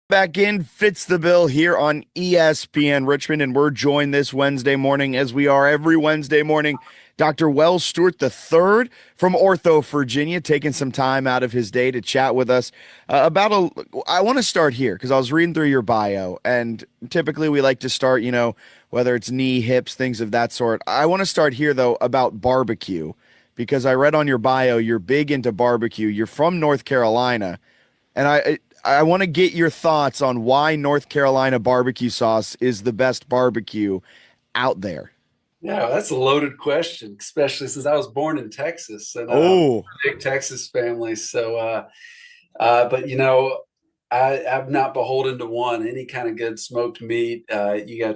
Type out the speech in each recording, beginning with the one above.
Back in Fitz the Bill here on ESPN Richmond, and we're joined this Wednesday morning, as we are every Wednesday morning, Dr. Wells Stewart III from OrthoVirginia, taking some time out of his day to chat with us I want to start here because I was reading through your bio, and typically we like to start, whether it's knee, hips, things of that sort. I want to start here, though, about barbecue, because I read on your bio you're big into barbecue. You're from North Carolina. And I want to get your thoughts on why North Carolina barbecue sauce is the best barbecue out there. Yeah, that's a loaded question, especially since I was born in Texas and Oh, big Texas family. But I'm not beholden to one. Any kind of good smoked meat. You got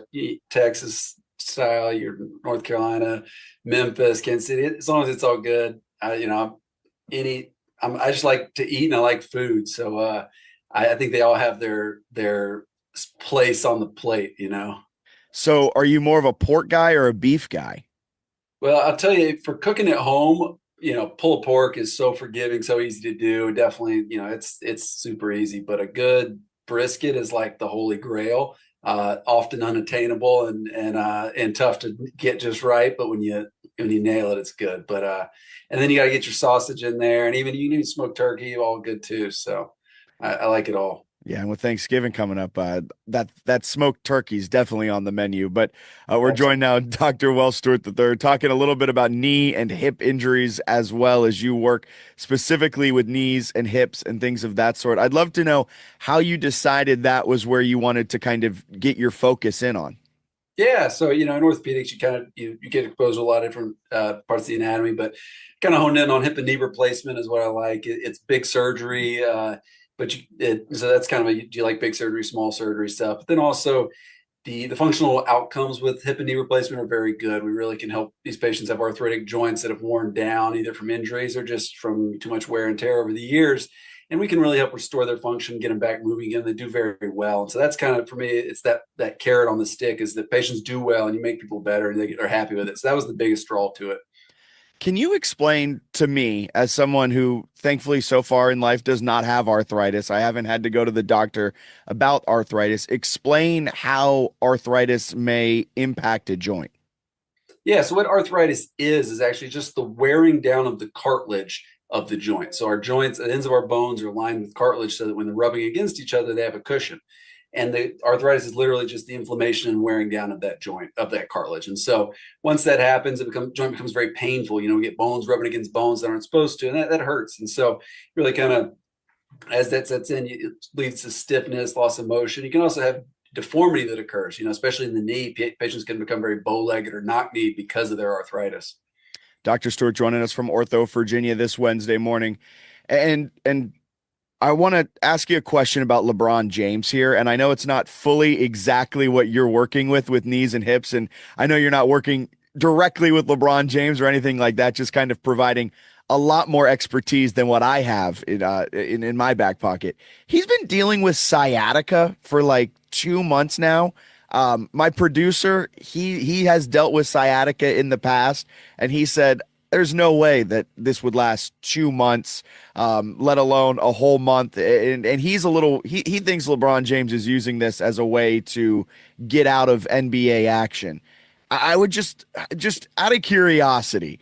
Texas style, your North Carolina, Memphis, Kansas City. As long as it's all good, any. I just like to eat and I like food. I think they all have their place on the plate. so are you more of a pork guy or a beef guy? Well, I'll tell you, for cooking at home, pulled pork is so forgiving, so easy to do. Definitely, it's super easy. But a good brisket is like the holy grail. Often unattainable and tough to get just right. But when you nail it, it's good. And then you got to get your sausage in there, and even you need smoked turkey, all good too. So I like it all. Yeah, and with Thanksgiving coming up, that smoked turkey is definitely on the menu. But we're Absolutely. joined now, Dr. Wells Stewart III, talking a little bit about knee and hip injuries, as well as you work specifically with knees and hips and things of that sort. I'd love to know how you decided that was where you wanted to kind of get your focus in on. Yeah, so in orthopedics, you get exposed to a lot of different parts of the anatomy, but kind of honed in on hip and knee replacement is what I like. It's big surgery, so that's kind of do you like big surgery, small surgery stuff? But then also the functional outcomes with hip and knee replacement are very good. We really can help these patients have arthritic joints that have worn down either from injuries or just from too much wear and tear over the years. And we can really help restore their function, get them back moving again. They do very, very well. And so that's kind of, for me, it's that carrot on the stick is that patients do well and you make people better and they're happy with it. So that was the biggest draw to it. Can you explain to me, as someone who thankfully so far in life does not have arthritis, I haven't had to go to the doctor about arthritis, explain how arthritis may impact a joint? Yeah, so what arthritis is actually just the wearing down of the cartilage of the joint. So our joints, the ends of our bones are lined with cartilage so that when they're rubbing against each other, they have a cushion. And the arthritis is literally just the inflammation and wearing down of that joint, of that cartilage. And so once that happens, joint becomes very painful. We get bones rubbing against bones that aren't supposed to, and that hurts. And so really kind of as that sets in, it leads to stiffness, loss of motion. You can also have deformity that occurs, especially in the knee. Patients can become very bow-legged or knock-kneed because of their arthritis. Dr. Stewart joining us from Virginia this Wednesday morning. And I want to ask you a question about LeBron James here. And I know it's not fully exactly what you're working with knees and hips. And I know you're not working directly with LeBron James or anything like that, just kind of providing a lot more expertise than what I have in my back pocket. He's been dealing with sciatica for like 2 months now. My producer, he has dealt with sciatica in the past, and he said there's no way that this would last 2 months, let alone a whole month. And he thinks LeBron James is using this as a way to get out of NBA action. I would just out of curiosity,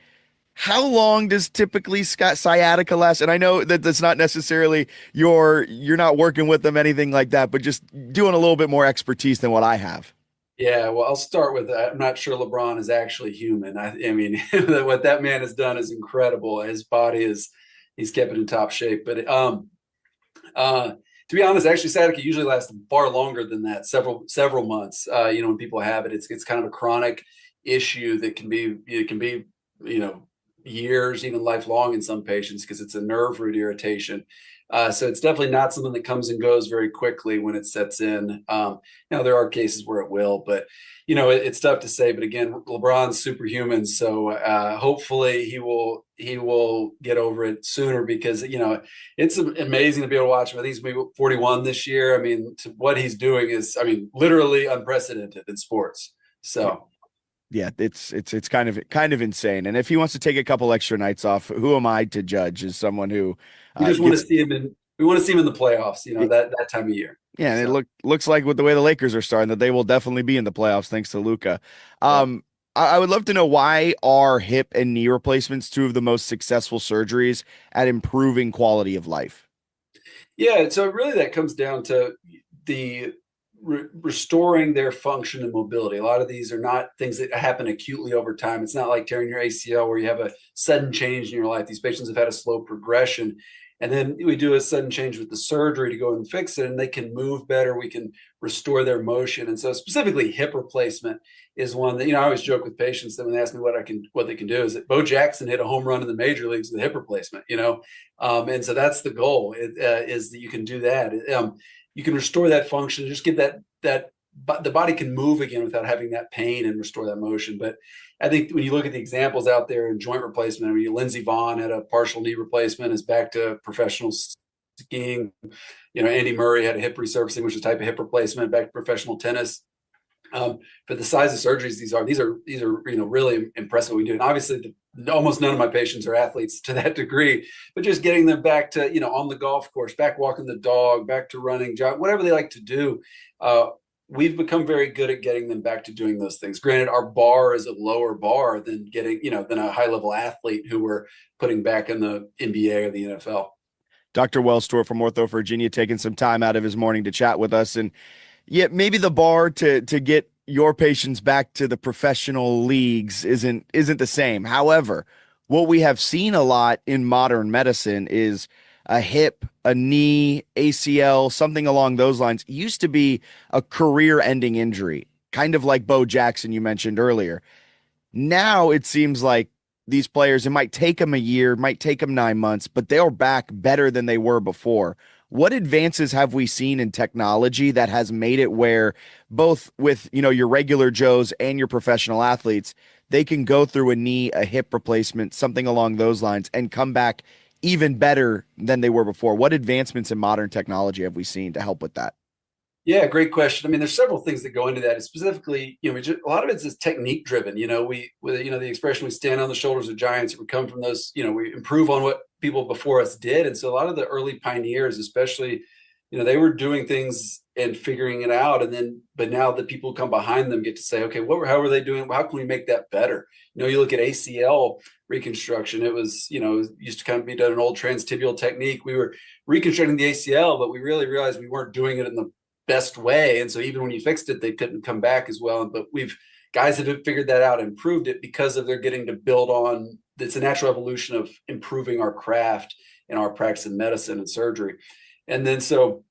how long does typically sciatica last? And I know that that's not necessarily you're not working with them, anything like that, but just doing a little bit more expertise than what I have. Yeah, well, I'll start with that. I'm not sure LeBron is actually human. I mean, what that man has done is incredible. His body he's kept it in top shape. To be honest, actually, sciatica usually lasts far longer than that, several months. When people have it, it's kind of a chronic issue that can be you know years, even lifelong in some patients because it's a nerve root irritation. So it's definitely not something that comes and goes very quickly when it sets in. Now there are cases where it will, but it's tough to say. But again, LeBron's superhuman, so hopefully he will get over it sooner because it's amazing to be able to watch him. I think he's maybe 41 this year. I mean, what he's doing is, I mean, literally unprecedented in sports. So. Yeah, it's kind of insane. And if he wants to take a couple extra nights off, who am I to judge? As someone who You just want to gets see him in we want to see them in the playoffs, that time of year. Yeah, and it So looks like with the way the Lakers are starting that they will definitely be in the playoffs thanks to Luca. yeah. I would love to know, why are hip and knee replacements two of the most successful surgeries at improving quality of life? Yeah, so really that comes down to the restoring their function and mobility. A lot of these are not things that happen acutely over time. It's not like tearing your ACL where you have a sudden change in your life. These patients have had a slow progression. And then we do a sudden change with the surgery to go and fix it, and they can move better. We can restore their motion. And so specifically hip replacement is one that, I always joke with patients that when they ask me what they can do, is that Bo Jackson hit a home run in the major leagues with hip replacement. And so that's the goal, is that you can do that. You can restore that function, just get that the body can move again without having that pain and restore that motion. But I think when you look at the examples out there in joint replacement, Lindsey Vonn had a partial knee replacement, is back to professional skiing. Andy Murray had a hip resurfacing, which is a type of hip replacement, back to professional tennis. For the size of surgeries these are really impressive what we do. And obviously almost none of my patients are athletes to that degree, but just getting them back to, on the golf course, back walking the dog, back to running, whatever they like to do. We've become very good at getting them back to doing those things. Granted, our bar is a lower bar than than a high level athlete who we're putting back in the NBA or the NFL. Dr. Wellstor from OrthoVirginia taking some time out of his morning to chat with us. And yet maybe the bar to get your patients back to the professional leagues isn't the same. However, what we have seen a lot in modern medicine is a hip, a knee, ACL, something along those lines. It used to be a career-ending injury, kind of like Bo Jackson you mentioned earlier. Now it seems like these players, it might take them a year, might take them 9 months, but they're back better than they were before. What advances have we seen in technology that has made it where both with, your regular Joes and your professional athletes, they can go through a knee, a hip replacement, something along those lines, and come back even better than they were before? What advancements in modern technology have we seen to help with that? Yeah, great question. There's several things that go into that. Specifically, a lot of it's technique driven. The expression "we stand on the shoulders of giants." We come from those. We improve on what people before us did, and so a lot of the early pioneers, especially, they were doing things and figuring it out, but now the people who come behind them get to say, okay, how are they doing? How can we make that better? You look at ACL reconstruction. It was, used to kind of be done an old transtibial technique. We were reconstructing the ACL, but we really realized we weren't doing it in the best way, and so even when you fixed it, they couldn't come back as well. But guys have figured that out, improved it because of they're getting to build on. It's a natural evolution of improving our craft and our practice in medicine and surgery. And then so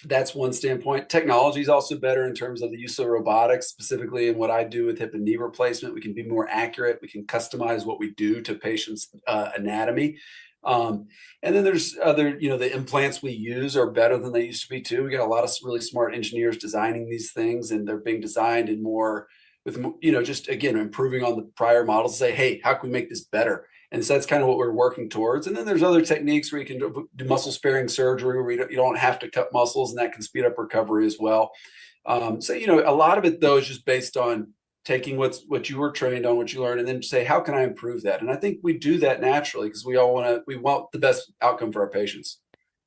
that's one standpoint. Technology is also better in terms of the use of robotics, specifically in what I do with hip and knee replacement. We can be more accurate. We can customize what we do to patients' anatomy. And then there's other, the implants we use are better than they used to be too. We got a lot of really smart engineers designing these things, and they're being designed in more with, just again, improving on the prior models to say, hey, how can we make this better? And so that's kind of what we're working towards. And then there's other techniques where you can do muscle sparing surgery where you don't have to cut muscles, and that can speed up recovery as well. So, a lot of it though is just based on taking what you were trained on, what you learned, and then say, how can I improve that? And I think we do that naturally because we want the best outcome for our patients.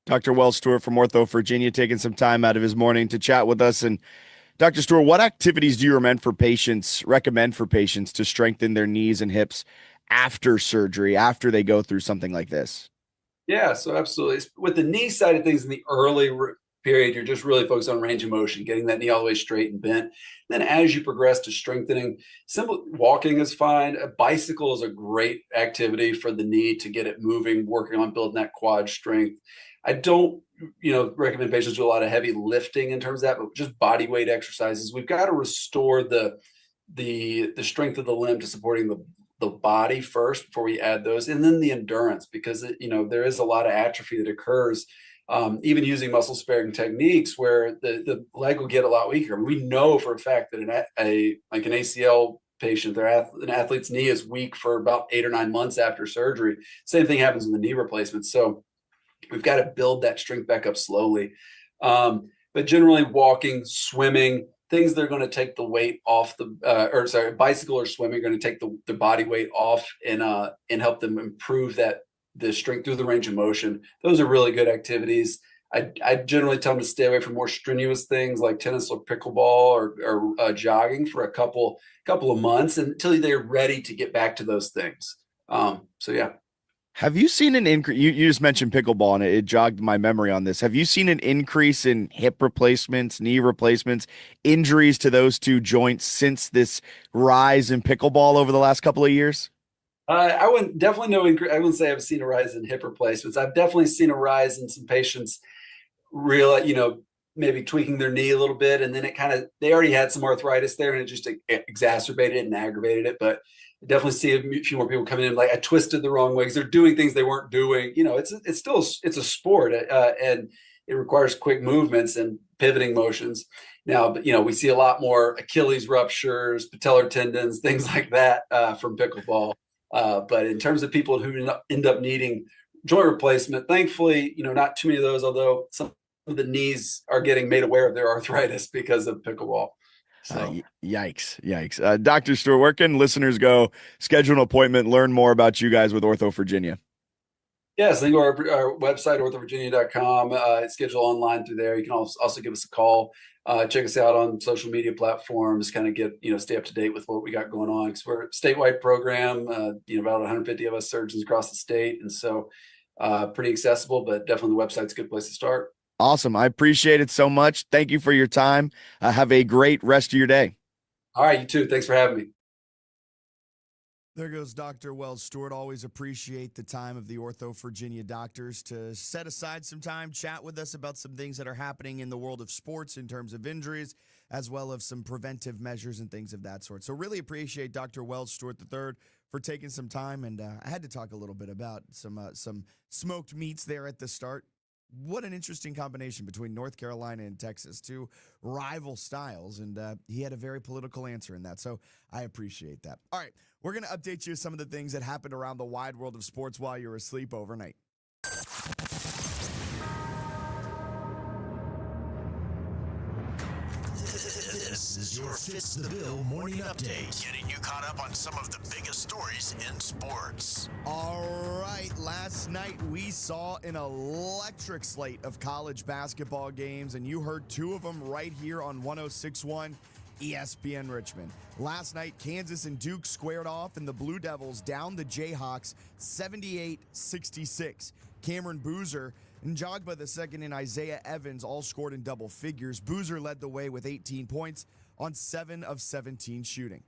Dr. Wells Stewart from OrthoVirginia taking some time out of his morning to chat with us. And Dr. Stewart, what activities do you recommend for patients to strengthen their knees and hips after surgery, after they go through something like this? Yeah, so absolutely. With the knee side of things in the early period, you're just really focused on range of motion, getting that knee all the way straight and bent. Then as you progress to strengthening, simple walking is fine. A bicycle is a great activity for the knee to get it moving, working on building that quad strength. I don't, recommend patients do a lot of heavy lifting in terms of that, but just body weight exercises. We've got to restore the strength of the limb to supporting the body first before we add those, and then the endurance, because there is a lot of atrophy that occurs even using muscle sparing techniques where the leg will get a lot weaker. We know for a fact that like an ACL patient, an athlete's knee is weak for about 8 or 9 months after surgery. Same thing happens with the knee replacement. So we've got to build that strength back up slowly. But generally walking, swimming, things that are going to take the weight off bicycle or swimming are going to take the body weight off and help them improve that the strength through the range of motion. Those are really good activities. I generally tell them to stay away from more strenuous things like tennis or pickleball or jogging for a couple of months until they're ready to get back to those things. So yeah. Have you seen an increase? You just mentioned pickleball, and it jogged my memory on this. Have you seen an increase in hip replacements, knee replacements, injuries to those two joints since this rise in pickleball over the last couple of years? I wouldn't definitely no. I wouldn't say I've seen a rise in hip replacements. I've definitely seen a rise in some patients real, maybe tweaking their knee a little bit, and then they already had some arthritis there, and it just exacerbated it and aggravated it. But I definitely see a few more people coming in like I twisted the wrong way because they're doing things they weren't doing. It's still a sport, and it requires quick movements and pivoting motions. Now, but we see a lot more Achilles ruptures, patellar tendons, things like that from pickleball. But in terms of people who end up needing joint replacement, thankfully, not too many of those, although some of the knees are getting made aware of their arthritis because of pickleball. So, Yikes. Dr. Stewart, where can listeners go schedule an appointment, learn more about you guys with OrthoVirginia? yes, they go to our website, orthovirginia.com. Schedule online through there. You can also give us a call. Check us out on social media platforms, kind of get, stay up to date with what we got going on. Because we're a statewide program, about 150 of us surgeons across the state. And so pretty accessible, but definitely the website's a good place to start. Awesome. I appreciate it so much. Thank you for your time. Have a great rest of your day. All right, you too. Thanks for having me. There goes Dr. Wells Stewart. Always appreciate the time of the OrthoVirginia doctors to set aside some time, chat with us about some things that are happening in the world of sports in terms of injuries, as well as some preventive measures and things of that sort. So really appreciate Dr. Wells Stewart III for taking some time. And I had to talk a little bit about some smoked meats there at the start. What an interesting combination between North Carolina and Texas, two rival styles, and he had a very political answer in that, so I appreciate that. All right, we're going to update you some of the things that happened around the wide world of sports while you were asleep overnight. This is your Fitz the Bill morning update, getting you caught up on some of the biggest stories in sports. All right, last night we saw an electric slate of college basketball games, and you heard two of them right here on 106.1 ESPN Richmond. Last night, Kansas and Duke squared off, and the Blue Devils down the Jayhawks 78-66. Cameron Boozer and Jogba II and Isaiah Evans all scored in double figures. Boozer led the way with 18 points on 7 of 17 shooting.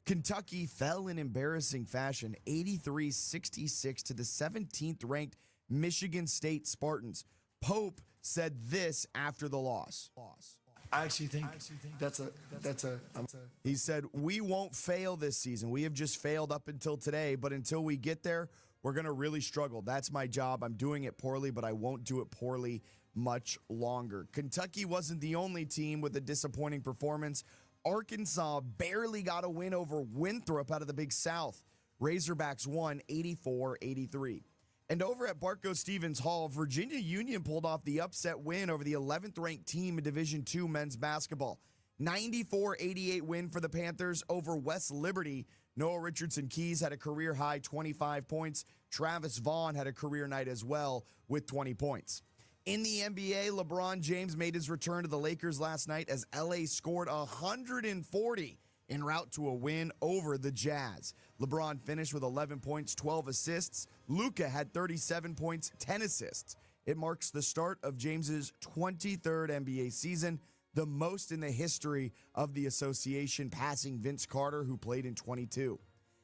Kentucky fell in embarrassing fashion, 83-66 to the 17th-ranked Michigan State Spartans. Pope said this after the loss. I actually think that's a. He said, "We won't fail this season. We have just failed up until today, but until we get there, we're going to really struggle. That's my job. I'm doing it poorly, but I won't do it poorly much longer." Kentucky wasn't the only team with a disappointing performance. Arkansas barely got a win over Winthrop out of the Big South. Razorbacks won 84-83. And over at Barco Stevens Hall, Virginia Union pulled off the upset win over the 11th-ranked team in Division II men's basketball. 94-88 win for the Panthers over West Liberty. Noah Richardson-Keys had a career-high 25 points. Travis Vaughn had a career night as well with 20 points. In the NBA, LeBron James made his return to the Lakers last night as LA scored 140 en route to a win over the Jazz. LeBron finished with 11 points, 12 assists. Luka had 37 points, 10 assists. It marks the start of James's 23rd NBA season, the most in the history of the association, passing Vince Carter, who played in 22.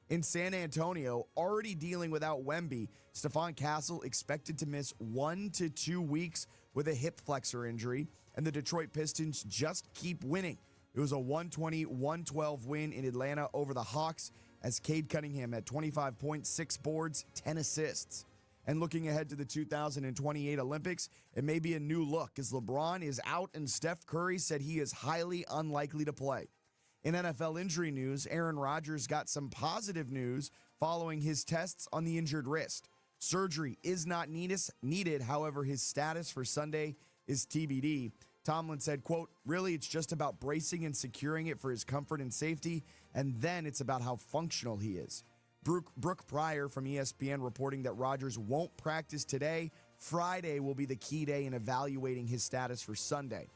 In San Antonio, already dealing without Wemby, Stephon Castle expected to miss 1 to 2 weeks with a hip flexor injury, and the Detroit Pistons just keep winning. It was a 120-112 win in Atlanta over the Hawks as Cade Cunningham had 25 points, 6 boards, 10 assists. And looking ahead to the 2028 Olympics, it may be a new look as LeBron is out and Steph Curry said he is highly unlikely to play. In NFL injury news, Aaron Rodgers got some positive news following his tests on the injured wrist. Surgery is not needed, however, his status for Sunday is TBD. Tomlin said, quote, "Really, it's just about bracing and securing it for his comfort and safety, and then it's about how functional he is." Brooke Pryor from ESPN reporting that Rodgers won't practice today. Friday will be the key day in evaluating his status for Sunday.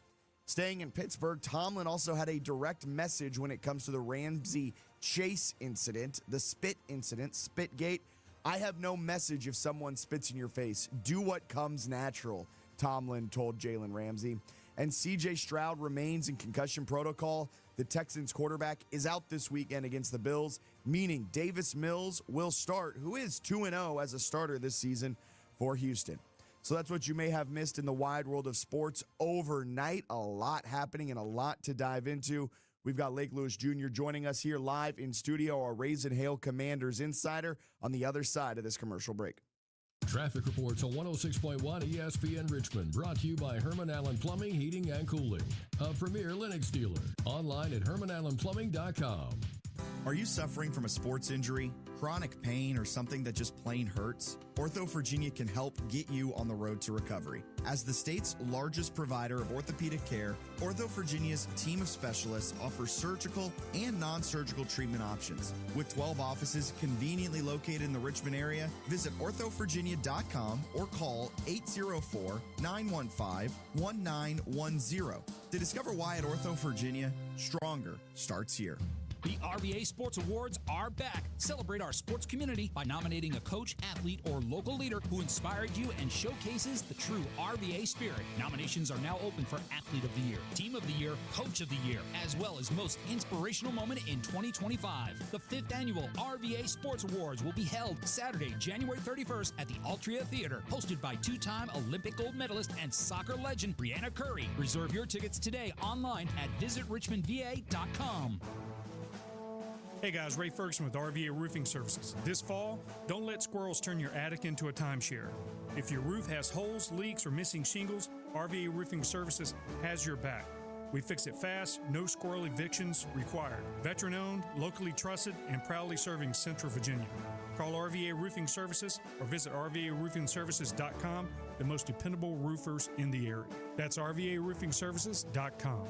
Staying in Pittsburgh, Tomlin also had a direct message when it comes to the Ramsey Chase incident, the spit incident, Spitgate. I have no message if someone spits in your face. Do what comes natural, Tomlin told Jalen Ramsey. And C.J. Stroud remains in concussion protocol. The Texans quarterback is out this weekend against the Bills, meaning Davis Mills will start, who is 2-0 as a starter this season for Houston. So that's what you may have missed in the wide world of sports overnight. A lot happening and a lot to dive into. We've got Lake Lewis Jr. joining us here live in studio, our Raisin Hail Commanders insider, on the other side of this commercial break. Traffic reports on 106.1 ESPN Richmond, brought to you by Herman Allen Plumbing, Heating, and Cooling, a premier Lennox dealer. Online at HermanAllenPlumbing.com. Are you suffering from a sports injury, chronic pain, or something that just plain hurts? OrthoVirginia can help get you on the road to recovery. As the state's largest provider of orthopedic care, OrthoVirginia's team of specialists offers surgical and non-surgical treatment options. With 12 offices conveniently located in the Richmond area, visit OrthoVirginia.com or call 804-915-1910 to discover why at OrthoVirginia, stronger starts here. The RVA Sports Awards are back. Celebrate our sports community by nominating a coach, athlete, or local leader who inspired you and showcases the true RVA spirit. Nominations are now open for Athlete of the Year, Team of the Year, Coach of the Year, as well as Most Inspirational Moment in 2025. The 5th Annual RVA Sports Awards will be held Saturday, January 31st at the Altria Theater, hosted by 2-time Olympic gold medalist and soccer legend Brianna Curry. Reserve your tickets today online at visitrichmondva.com. Hey guys, Ray Ferguson with RVA Roofing Services. This fall, don't let squirrels turn your attic into a timeshare. If your roof has holes, leaks, or missing shingles, RVA Roofing Services has your back. We fix it fast, no squirrel evictions required. Veteran-owned, locally trusted, and proudly serving Central Virginia. Call RVA Roofing Services or visit RVARoofingServices.com, the most dependable roofers in the area. That's RVARoofingServices.com.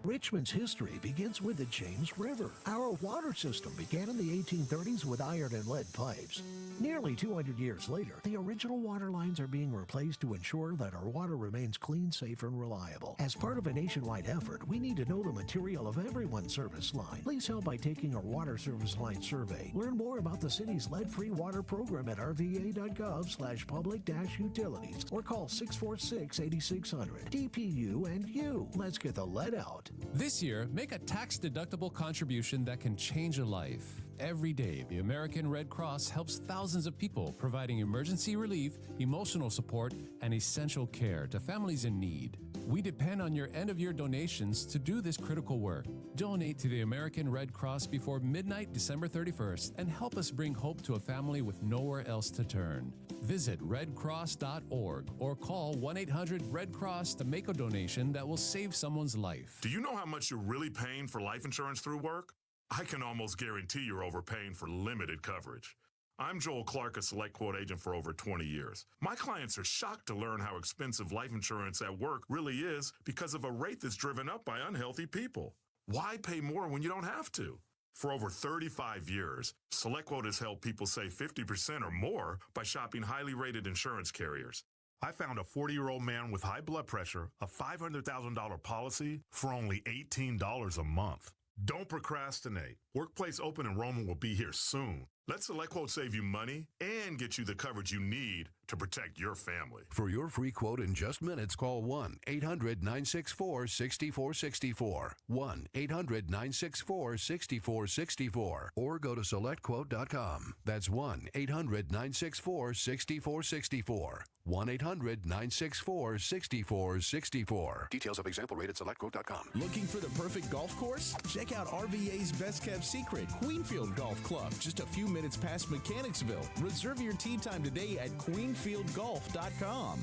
Richmond's history begins with the James River. Our water system began in the 1830s with iron and lead pipes. Nearly 200 years later, the original water lines are being replaced to ensure that our water remains clean, safe, and reliable. As part of a nationwide effort, we need to know the material of everyone's service line. Please help by taking our water service line survey. Learn more about the city's lead-free water program at rva.gov/public-utilities or call 646-8600. DPU and you. Let's get the lead out. This year, make a tax-deductible contribution that can change a life. Every day, the American Red Cross helps thousands of people, providing emergency relief, emotional support, and essential care to families in need. We depend on your end-of-year donations to do this critical work. Donate to the American Red Cross before midnight, December 31st, and help us bring hope to a family with nowhere else to turn. Visit redcross.org or call 1-800-RED-CROSS to make a donation that will save someone's life. Do you know how much you're really paying for life insurance through work? I can almost guarantee you're overpaying for limited coverage. I'm Joel Clark, a Select Quote agent for over 20 years. My clients are shocked to learn how expensive life insurance at work really is because of a rate that's driven up by unhealthy people. Why pay more when you don't have to? For over 35 years, SelectQuote has helped people save 50% or more by shopping highly rated insurance carriers. I found a 40-year-old man with high blood pressure, a $500,000 policy for only $18 a month. Don't procrastinate. Workplace open enrollment will be here soon. Let SelectQuote save you money and get you the coverage you need to protect your family. For your free quote in just minutes, call 1-800-964-6464. 1-800-964-6464. Or go to SelectQuote.com. That's 1-800-964-6464. 1-800-964-6464. Details of example rate at SelectQuote.com. Looking for the perfect golf course? Check out RVA's best kept secret, Queenfield Golf Club, just a few minutes past Mechanicsville. Reserve your tee time today at queenfieldgolf.com.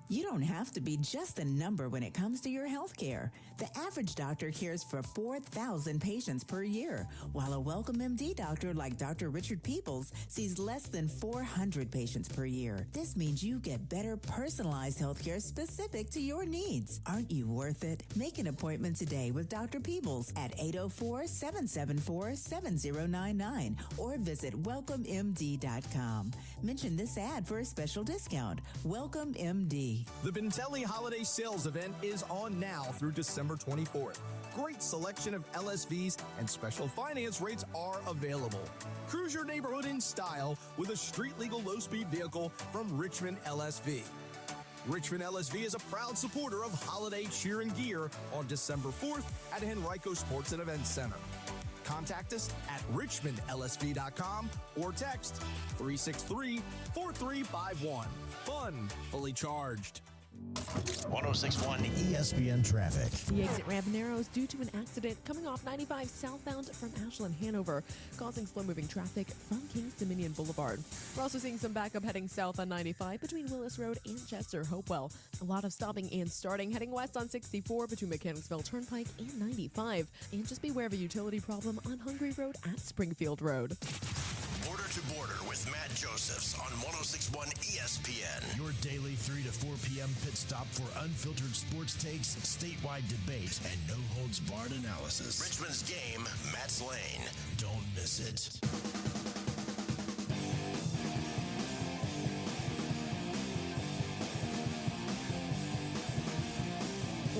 You don't have to be just a number when it comes to your health care. The average doctor cares for 4,000 patients per year, while a Welcome MD doctor like Dr. Richard Peoples sees less than 400 patients per year. This means you get better personalized health care specific to your needs. Aren't you worth it? Make an appointment today with Dr. Peoples at 804-774-7099 or visit welcomemd.com. Mention this ad for a special discount. Welcome MD. The Bentelli Holiday Sales Event is on now through December 24th. Great selection of LSVs and special finance rates are available. Cruise your neighborhood in style with a street-legal low-speed vehicle from Richmond LSV. Richmond LSV is a proud supporter of holiday cheer and gear on December 4th at Henrico Sports and Events Center. Contact us at richmondlsv.com or text 363-4351. Fun, fully charged. 1061 ESPN traffic. The exit ramp narrows due to an accident coming off 95 southbound from Ashland, Hanover, causing slow-moving traffic from Kings Dominion Boulevard. We're also seeing some backup heading south on 95 between Willis Road and Chester Hopewell. A lot of stopping and starting heading west on 64 between Mechanicsville Turnpike and 95. And just beware of a utility problem on Hungary Road at Springfield Road. Border to Border with Matt Josephs on 1061 ESPN. Your daily 3 to 4 p.m. pit stop for unfiltered sports takes, statewide debate, and no-holds-barred analysis. Richmond's game, Matt's lane. Don't miss it.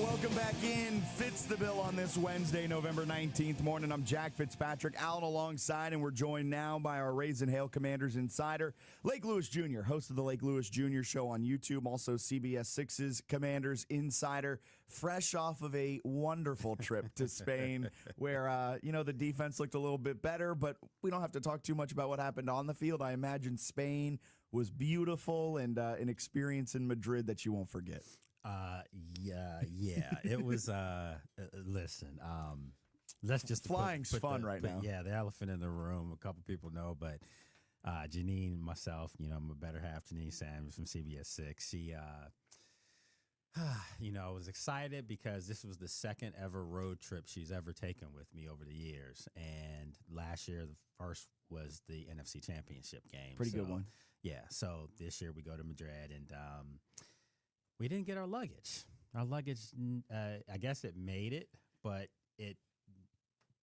Welcome back in. Fitz the Bill on this Wednesday, November 19th morning. I'm Jack Fitzpatrick out alongside, and we're joined now by our Raisin Hail Commanders insider, Lake Lewis Jr., host of the Lake Lewis Jr. Show on YouTube, also CBS 6's Commanders insider, fresh off of a wonderful trip to Spain where, the defense looked a little bit better, but we don't have to talk too much about what happened on the field. I imagine Spain was beautiful and an experience in Madrid that you won't forget. Yeah. It was, listen, let's just flying's fun right now. Yeah, the elephant in the room, a couple people know, but Janine, myself, I'm a better half, Janine Sanders from CBS 6. She, I was excited because this was the second ever road trip she's ever taken with me over the years. And last year, the first was the NFC Championship game. Pretty good one. Yeah, so this year we go to Madrid, and we didn't get our luggage. Our luggage, I guess it made it, but it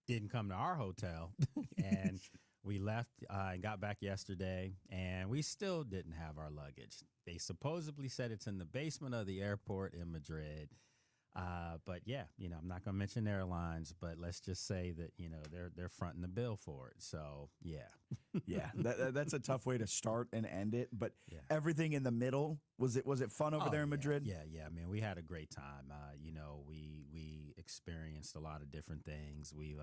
didn't come to our hotel. And we left and got back yesterday, and we still didn't have our luggage. They supposedly said it's in the basement of the airport in Madrid. But yeah, I'm not going to mention airlines, but let's just say that, they're fronting the bill for it. So, yeah. Yeah, that's a tough way to start and end it. But everything in the middle, was it fun over there in Madrid? Yeah. I mean, we had a great time. We experienced a lot of different things. We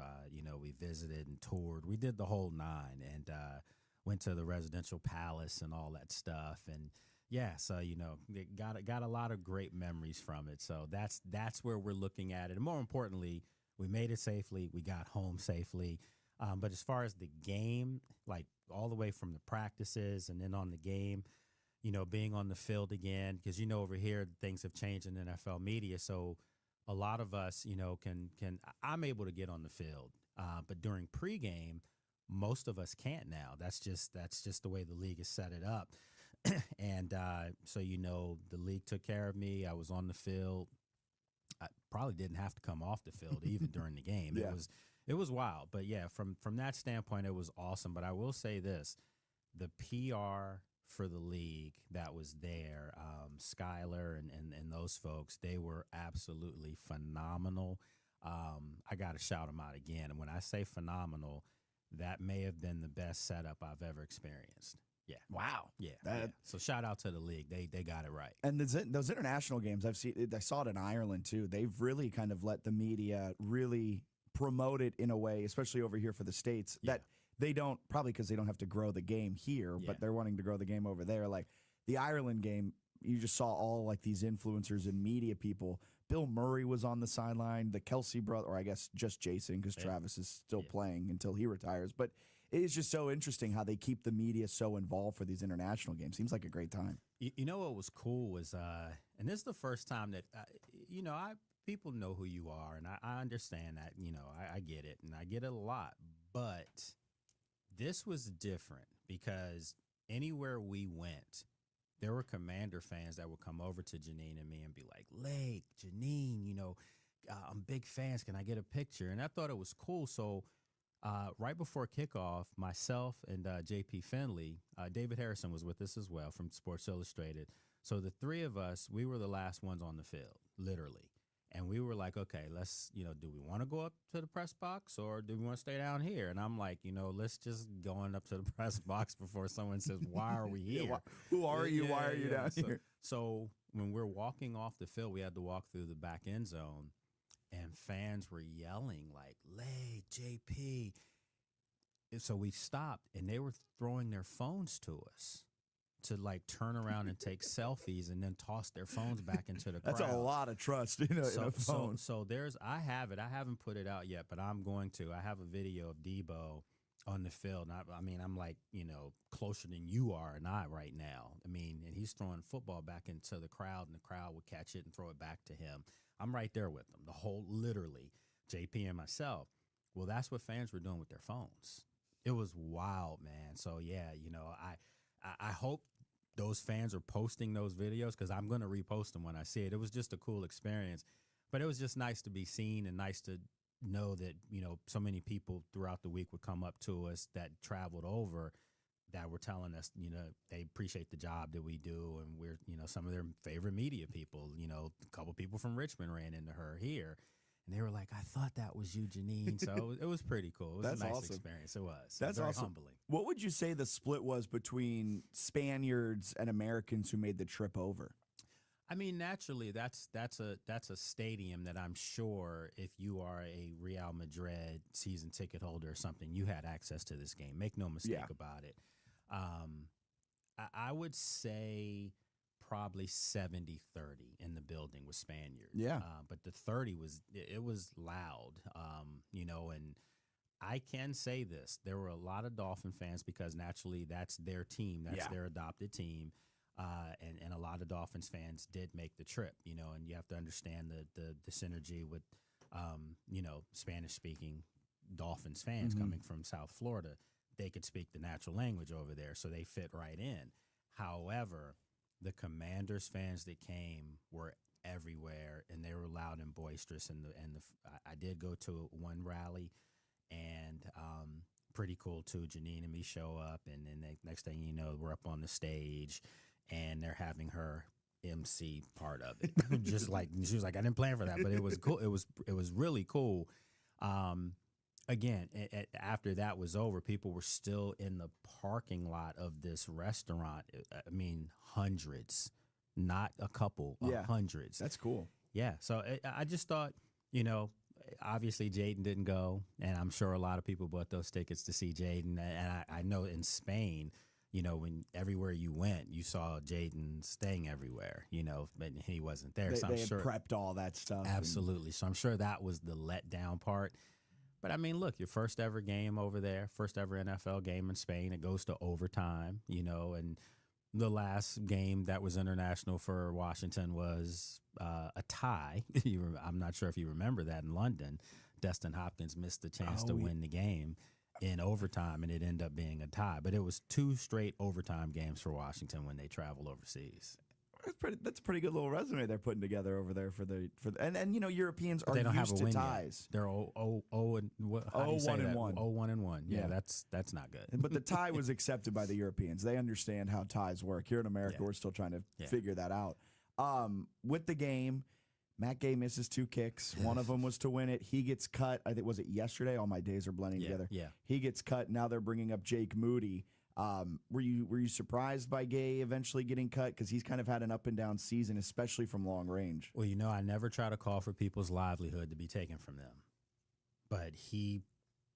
visited and toured. We did the whole nine and went to the residential palace and all that stuff. And yeah, so got a lot of great memories from it. So that's where we're looking at it. And more importantly, we made it safely. We got home safely. But as far as the game, like all the way from the practices and then on the game, being on the field again, because over here things have changed in NFL media. So a lot of us, I'm able to get on the field, but during pregame, most of us can't now. That's just the way the league has set it up. And so, the league took care of me. I was on the field. I probably didn't have to come off the field even during the game. Yeah. It was wild. But, yeah, from that standpoint, it was awesome. But I will say this, the PR for the league that was there, Skylar and those folks, they were absolutely phenomenal. I got to shout them out again. And when I say phenomenal, that may have been the best setup I've ever experienced. Yeah. Wow. Yeah. So shout out to the league. They got it right. And those international games, I saw it in Ireland too. They've really kind of let the media really promote it in a way, especially over here for the States, that they don't, probably because they don't have to grow the game here, but they're wanting to grow the game over there. Like the Ireland game, you just saw all like these influencers and media people Bill Murray was on the sideline. The Kelsey brother, or I guess just Jason, because Travis is still playing until he retires. But it is just so interesting how they keep the media so involved for these international games. Seems like a great time. You know what was cool was, and this is the first time that, people know who you are, and I understand that, I get it, and I get it a lot. But this was different because anywhere we went, there were Commander fans that would come over to Janine and me and be like, Lake, Janine, I'm big fans. Can I get a picture? And I thought it was cool. So right before kickoff, myself and JP Finley, David Harrison was with us as well from Sports Illustrated. So the three of us, we were the last ones on the field, literally. And we were like, okay, let's, do we want to go up to the press box or do we want to stay down here? And I'm like, let's just go on up to the press box before someone says, why are we here? Who are you? Why are you down here? So when we're walking off the field, we had to walk through the back end zone and fans were yelling like, Lay, JP. And so we stopped and they were throwing their phones to us to like turn around and take selfies and then toss their phones back into the crowd. That's a lot of trust in a phone. So I have it. I haven't put it out yet, but I'm going to. I have a video of Debo on the field. And I'm like, closer than you are and I right now. And he's throwing football back into the crowd and the crowd would catch it and throw it back to him. I'm right there with them, literally, JP and myself. Well, that's what fans were doing with their phones. It was wild, man. So, yeah, I hope those fans are posting those videos because I'm going to repost them when I see it. It was just a cool experience, but it was just nice to be seen and nice to know that, so many people throughout the week would come up to us that traveled over that were telling us, they appreciate the job that we do. And we're, some of their favorite media people, a couple people from Richmond ran into her here. And they were like, I thought that was you, Janine. So it was pretty cool. It was a nice experience. It was. That's very awesome. Humbling. What would you say the split was between Spaniards and Americans who made the trip over? Naturally, that's a stadium that I'm sure if you are a Real Madrid season ticket holder or something, you had access to this game. Make no mistake about it. I would say probably 70-30 in the building with Spaniards. Yeah. But the 30 was loud, and I can say this. There were a lot of Dolphin fans because naturally that's their team. That's their adopted team. And a lot of Dolphins fans did make the trip, and you have to understand the synergy with, Spanish-speaking Dolphins fans coming from South Florida. They could speak the natural language over there, so they fit right in. However, the Commanders fans that came were everywhere, and they were loud and boisterous. I did go to one rally, and pretty cool too. Janine and me show up, and then next thing you know, we're up on the stage, and they're having her MC part of it. Just like she was like, I didn't plan for that, but it was cool. It was really cool. Again, after that was over, people were still in the parking lot of this restaurant. Hundreds, not a couple, hundreds. That's cool. Yeah. So I just thought, obviously Jaden didn't go, and I'm sure a lot of people bought those tickets to see Jaden. And I know in Spain, when everywhere you went, you saw Jaden staying everywhere, but he wasn't there. They had prepped all that stuff. Absolutely. So I'm sure that was the letdown part. But look, your first ever game over there, first ever NFL game in Spain, it goes to overtime, and the last game that was international for Washington was a tie. I'm not sure if you remember that in London. Dustin Hopkins missed the chance to win the game in overtime, and it ended up being a tie. But it was 2 straight overtime games for Washington when they traveled overseas. That's a pretty good little resume they're putting together over there and Europeans are they don't used have a to win ties. Yet. They're 0-1. 0-1. Yeah, that's not good. But the tie was accepted by the Europeans. They understand how ties work. Here in America, we're still trying to figure that out. With the game, Matt Gay misses 2 kicks. One of them was to win it. He gets cut. I think was it yesterday? All my days are blending together. Yeah. He gets cut. Now they're bringing up Jake Moody. Were you surprised by Gay eventually getting cut? Because he's kind of had an up and down season, especially from long range. Well, I never try to call for people's livelihood to be taken from them, but he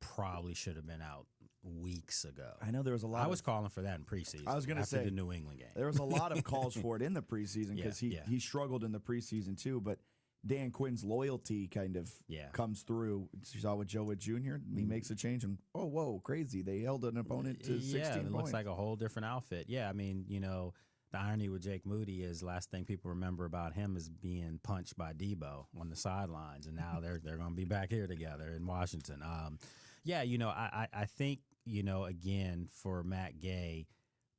probably should have been out weeks ago. I know there was a lot. I was calling for that in preseason. I was going to say the New England game. There was a lot of calls for it in the preseason because he struggled in the preseason too. But Dan Quinn's loyalty kind of comes through. You saw with Joe Witt Jr., he makes a change, and whoa, crazy. They held an opponent to 16 it points. looks like a whole different outfit. Yeah, I mean, the irony with Jake Moody is last thing people remember about him is being punched by Debo on the sidelines, and now they're going to be back here together in Washington. I think, again, for Matt Gay,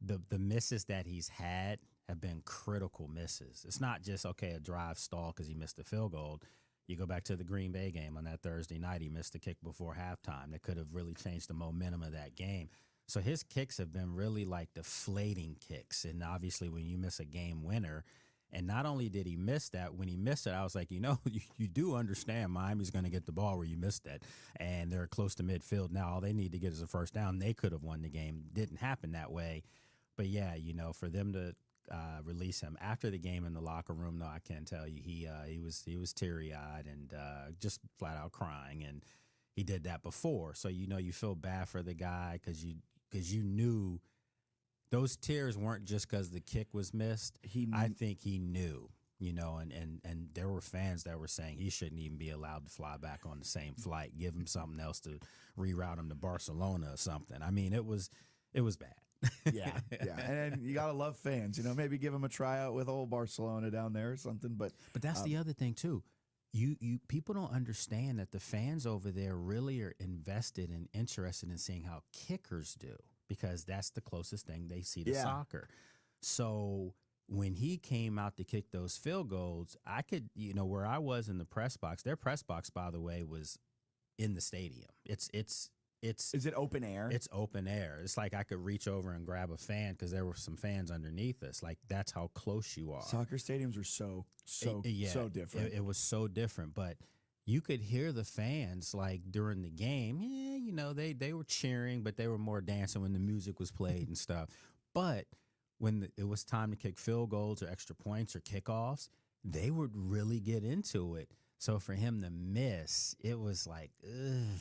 the misses that he's had have been critical misses. It's not just, a drive stall because he missed a field goal. You go back to the Green Bay game on that Thursday night, he missed a kick before halftime. That could have really changed the momentum of that game. So his kicks have been really like deflating kicks. And obviously when you miss a game winner, and not only did he miss that, when he missed it, I was like, you do understand Miami's going to get the ball where you missed it. And they're close to midfield now. All they need to get is a first down. They could have won the game. Didn't happen that way. But, yeah, for them to release him after the game in the locker room, no, I can tell you he was teary-eyed and just flat out crying. And he did that before. So, you feel bad for the guy because you knew those tears weren't just because the kick was missed. I think he knew, and there were fans that were saying he shouldn't even be allowed to fly back on the same flight. Give him something else to reroute him to Barcelona or something. I mean, it was bad. Yeah. And you got to love fans. Maybe give him a tryout with old Barcelona down there or something. But that's the other thing, too. You people don't understand that the fans over there really are invested and interested in seeing how kickers do, because that's the closest thing they see to soccer. So when he came out to kick those field goals, I could, where I was in the press box, their press box, by the way, was in the stadium. Is it open air? It's open air. It's like I could reach over and grab a fan because there were some fans underneath us. Like, that's how close you are. Soccer stadiums are so different. It was so different, but you could hear the fans like during the game. Yeah, they were cheering, but they were more dancing when the music was played and stuff. But when it was time to kick field goals or extra points or kickoffs, they would really get into it. So for him to miss, it was like, and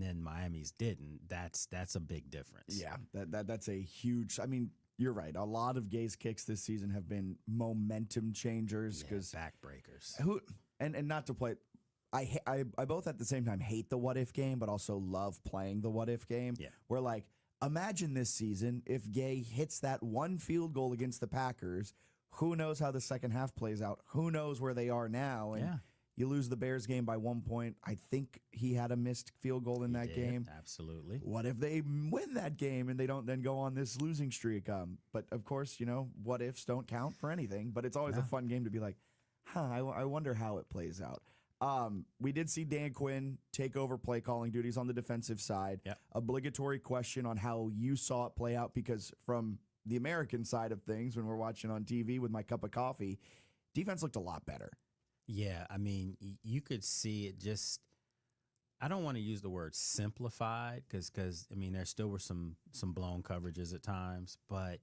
then Miami's didn't. That's a big difference. Yeah, that's a huge. I mean, you're right. A lot of Gay's kicks this season have been momentum changers because backbreakers. And not to play. I both at the same time hate the what if game, but also love playing the what if game. Yeah. Where like, imagine this season if Gay hits that one field goal against the Packers. Who knows how the second half plays out? Who knows where they are now? And you lose the Bears game by 1 point. I think he had a missed field goal in that game. Absolutely. What if they win that game and they don't then go on this losing streak? But of course, what ifs don't count for anything. But it's always a fun game to be like, I wonder how it plays out. We did see Dan Quinn take over play calling duties on the defensive side. Yep. Obligatory question on how you saw it play out, because from the American side of things, when we're watching on TV with my cup of coffee, defense looked a lot better. Yeah, I mean, you could see it just, I don't want to use the word simplified because I mean, there still were some blown coverages at times, but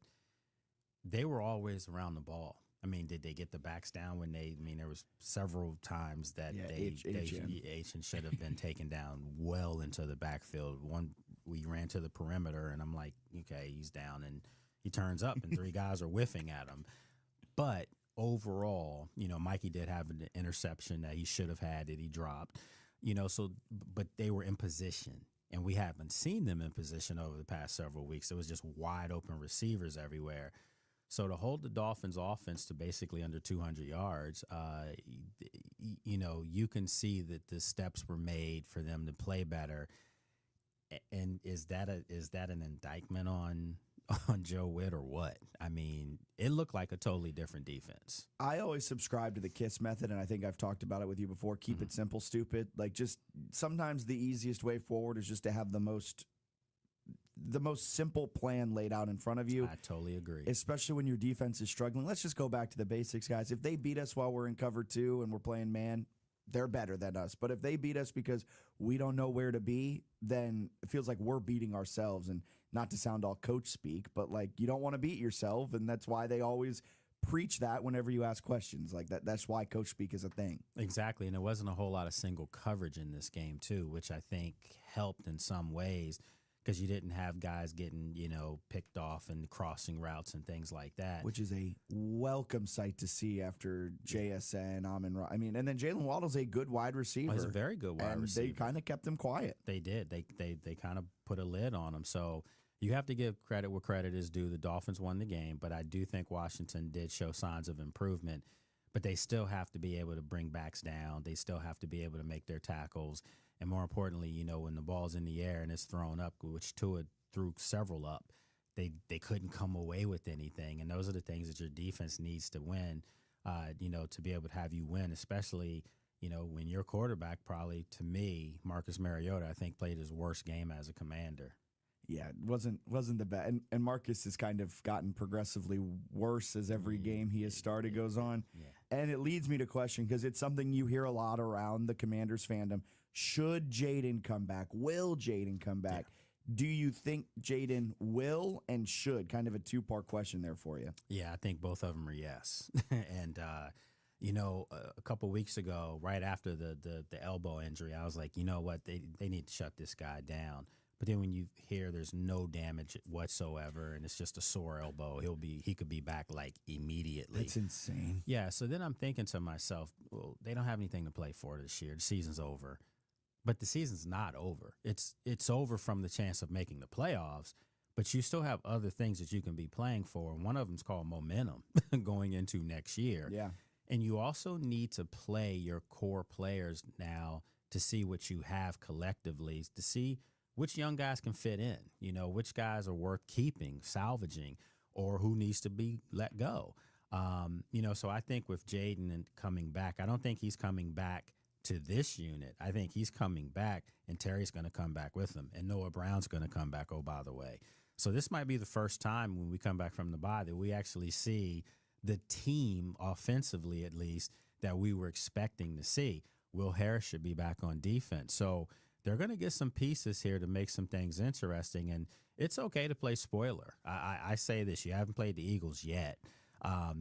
they were always around the ball. I mean, did they get the backs down when there was several times that H should have been taken down well into the backfield. One, we ran to the perimeter, and I'm like, okay, he's down, and he turns up, and three guys are whiffing at him. But overall, Mikey did have an interception that he should have had that he dropped. But they were in position, and we haven't seen them in position over the past several weeks. It was just wide open receivers everywhere. So to hold the Dolphins' offense to basically under 200 yards, you can see that the steps were made for them to play better. And is that an indictment on Joe Witt or what? I mean, it looked like a totally different defense. I always subscribe to the KISS method, and I think I've talked about it with you before. Keep it simple, stupid. Like, just sometimes the easiest way forward is just to have the most simple plan laid out in front of you. I totally agree. Especially when your defense is struggling. Let's just go back to the basics, guys. If they beat us while we're in cover 2 and we're playing man, they're better than us. But if they beat us because we don't know where to be, then it feels like we're beating ourselves. And not to sound all coach speak, but like, you don't want to beat yourself. And that's why they always preach that whenever you ask questions like that. That's why coach speak is a thing. Exactly. And there wasn't a whole lot of single coverage in this game too, which I think helped in some ways. because you didn't have guys getting, picked off and crossing routes and things like that. Which is a welcome sight to see after JSN, Amon-Ra. I mean, and then Jalen Waddle's a good wide receiver. He's a very good wide receiver. They kind of kept him quiet. They did. They kind of put a lid on him. So you have to give credit where credit is due. The Dolphins won the game, but I do think Washington did show signs of improvement. But they still have to be able to bring backs down. They still have to be able to make their tackles. And more importantly, when the ball's in the air and it's thrown up, which Tua threw several up, they couldn't come away with anything. And those are the things that your defense needs to win, to be able to have you win, especially, when your quarterback probably, to me, Marcus Mariota, I think played his worst game as a Commander. Yeah, it wasn't the best. And Marcus has kind of gotten progressively worse as every game he has started goes on. Yeah. And it leads me to question, because it's something you hear a lot around the Commanders fandom. Should Jaden come back? Will Jaden come back? Yeah. Do you think Jaden will and should? Kind of a two-part question there for you. Yeah, I think both of them are yes. And, a couple weeks ago, right after the elbow injury, I was like, you know what, they need to shut this guy down. But then when you hear there's no damage whatsoever and it's just a sore elbow, he could be back like immediately. That's insane. Yeah, so then I'm thinking to myself, well, they don't have anything to play for this year. The season's over. But the season's not over. It's over from the chance of making the playoffs, but you still have other things that you can be playing for. And one of them's called momentum going into next year. Yeah. And you also need to play your core players now to see what you have collectively, to see which young guys can fit in, which guys are worth keeping, salvaging, or who needs to be let go. So I think with Jaden and coming back, I don't think he's coming back to this unit. I think he's coming back, and Terry's going to come back with him, and Noah Brown's going to come back, oh, by the way. So this might be the first time when we come back from the bye that we actually see the team, offensively at least, that we were expecting to see. Will Harris should be back on defense. So they're going to get some pieces here to make some things interesting, and it's okay to play spoiler. I say this, you haven't played the Eagles yet.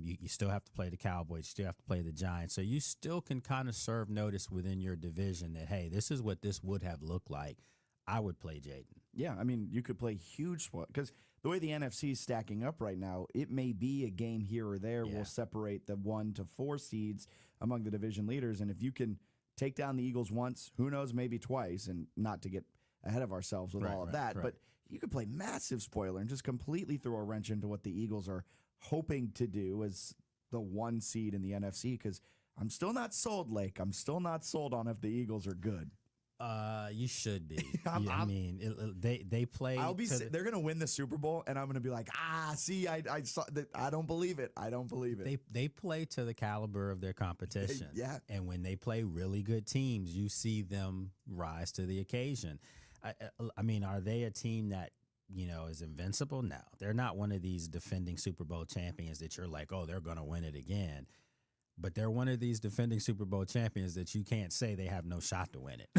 You still have to play the Cowboys, you still have to play the Giants, so you still can kind of serve notice within your division that, hey, this is what this would have looked like. I would play Jaden. Yeah, I mean, you could play huge spoiler, because the way the NFC is stacking up right now, it may be a game here or there will separate the 1 to 4 seeds among the division leaders, and if you can take down the Eagles once, who knows, maybe twice, and not to get ahead of ourselves with all of that, but you could play massive spoiler and just completely throw a wrench into what the Eagles are hoping to do as the 1 seed in the NFC, because I'm still not sold, Lake. I'm still not sold on if the Eagles are good. You should be. They play. They're going to win the Super Bowl, and I'm going to be like, see, I saw that. I don't believe it. I don't believe it. They play to the caliber of their competition. Yeah. And when they play really good teams, you see them rise to the occasion. I mean, are they a team that is invincible? No, they're not one of these defending Super Bowl champions that you're like, oh, they're going to win it again. But they're one of these defending Super Bowl champions that you can't say they have no shot to win it.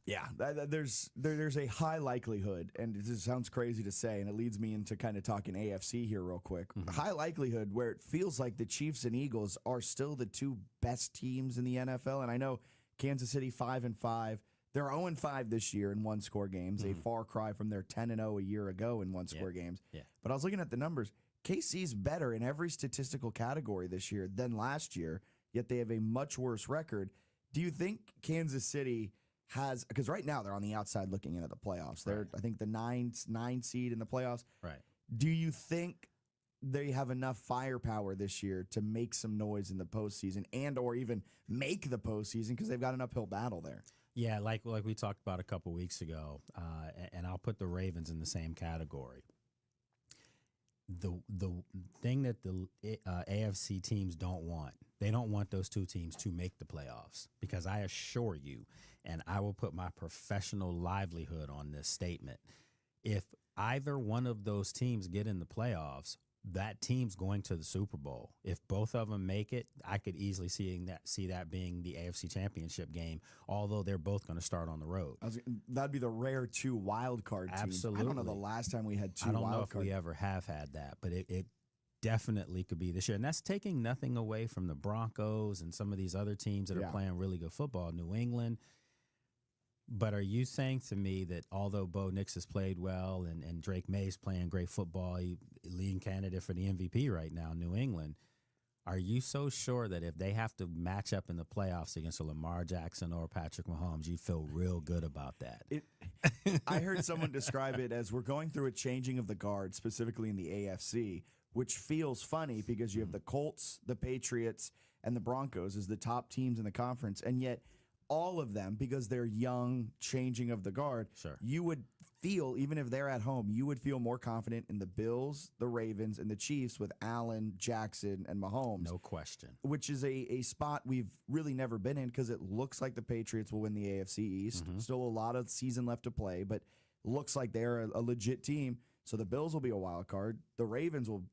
Yeah, there's a high likelihood, and it sounds crazy to say, and it leads me into kind of talking AFC here real quick. Mm-hmm. High likelihood where it feels like the Chiefs and Eagles are still the 2 best teams in the NFL, and I know Kansas City 5-5. They're 0-5 this year in one-score games, a far cry from their 10-0 a year ago in one-score games. Yeah. But I was looking at the numbers. KC's better in every statistical category this year than last year, yet they have a much worse record. Do you think Kansas City has, because right now they're on the outside looking into the playoffs. They're, I think, the 9 seed in the playoffs. Right. Do you think they have enough firepower this year to make some noise in the postseason and or even make the postseason, because they've got an uphill battle there? Yeah, like we talked about a couple weeks ago, and I'll put the Ravens in the same category. The thing that the AFC teams don't want, they don't want those 2 teams to make the playoffs, because I assure you, and I will put my professional livelihood on this statement, if either one of those teams get in the playoffs, that team's going to the Super Bowl. If both of them make it, I could easily see that being the AFC Championship game, although they're both going to start on the road. That'd be the rare 2 wild card teams. Absolutely. I don't know the last time we had 2 wild cards. I don't know if we ever have had that, but it definitely could be this year. And that's taking nothing away from the Broncos and some of these other teams that are playing really good football. New England. But are you saying to me that although Bo Nix has played well and Drake May's playing great football, leading candidate for the MVP right now in New England, are you so sure that if they have to match up in the playoffs against a Lamar Jackson or Patrick Mahomes, you'd feel real good about that? I heard someone describe it as we're going through a changing of the guard, specifically in the AFC, which feels funny because you have the Colts, the Patriots, and the Broncos as the top teams in the conference, and yet all of them, because they're young, changing of the guard, you would feel, even if they're at home, you would feel more confident in the Bills, the Ravens, and the Chiefs with Allen, Jackson, and Mahomes. No question. Which is a spot we've really never been in because it looks like the Patriots will win the AFC East. Still a lot of season left to play, but looks like they're a legit team. So the Bills will be a wild card. The Ravens will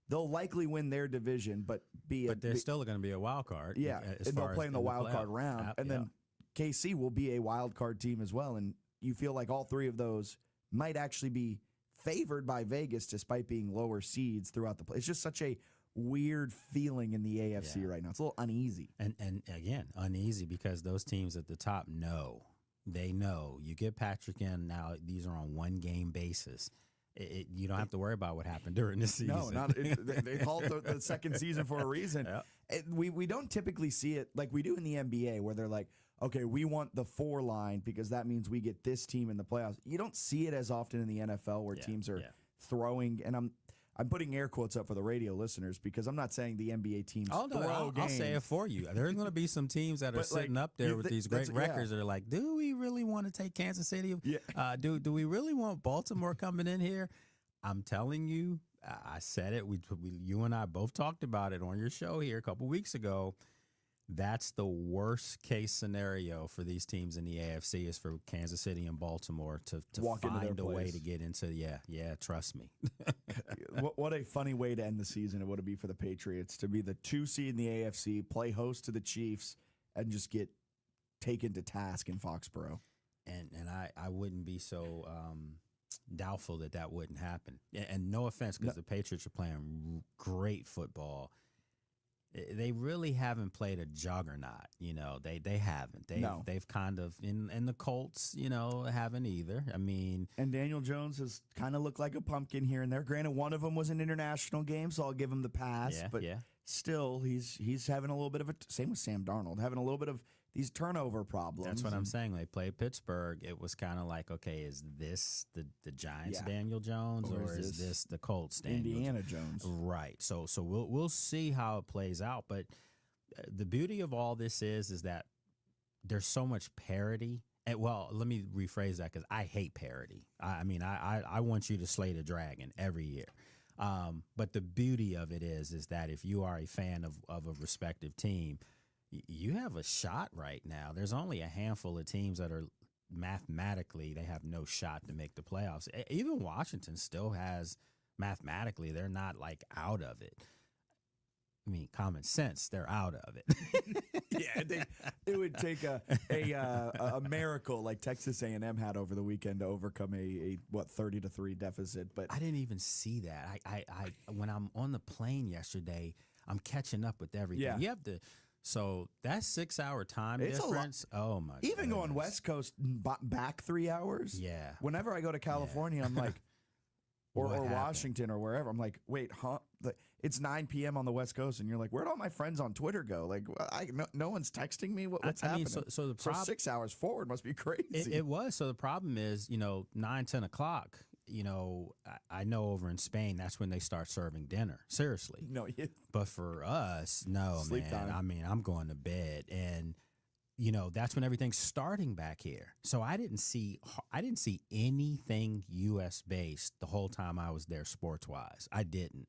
they'll likely win their division, but they're still going to be a wild card. Yeah, and they'll play in the wild card round, and then KC will be a wild card team as well. And you feel like all three of those might actually be favored by Vegas, despite being lower seeds throughout the play. It's just such a weird feeling in the AFC right now. It's a little uneasy, and again uneasy because those teams at the top know. They know you get Patrick in now. These are on 1-game basis. You don't have to worry about what happened during the season. No, they called the second season for a reason. We don't typically see it like we do in the NBA where they're like, okay, we want the 4 line because that means we get this team in the playoffs. You don't see it as often in the NFL where teams are throwing, and I'm putting air quotes up for the radio listeners because I'm not saying the NBA teams throw games. I'll say it for you. There's going to be some teams that are sitting up there with these great records that are like, do we really want to take Kansas City? Yeah. Do we really want Baltimore coming in here? I'm telling you, I said it. You and I both talked about it on your show here a couple weeks ago. That's the worst case scenario for these teams in the AFC is for Kansas City and Baltimore to find a way to get into. Yeah, trust me. What a funny way to end the season it would be for the Patriots to be the 2 seed in the AFC, play host to the Chiefs, and just get taken to task in Foxborough. And I wouldn't be so doubtful that wouldn't happen. And no offense, because the Patriots are playing great football. They really haven't played a juggernaut, They haven't. They've kind of and the Colts, haven't either. I mean, and Daniel Jones has kind of looked like a pumpkin here and there. Granted, one of them was an international game, so I'll give him the pass. But still, he's having a little bit of a same with Sam Darnold, having a little bit of these turnover problems. That's what I'm saying. They played Pittsburgh. It was kind of like, okay, is this the Giants Daniel Jones or is this the Colts Daniel Indiana Jones? Right. So we'll see how it plays out. But the beauty of all this is that there's so much parity. And, well, let me rephrase that because I hate parity. I mean, I want you to slay the dragon every year. But the beauty of it is that if you are a fan of a respective team, you have a shot right now. There's only a handful of teams that are mathematically, they have no shot to make the playoffs. Even Washington still has, mathematically, they're not like out of it. I mean, common sense, they're out of it. It would take a miracle like Texas A&M had over the weekend to overcome a 30-3 deficit. But I didn't even see that. I when I'm on the plane yesterday, I'm catching up with everything. Yeah. You have to. So that 6-hour time difference. Oh my! Even going West Coast back 3 hours. Yeah. Whenever I go to California, I'm like, or Washington or wherever, I'm like, wait, huh? It's 9 p.m. on the West Coast, and you're like, where'd all my friends on Twitter go? Like, no one's texting me. What's happening? So the problem, 6 hours forward must be crazy. It was. So the problem is, 9, 10 o'clock. I know over in Spain, that's when they start serving dinner. Seriously. No, but for us, no, Sleep man. time. I mean, I'm going to bed, and that's when everything's starting back here. So I didn't see anything U.S. based the whole time I was there, sports wise. I didn't.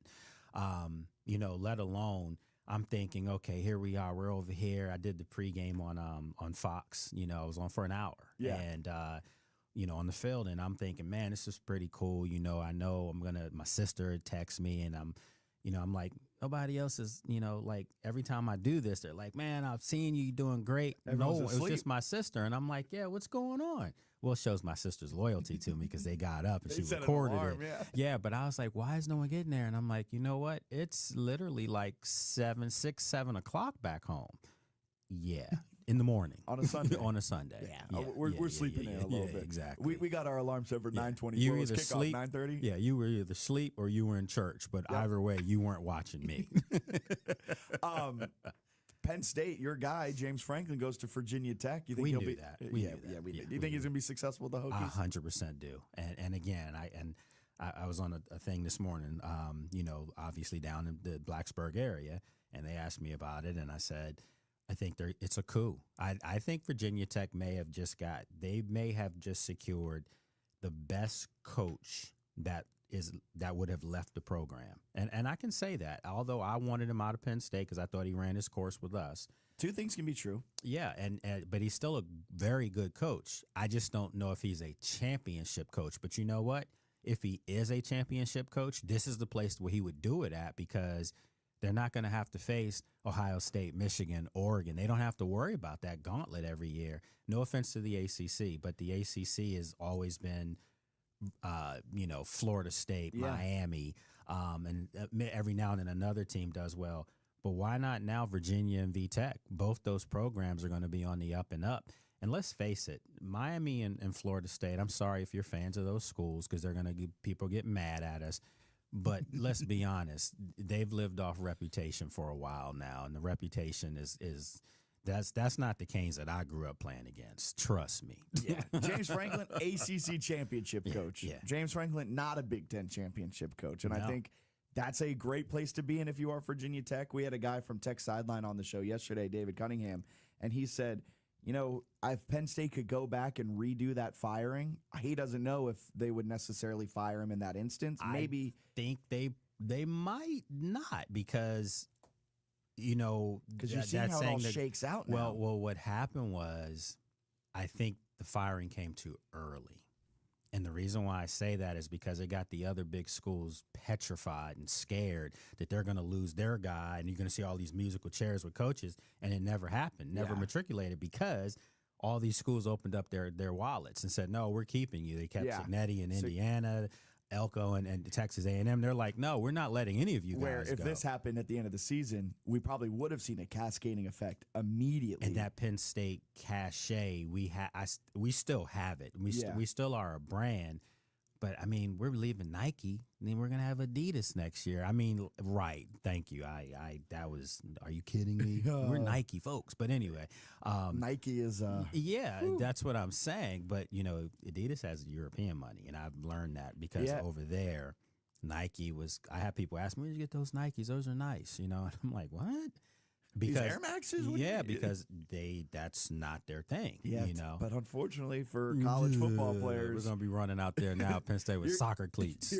Let alone I'm thinking, okay, here we are. We're over here. I did the pregame on Fox. I was on for an hour. Yeah. And on the field, and I'm thinking, man, this is pretty cool. I know my sister texts me, and I'm like, nobody else is, like every time I do this, they're like, man, I've seen you doing great. Everyone's No, it was asleep. just my sister. And I'm like, yeah, what's going on? Well, it shows my sister's loyalty to me because they got up and They she set an recorded alarm, it. yeah. But I was like, why is no one getting there? And I'm like, you know what? It's literally like 6, 7 o'clock back home. Yeah. in the morning on a Sunday. On a Sunday. Yeah, we're sleeping in a little bit. Exactly. We got our alarm set for 9:24. You Let's either kick sleep, off 9:30. Yeah, you were either asleep or you were in church, but either way, you weren't watching me. Penn State, your guy James Franklin goes to Virginia Tech. You think we he'll knew be that? Yeah, We knew yeah, that. we did. Yeah, Do you think he's going to be successful with the Hokies? 100% do. And again, I was on a thing this morning. Obviously down in the Blacksburg area, and they asked me about it, and I said, I think it's a coup. I think Virginia Tech may have just secured the best coach that would have left the program. And I can say that, although I wanted him out of Penn State because I thought he ran his course with us. Two things can be true. Yeah, but he's still a very good coach. I just don't know if he's a championship coach. But you know what? If he is a championship coach, this is the place where he would do it at, because they're not going to have to face Ohio State, Michigan, Oregon. They don't have to worry about that gauntlet every year. No offense to the ACC, but the ACC has always been, Florida State, Miami, and every now and then another team does well. But why not now Virginia and VTech? Both those programs are going to be on the up and up. And let's face it, Miami and Florida State, I'm sorry if you're fans of those schools, because they're going to people get mad at us. But let's be honest, they've lived off reputation for a while now, and the reputation is that's not the Canes that I grew up playing against. Trust me. Yeah, James Franklin, ACC championship coach. Yeah. James Franklin, not a Big Ten championship coach, and No. I think that's a great place to be in if you are Virginia Tech. We had a guy from Tech Sideline on the show yesterday, David Cunningham, and he said, if Penn State could go back and redo that firing, he doesn't know if they would necessarily fire him in that instance. Maybe I think they might not, because you're seeing how it all shakes out now. Well, what happened was, I think the firing came too early. And the reason why I say that is because it got the other big schools petrified and scared that they're going to lose their guy, and you're going to see all these musical chairs with coaches, and it never happened, never matriculated, because all these schools opened up their wallets and said, no, we're keeping you. They kept Signetti in Indiana, Elko and Texas A&M. They're like, no, we're not letting any of you guys if go. this happened at the end of the season, we probably would have seen a cascading effect immediately. And that Penn State cachet, we still have it. We still are a brand. But, I mean, we're leaving Nike, and then we're going to have Adidas next year. I mean, right. Thank you. Are you kidding me? We're Nike folks. But anyway. Nike is. Yeah, that's what I'm saying. But, Adidas has European money, and I've learned that because over there, Nike was. I have people ask me, where'd you get those Nikes? Those are nice, and I'm like, what? Because These Air Maxes? Because that's not their thing. Yeah, but unfortunately for college football players, we're going to be running out there now, Penn State with soccer cleats.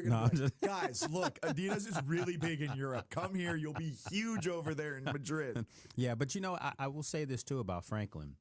Guys, look, Adidas is really big in Europe. Come here, you'll be huge over there in Madrid. Yeah, but I will say this too about Franklin.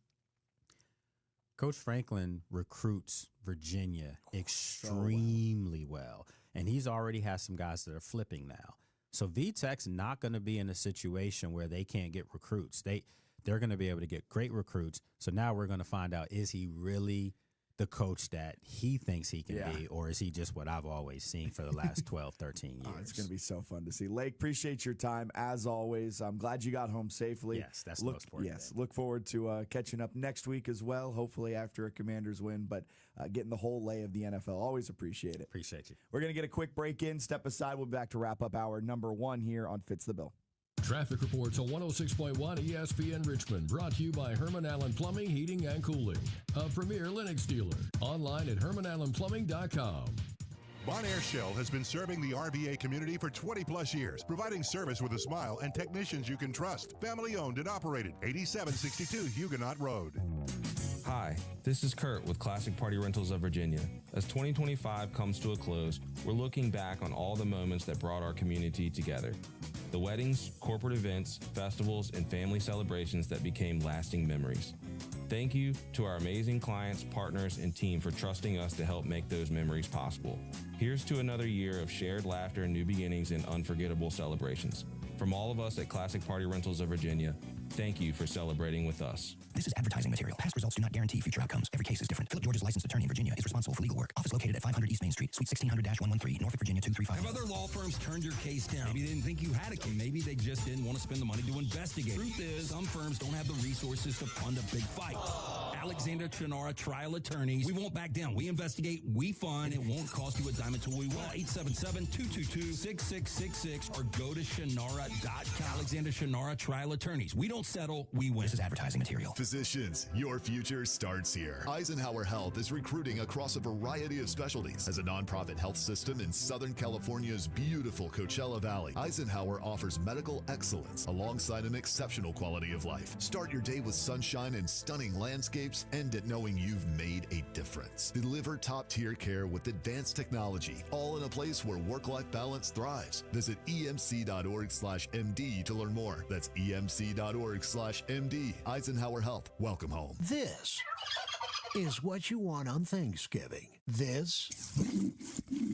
Coach Franklin recruits Virginia extremely well, and he's already has some guys that are flipping now. So VTech's not going to be in a situation where they can't get recruits. They're going to be able to get great recruits. So now we're going to find out, is he really the coach that he thinks he can be, or is he just what I've always seen for the last 12, 13 years? It's going to be so fun to see. Lake, appreciate your time as always. I'm glad you got home safely. Yes, that's the most important. Yes, look forward to catching up next week as well, hopefully after a Commanders win, but getting the whole lay of the NFL. Always appreciate it. Appreciate you. We're going to get a quick break in, step aside. We'll be back to wrap up hour number 1 here on Fitz the Bill. Traffic reports on 106.1 ESPN Richmond, brought to you by Herman Allen Plumbing, Heating, and Cooling, a premier Lennox dealer. Online at HermanAllenPlumbing.com. Bonaire Shell has been serving the RVA community for 20-plus years, providing service with a smile and technicians you can trust. Family owned and operated, 8762 Huguenot Road. Hi, this is Kurt with Classic Party Rentals of Virginia. As 2025 comes to a close, we're looking back on all the moments that brought our community together. The weddings, corporate events, festivals, and family celebrations that became lasting memories. Thank you to our amazing clients, partners, and team for trusting us to help make those memories possible. Here's to another year of shared laughter and new beginnings and unforgettable celebrations. From all of us at Classic Party Rentals of Virginia, Thank you for celebrating with us. This is advertising material. Past results do not guarantee future outcomes. Every case is different. Philip George's licensed attorney in Virginia is responsible for legal work. Office located at 500 East Main Street, Suite 1600-113, Norfolk, Virginia 235. Have other law firms turned your case down? Maybe they didn't think you had a case. Maybe they just didn't want to spend the money to investigate. Truth is, some firms don't have the resources to fund a big fight. Alexander Chenara Trial Attorneys. We won't back down. We investigate, we fund, and it won't cost you a dime until we win. 877-222-6666 or go to Chenara.com. Alexander Chenara Trial Attorneys. We don't settle, we win. This is advertising material. Physicians, your future starts here. Eisenhower Health is recruiting across a variety of specialties. As a nonprofit health system in Southern California's beautiful Coachella Valley, Eisenhower offers medical excellence alongside an exceptional quality of life. Start your day with sunshine and stunning landscapes. End it knowing you've made a difference. Deliver top-tier care with advanced technology, all in a place where work-life balance thrives. Visit emc.org/MD to learn more. That's emc.org/MD. Eisenhower Health. Welcome home. This is what you want on Thanksgiving. This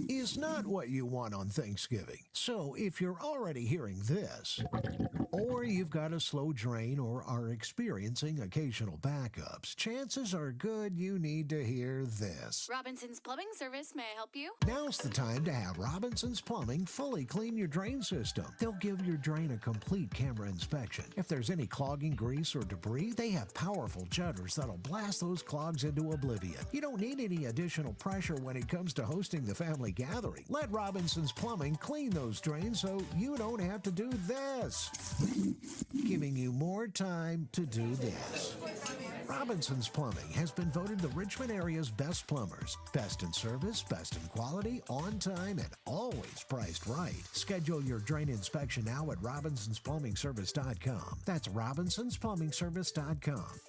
is not what you want on Thanksgiving. So if you're already hearing this, or you've got a slow drain or are experiencing occasional backups, chances are good you need to hear this. Robinson's Plumbing Service, may I help you? Now's the time to have Robinson's Plumbing fully clean your drain system. They'll give your drain a complete camera inspection. If there's any clogging, grease, or debris, they have powerful jutters that'll blast those clogs into oblivion. You don't need any additional pressure when it comes to hosting the family gathering. Let Robinson's Plumbing clean those drains so you don't have to do this. Giving you more time to do this. Robinson's Plumbing has been voted the Richmond area's best plumbers. Best in service, best in quality, on time, and always priced right. Schedule your drain inspection now at RobinsonsPlumbingService.com. That's RobinsonsPlumbingService.com.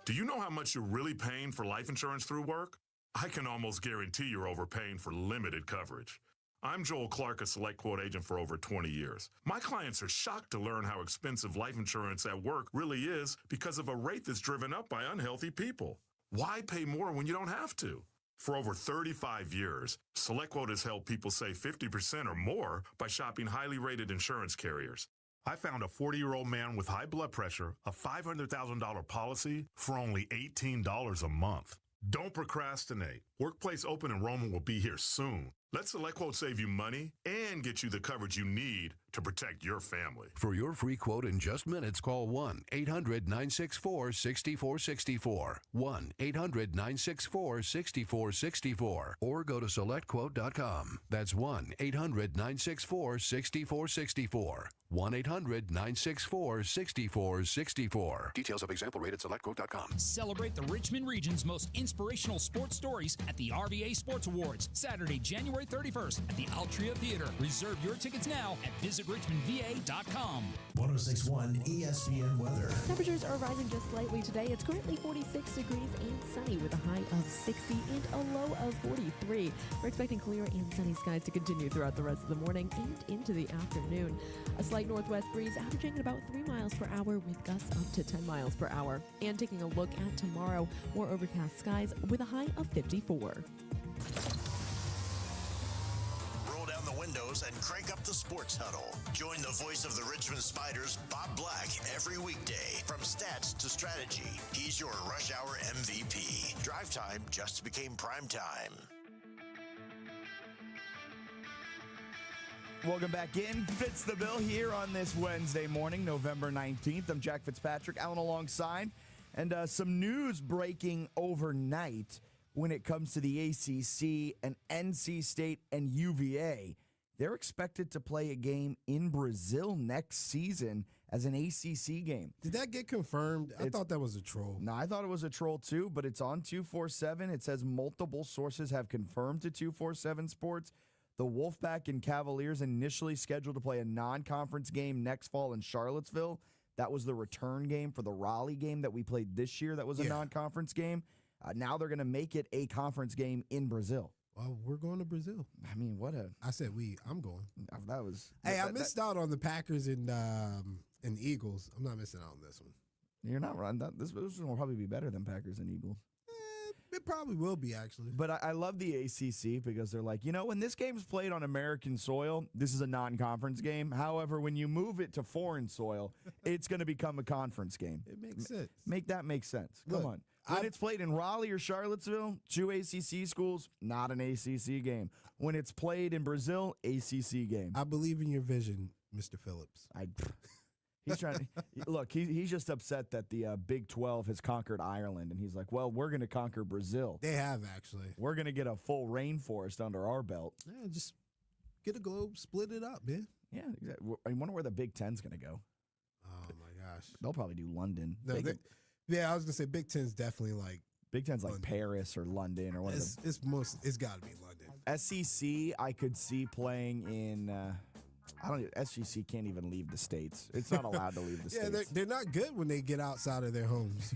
Do you know how much you're really paying for life insurance through work? I can almost guarantee you're overpaying for limited coverage. I'm Joel Clark, a Select Quote agent for over 20 years. My clients are shocked to learn how expensive life insurance at work really is because of a rate that's driven up by unhealthy people. Why pay more when you don't have to? For over 35 years, Select Quote has helped people save 50% or more by shopping highly rated insurance carriers. I found a 40-year-old man with high blood pressure, a $500,000 policy for only $18 a month. Don't procrastinate. Workplace open enrollment will be here soon. Let SelectQuote save you money and get you the coverage you need to protect your family. For your free quote in just minutes, call 1-800-964-6464. 1-800-964-6464. Or go to SelectQuote.com. That's 1-800-964-6464. 1-800-964-6464. Details of example rate at SelectQuote.com. Celebrate the Richmond region's most inspirational sports stories at the RVA Sports Awards, Saturday, January 31st at the Altria Theater. Reserve your tickets now at visitrichmondva.com. 106.1 ESPN weather. Temperatures are rising just slightly today. It's currently 46 degrees and sunny with a high of 60 and a low of 43. We're expecting clear and sunny skies to continue throughout the rest of the morning and into the afternoon. A slight northwest breeze averaging at about 3 miles per hour with gusts up to 10 miles per hour. And taking a look at tomorrow, more overcast skies with a high of 54. Roll down the windows and crank up the sports huddle. Join the voice of the Richmond Spiders, Bob Black, every weekday. From stats to strategy, he's your rush hour MVP. Drive time just became prime time. Welcome back in. Fitz the Bill here on this Wednesday morning, November 19th. I'm Jack Fitzpatrick, Alan alongside. And some news breaking overnight when it comes to the ACC and NC State and UVA. They're expected to play a game in Brazil next season as an ACC game. Did that get confirmed? I thought that was a troll. No, I thought it was a troll too, but it's on 247. It says multiple sources have confirmed to 247 Sports. The Wolfpack and Cavaliers initially scheduled to play a non-conference game next fall in Charlottesville. That was the return game for the Raleigh game that we played this year that was a non-conference game. Now they're going to make it a conference game in Brazil. Well, we're going to Brazil. I mean, what a... I said we. I'm going. That was... Hey, I missed out on the Packers and Eagles. I'm not missing out on this one. You're not wrong. This one will probably be better than Packers and Eagles. It probably will be, actually. But I love the ACC because they're like, when this game's played on American soil, this is a non-conference game. However, when you move it to foreign soil, it's going to become a conference game. It makes sense. Make that make sense. Come on. When it's played in Raleigh or Charlottesville, 2 ACC schools, not an ACC game. When it's played in Brazil, ACC game. I believe in your vision, Mr. Phillips. He's trying to look. He's just upset that the Big 12 has conquered Ireland, and he's like, "Well, we're going to conquer Brazil. They have actually. We're going to get a full rainforest under our belt. Yeah, just get a globe, split it up, man. Yeah, exactly. I wonder where the Big 10's going to go. Oh my gosh, they'll probably do London. No, I was gonna say Big 10's definitely like Big 10's like Paris or London or whatever. It's got to be London. SEC, I could see playing in. SEC can't even leave the states. It's not allowed to leave the states. Yeah, they're not good when they get outside of their homes.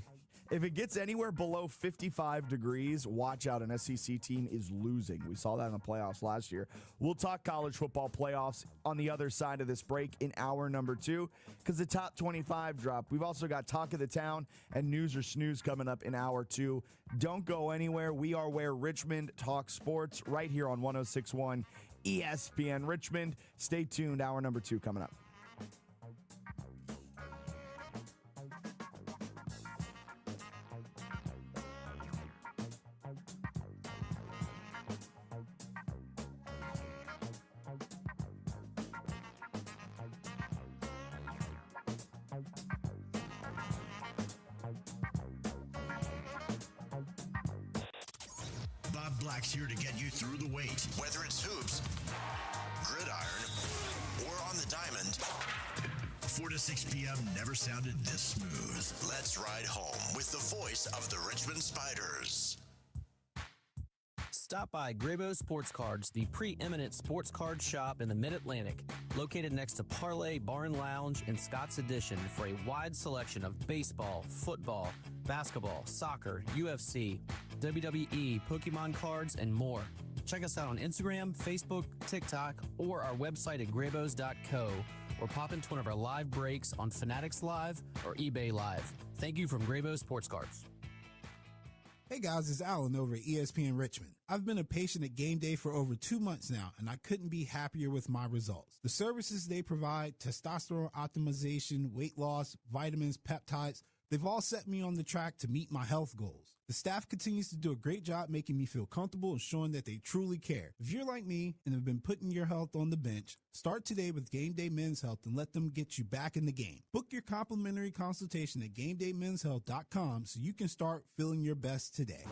If it gets anywhere below 55 degrees, watch out. An SEC team is losing. We saw that in the playoffs last year. We'll talk college football playoffs on the other side of this break in hour number 2 because the top 25 dropped. We've also got Talk of the Town and News or Snooze coming up in hour 2. Don't go anywhere. We are where Richmond talks sports right here on 106.1 ESPN Richmond. Stay tuned. Hour number 2 coming up. Bob Black's here to get you through the wait. Whether it's hoops, gridiron, or on the diamond, 4 to 6 p.m. never sounded this smooth. Let's ride home with the voice of the Richmond Spiders. Stop by Grabo Sports Cards, the preeminent sports card shop in the Mid-Atlantic, located next to Parlay Bar and Lounge in Scott's Addition for a wide selection of baseball, football, basketball, soccer, UFC, WWE, Pokemon cards, and more. Check us out on Instagram, Facebook, TikTok, or our website at grabos.co, or pop into one of our live breaks on Fanatics Live or eBay Live. Thank you from Grabo Sports Cards. Hey guys, it's Alan over at ESPN Richmond. I've been a patient at Game Day for over 2 months now, and I couldn't be happier with my results. The services they provide, testosterone optimization, weight loss, vitamins, peptides, they've all set me on the track to meet my health goals. The staff continues to do a great job making me feel comfortable and showing that they truly care. If you're like me and have been putting your health on the bench, start today with Game Day Men's Health and let them get you back in the game. Book your complimentary consultation at GameDayMen'sHealth.com so you can start feeling your best today.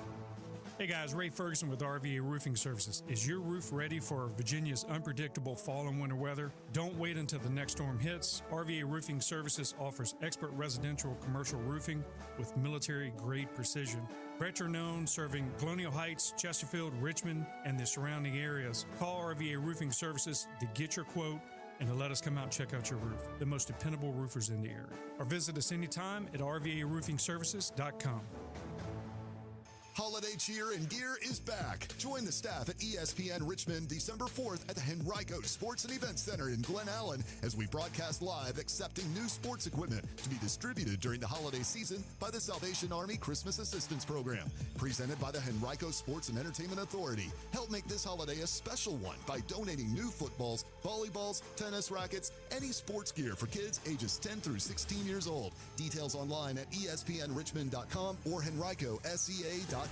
Hey guys, Ray Ferguson with RVA Roofing Services. Is your roof ready for Virginia's unpredictable fall and winter weather? Don't wait until the next storm hits. RVA Roofing Services offers expert residential commercial roofing with military-grade precision. Retro known, serving Colonial Heights, Chesterfield, Richmond, and the surrounding areas. Call RVA Roofing Services to get your quote and to let us come out and check out your roof. The most dependable roofers in the area. Or visit us anytime at rvaroofingservices.com. Holiday cheer and gear is back. Join the staff at ESPN Richmond December 4th at the Henrico Sports and Events Center in Glen Allen as we broadcast live accepting new sports equipment to be distributed during the holiday season by the Salvation Army Christmas Assistance Program. Presented by the Henrico Sports and Entertainment Authority. Help make this holiday a special one by donating new footballs, volleyballs, tennis rackets, any sports gear for kids ages 10 through 16 years old. Details online at espnrichmond.com or henricosea.com.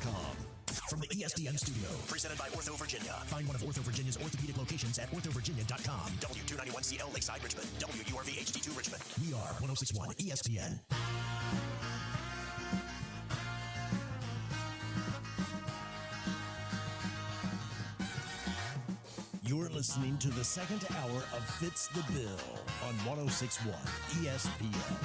From the ESPN studio. Presented by OrthoVirginia. Find one of OrthoVirginia's orthopedic locations at orthovirginia.com. W291CL Lakeside Richmond. WURV HD2 Richmond. We are 106.1 ESPN. You're listening to the second hour of Fitz the Bill on 106.1 ESPN.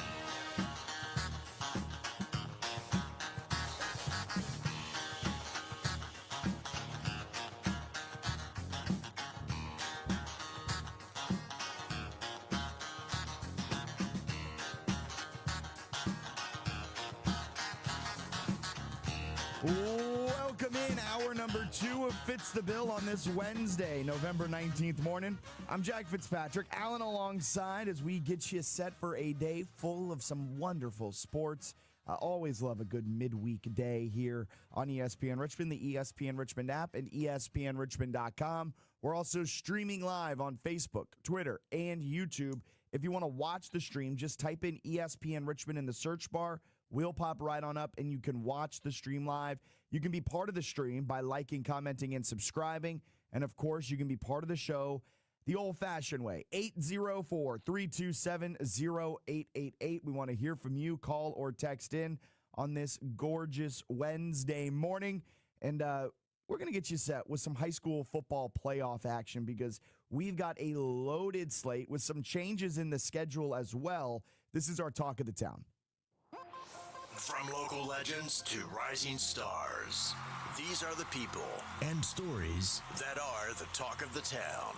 Welcome in hour number 2 of Fitz the Bill on this Wednesday, November 19th morning. I'm Jack Fitzpatrick, Alan alongside as we get you set for a day full of some wonderful sports. I always love a good midweek day here on ESPN Richmond, the ESPN Richmond app, and ESPNRichmond.com. We're also streaming live on Facebook, Twitter, and YouTube. If you want to watch the stream, just type in ESPN Richmond in the search bar. We'll pop right on up, and you can watch the stream live. You can be part of the stream by liking, commenting, and subscribing. And, of course, you can be part of the show the old-fashioned way, 804-327-0888. We want to hear from you. Call or text in on this gorgeous Wednesday morning. And we're going to get you set with some high school football playoff action because we've got a loaded slate with some changes in the schedule as well. This is our Talk of the Town. From local legends to rising stars, these are the people and stories that are the Talk of the Town.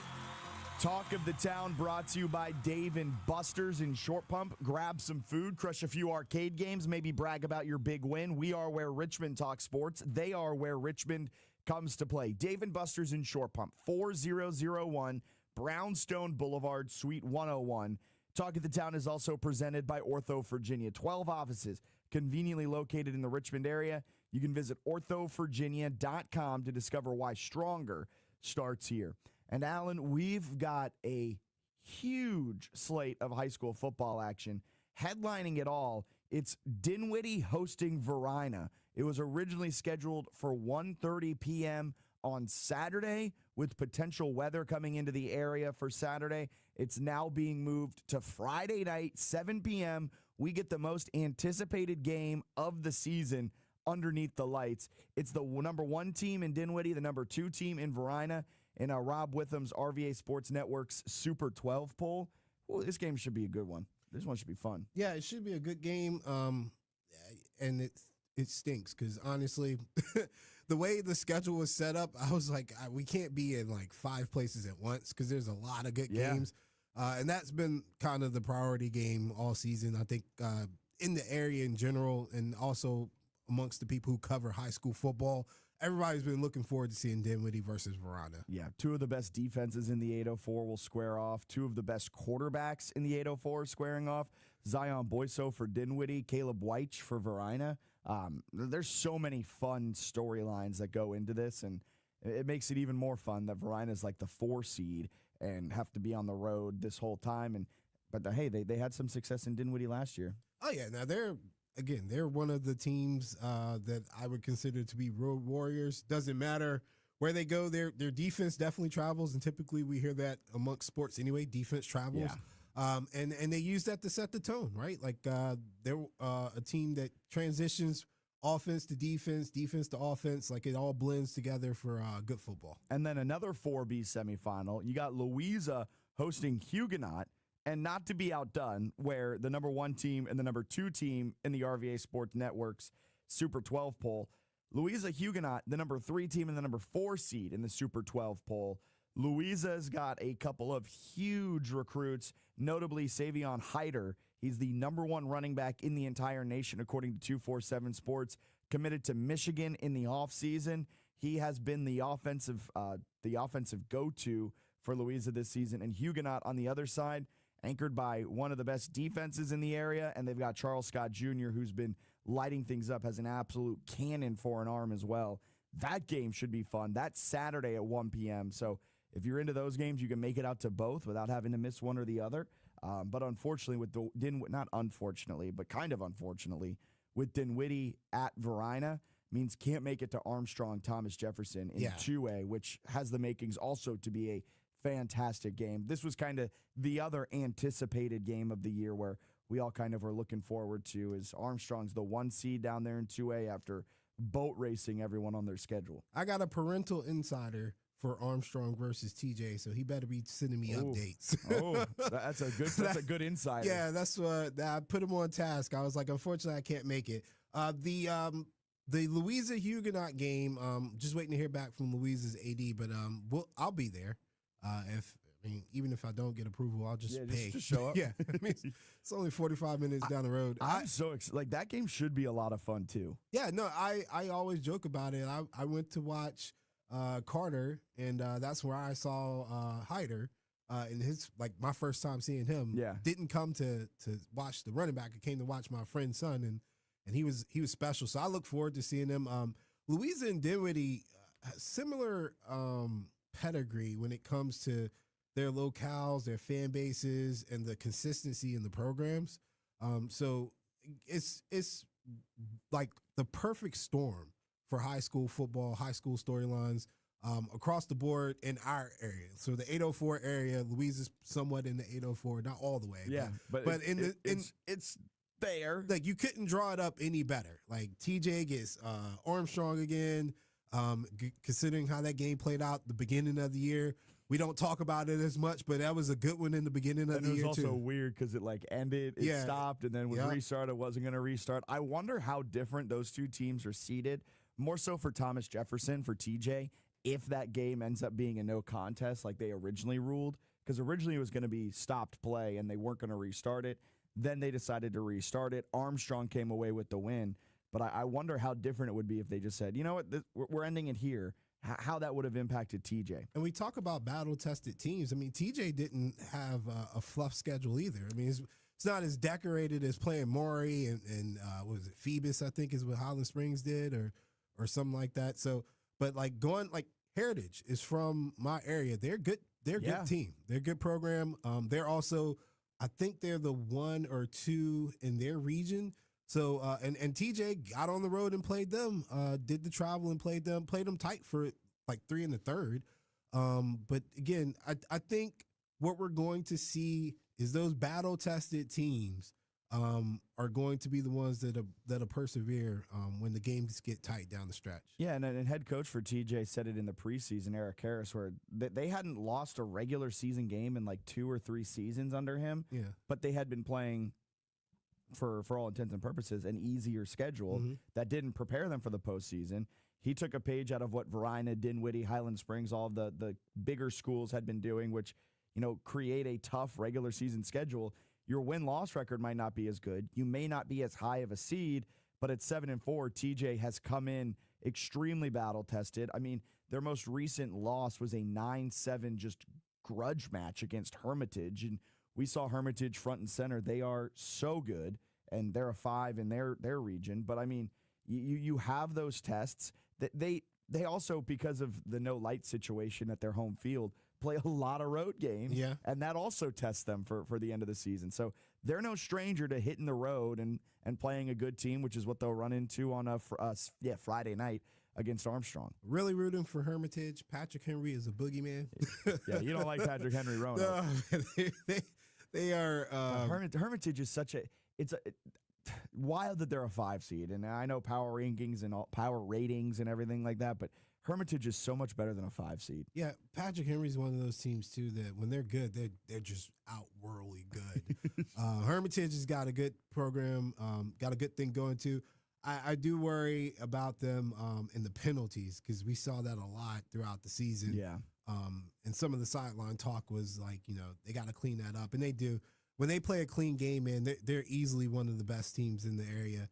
Talk of the Town brought to you by Dave and Buster's in Short Pump. Grab some food, crush a few arcade games, maybe brag about your big win. We are where Richmond talks sports. They are where Richmond comes to play. Dave and Buster's in Short Pump, 4001 Brownstone Boulevard, Suite 101. Talk of the Town is also presented by OrthoVirginia. 12 offices conveniently located in the Richmond area. You can visit OrthoVirginia.com to discover why Stronger starts here. And, Alan, we've got a huge slate of high school football action. Headlining it all, it's Dinwiddie hosting Verina. It was originally scheduled for 1:30 p.m. on Saturday with potential weather coming into the area for Saturday. It's now being moved to Friday night, 7 p.m. We get the most anticipated game of the season underneath the lights. It's the number 1 team in Dinwiddie, the number 2 team in Verina, in Rob Witham's RVA Sports Network's Super 12 poll. Well, this game should be a good one. This one should be fun. Yeah, it should be a good game, and it stinks because, honestly, the way the schedule was set up, I was like, we can't be in, 5 places at once because there's a lot of good games. And that's been kind of the priority game all season, I think, in the area in general and also amongst the people who cover high school football. Everybody's been looking forward to seeing Dinwiddie versus Verina. Yeah, 2 of the best defenses in the 804 will square off. 2 of the best quarterbacks in the 804 squaring off. Zion Boyso for Dinwiddie, Caleb Weich for Verina. There's so many fun storylines that go into this, and it makes it even more fun that Verina's like the 4 seed and have to be on the road this whole time. But they had some success in Dinwiddie last year. Oh, yeah. Now, they're one of the teams that I would consider to be road warriors. Doesn't matter where they go, their defense definitely travels, and typically we hear that amongst sports anyway. Defense travels, and they use that to set the tone, right? Like they're a team that transitions offense to defense, defense to offense. Like it all blends together for good football. And then another 4B semifinal. You got Louisa hosting Huguenot. And not to be outdone, where the number 1 team and the number 2 team in the RVA Sports Network's Super 12 poll, Louisa Huguenot, the number 3 team and the number 4 seed in the Super 12 poll. Louisa's got a couple of huge recruits, notably Savion Hyder. He's the number 1 running back in the entire nation, according to 247 Sports, committed to Michigan in the offseason. He has been the offensive go-to for Louisa this season. And Huguenot on the other side, anchored by one of the best defenses in the area, and they've got Charles Scott Jr., who's been lighting things up, has an absolute cannon for an arm as well. That game should be fun. That's Saturday at 1 p.m., so if you're into those games, you can make it out to both without having to miss one or the other. But unfortunately, not unfortunately, but kind of unfortunately, with Dinwiddie at Verina, means can't make it to Armstrong Thomas Jefferson in 2A, which has the makings also to be a fantastic game. This was kind of the other anticipated game of the year where we all kind of were looking forward to, is Armstrong's the 1 seed down there in 2A after boat racing everyone on their schedule. I got a parental insider for Armstrong versus TJ, so he better be sending me updates. That's a good insider. Yeah, that's what I put him on task. I was like, unfortunately, I can't make it. The Louisa Huguenot game, just waiting to hear back from Louisa's AD, but I'll be there. Even if I don't get approval, I'll just pay. Just show up. Yeah, it's only 45 minutes down the road. I'm so excited. Like, that game should be a lot of fun too. Yeah, no, I always joke about it. I went to watch Carter, and that's where I saw Hyder. And his my first time seeing him. Yeah, didn't come to watch the running back. I came to watch my friend's son, and he was special. So I look forward to seeing them. Louisa and Dinwiddie, similar pedigree when it comes to their locales, their fan bases, and the consistency in the programs. So it's like the perfect storm for high school football, high school storylines across the board in our area. So the 804 area, Louisa's somewhat in the 804, not all the way. Yeah, but it's there. Like you couldn't draw it up any better. Like TJ gets Armstrong again. Considering how that game played out the beginning of the year, we don't talk about it as much, but that was a good one in the beginning of the year too. It was also weird because it like ended, it stopped, and then would restart. It wasn't going to restart. I wonder how different those two teams are seated. More so for Thomas Jefferson, for TJ, if that game ends up being a no contest like they originally ruled, because originally it was going to be stopped play and they weren't going to restart it. Then they decided to restart it. Armstrong came away with the win. But I wonder how different it would be if they just said, you know what, we're ending it here. How that would have impacted TJ. And we talk about battle-tested teams. I mean, TJ didn't have a fluff schedule either. I mean, it's not as decorated as playing Maury and what was it, Phoebus, I think is what Highland Springs did or something like that. So, but like going, like Heritage is from my area. They're good. They're a good team. They're a good program. They're also, I think they're the 1 or 2 in their region. So, and TJ got on the road and played them, did the travel and played them tight for like 3 in the third. But again, I think what we're going to see is those battle-tested teams are going to be the ones that'll persevere when the games get tight down the stretch. Yeah, and head coach for TJ said it in the preseason, Eric Harris, where they hadn't lost a regular season game in like 2 or 3 seasons under him. Yeah, but they had been playing, for all intents and purposes, an easier schedule that didn't prepare them for the postseason. He took a page out of what Verina, Dinwiddie, Highland Springs, all of the bigger schools had been doing, which, you know, create a tough regular season schedule. Your win-loss record might not be as good. You may not be as high of a seed, but at 7-4, TJ has come in extremely battle-tested. I mean, their most recent loss was a 9-7 just grudge match against Hermitage, and we saw Hermitage front and center. They are so good, and they're a 5 in their region. But, I mean, you have those tests. That they also, because of the no light situation at their home field, play a lot of road games. Yeah. And that also tests them for the end of the season. So they're no stranger to hitting the road and playing a good team, which is what they'll run into on Friday night against Armstrong. Really rooting for Hermitage. Patrick Henry is a boogeyman. Yeah, you don't like Patrick Henry Roanoke. No, they are. Hermitage is such it's wild that they're a 5 seed, and I know power rankings and power ratings and everything like that, but Hermitage is so much better than a 5 seed. Yeah, Patrick Henry's one of those teams too that when they're good, they're just outworldly good. Hermitage has got a good program, got a good thing going too. I do worry about them in the penalties because we saw that a lot throughout the season. Yeah. And some of the sideline talk was like, you know, they got to clean that up, and they do. When they play a clean game, man, they're easily one of the best teams in the area.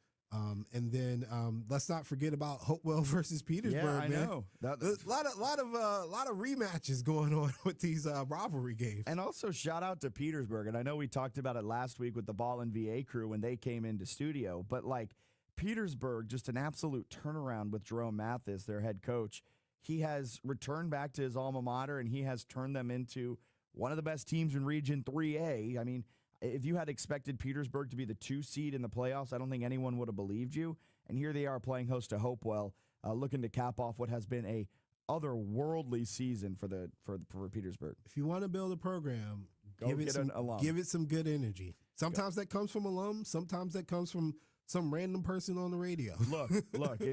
And then let's not forget about Hopewell versus Petersburg. Yeah, I man. know. A lot of rematches going on with these rivalry games. And also shout out to Petersburg. And I know we talked about it last week with the Ball and VA crew when they came into studio, but like Petersburg, just an absolute turnaround with Jerome Mathis, their head coach. He has returned back to his alma mater, and he has turned them into one of the best teams in Region 3A. I mean, if you had expected Petersburg to be the 2 seed in the playoffs, I don't think anyone would have believed you. And here they are playing host to Hopewell, looking to cap off what has been a otherworldly season for Petersburg. If you want to build a program, give it some good energy. Sometimes that comes from alums. Sometimes that comes from some random person on the radio. Look,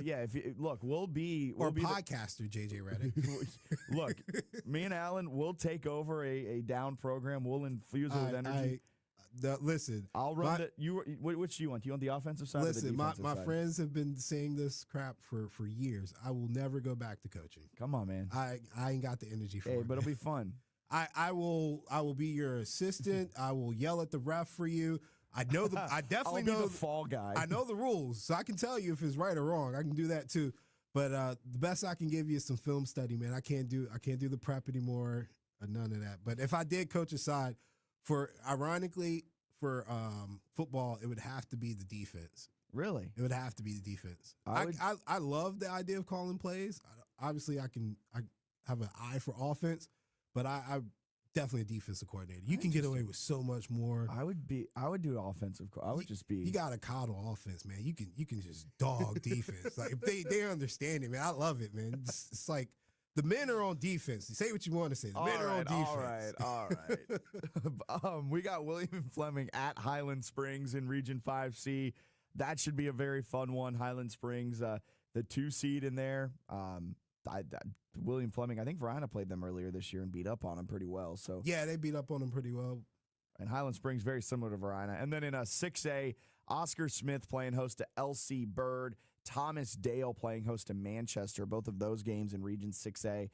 yeah. We'll be podcaster JJ Reddick. Look, me and Alan will take over a down program. We'll infuse it with energy. Listen, I'll run which do you want? Do you want the offensive side? Listen, or the defensive my side? friends have been saying this crap for years. I will never go back to coaching. Come on, man. I ain't got the energy for it. But it'll be fun. I will be your assistant. I will yell at the ref for you. I definitely know the fall guy. I know the rules, so I can tell you if it's right or wrong. I can do that too. But the best I can give you is some film study, man. I can't do the prep anymore, or none of that. But if I did coach a side, ironically for football, it would have to be the defense. Really? It would have to be the defense. I I love the idea of calling plays. Obviously, I have an eye for offense, but I definitely a defensive coordinator. You can get away with so much more. I would do offensive. You got to coddle offense, man. You can just dog defense. Like if they understand it, man. I love it, man. It's like the men are on defense. Say what you want to say. The men are on defense. All right. We got William Fleming at Highland Springs in Region 5C. That should be a very fun one. Highland Springs, the 2 seed in there. William Fleming, I think Verina played them earlier this year and beat up on them pretty well. So yeah, they beat up on them pretty well. And Highland Springs, very similar to Verina. And then in a 6A, Oscar Smith playing host to LC Bird. Thomas Dale playing host to Manchester. Both of those games in Region 6A.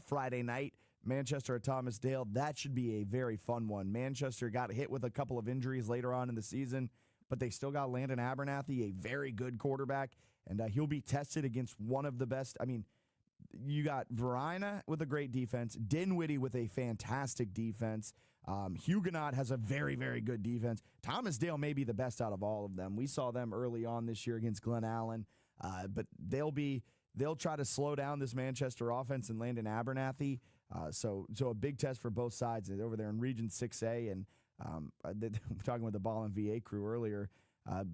Friday night, Manchester at Thomas Dale. That should be a very fun one. Manchester got hit with a couple of injuries later on in the season, but they still got Landon Abernathy, a very good quarterback, and he'll be tested against one of the best. I mean, you got Verina with a great defense, Dinwiddie with a fantastic defense. Huguenot has a very, very good defense. Thomas Dale may be the best out of all of them. We saw them early on this year against Glen Allen, but they'll try to slow down this Manchester offense and Landon Abernathy. So a big test for both sides over there in Region 6A. And talking with the Ball and VA crew earlier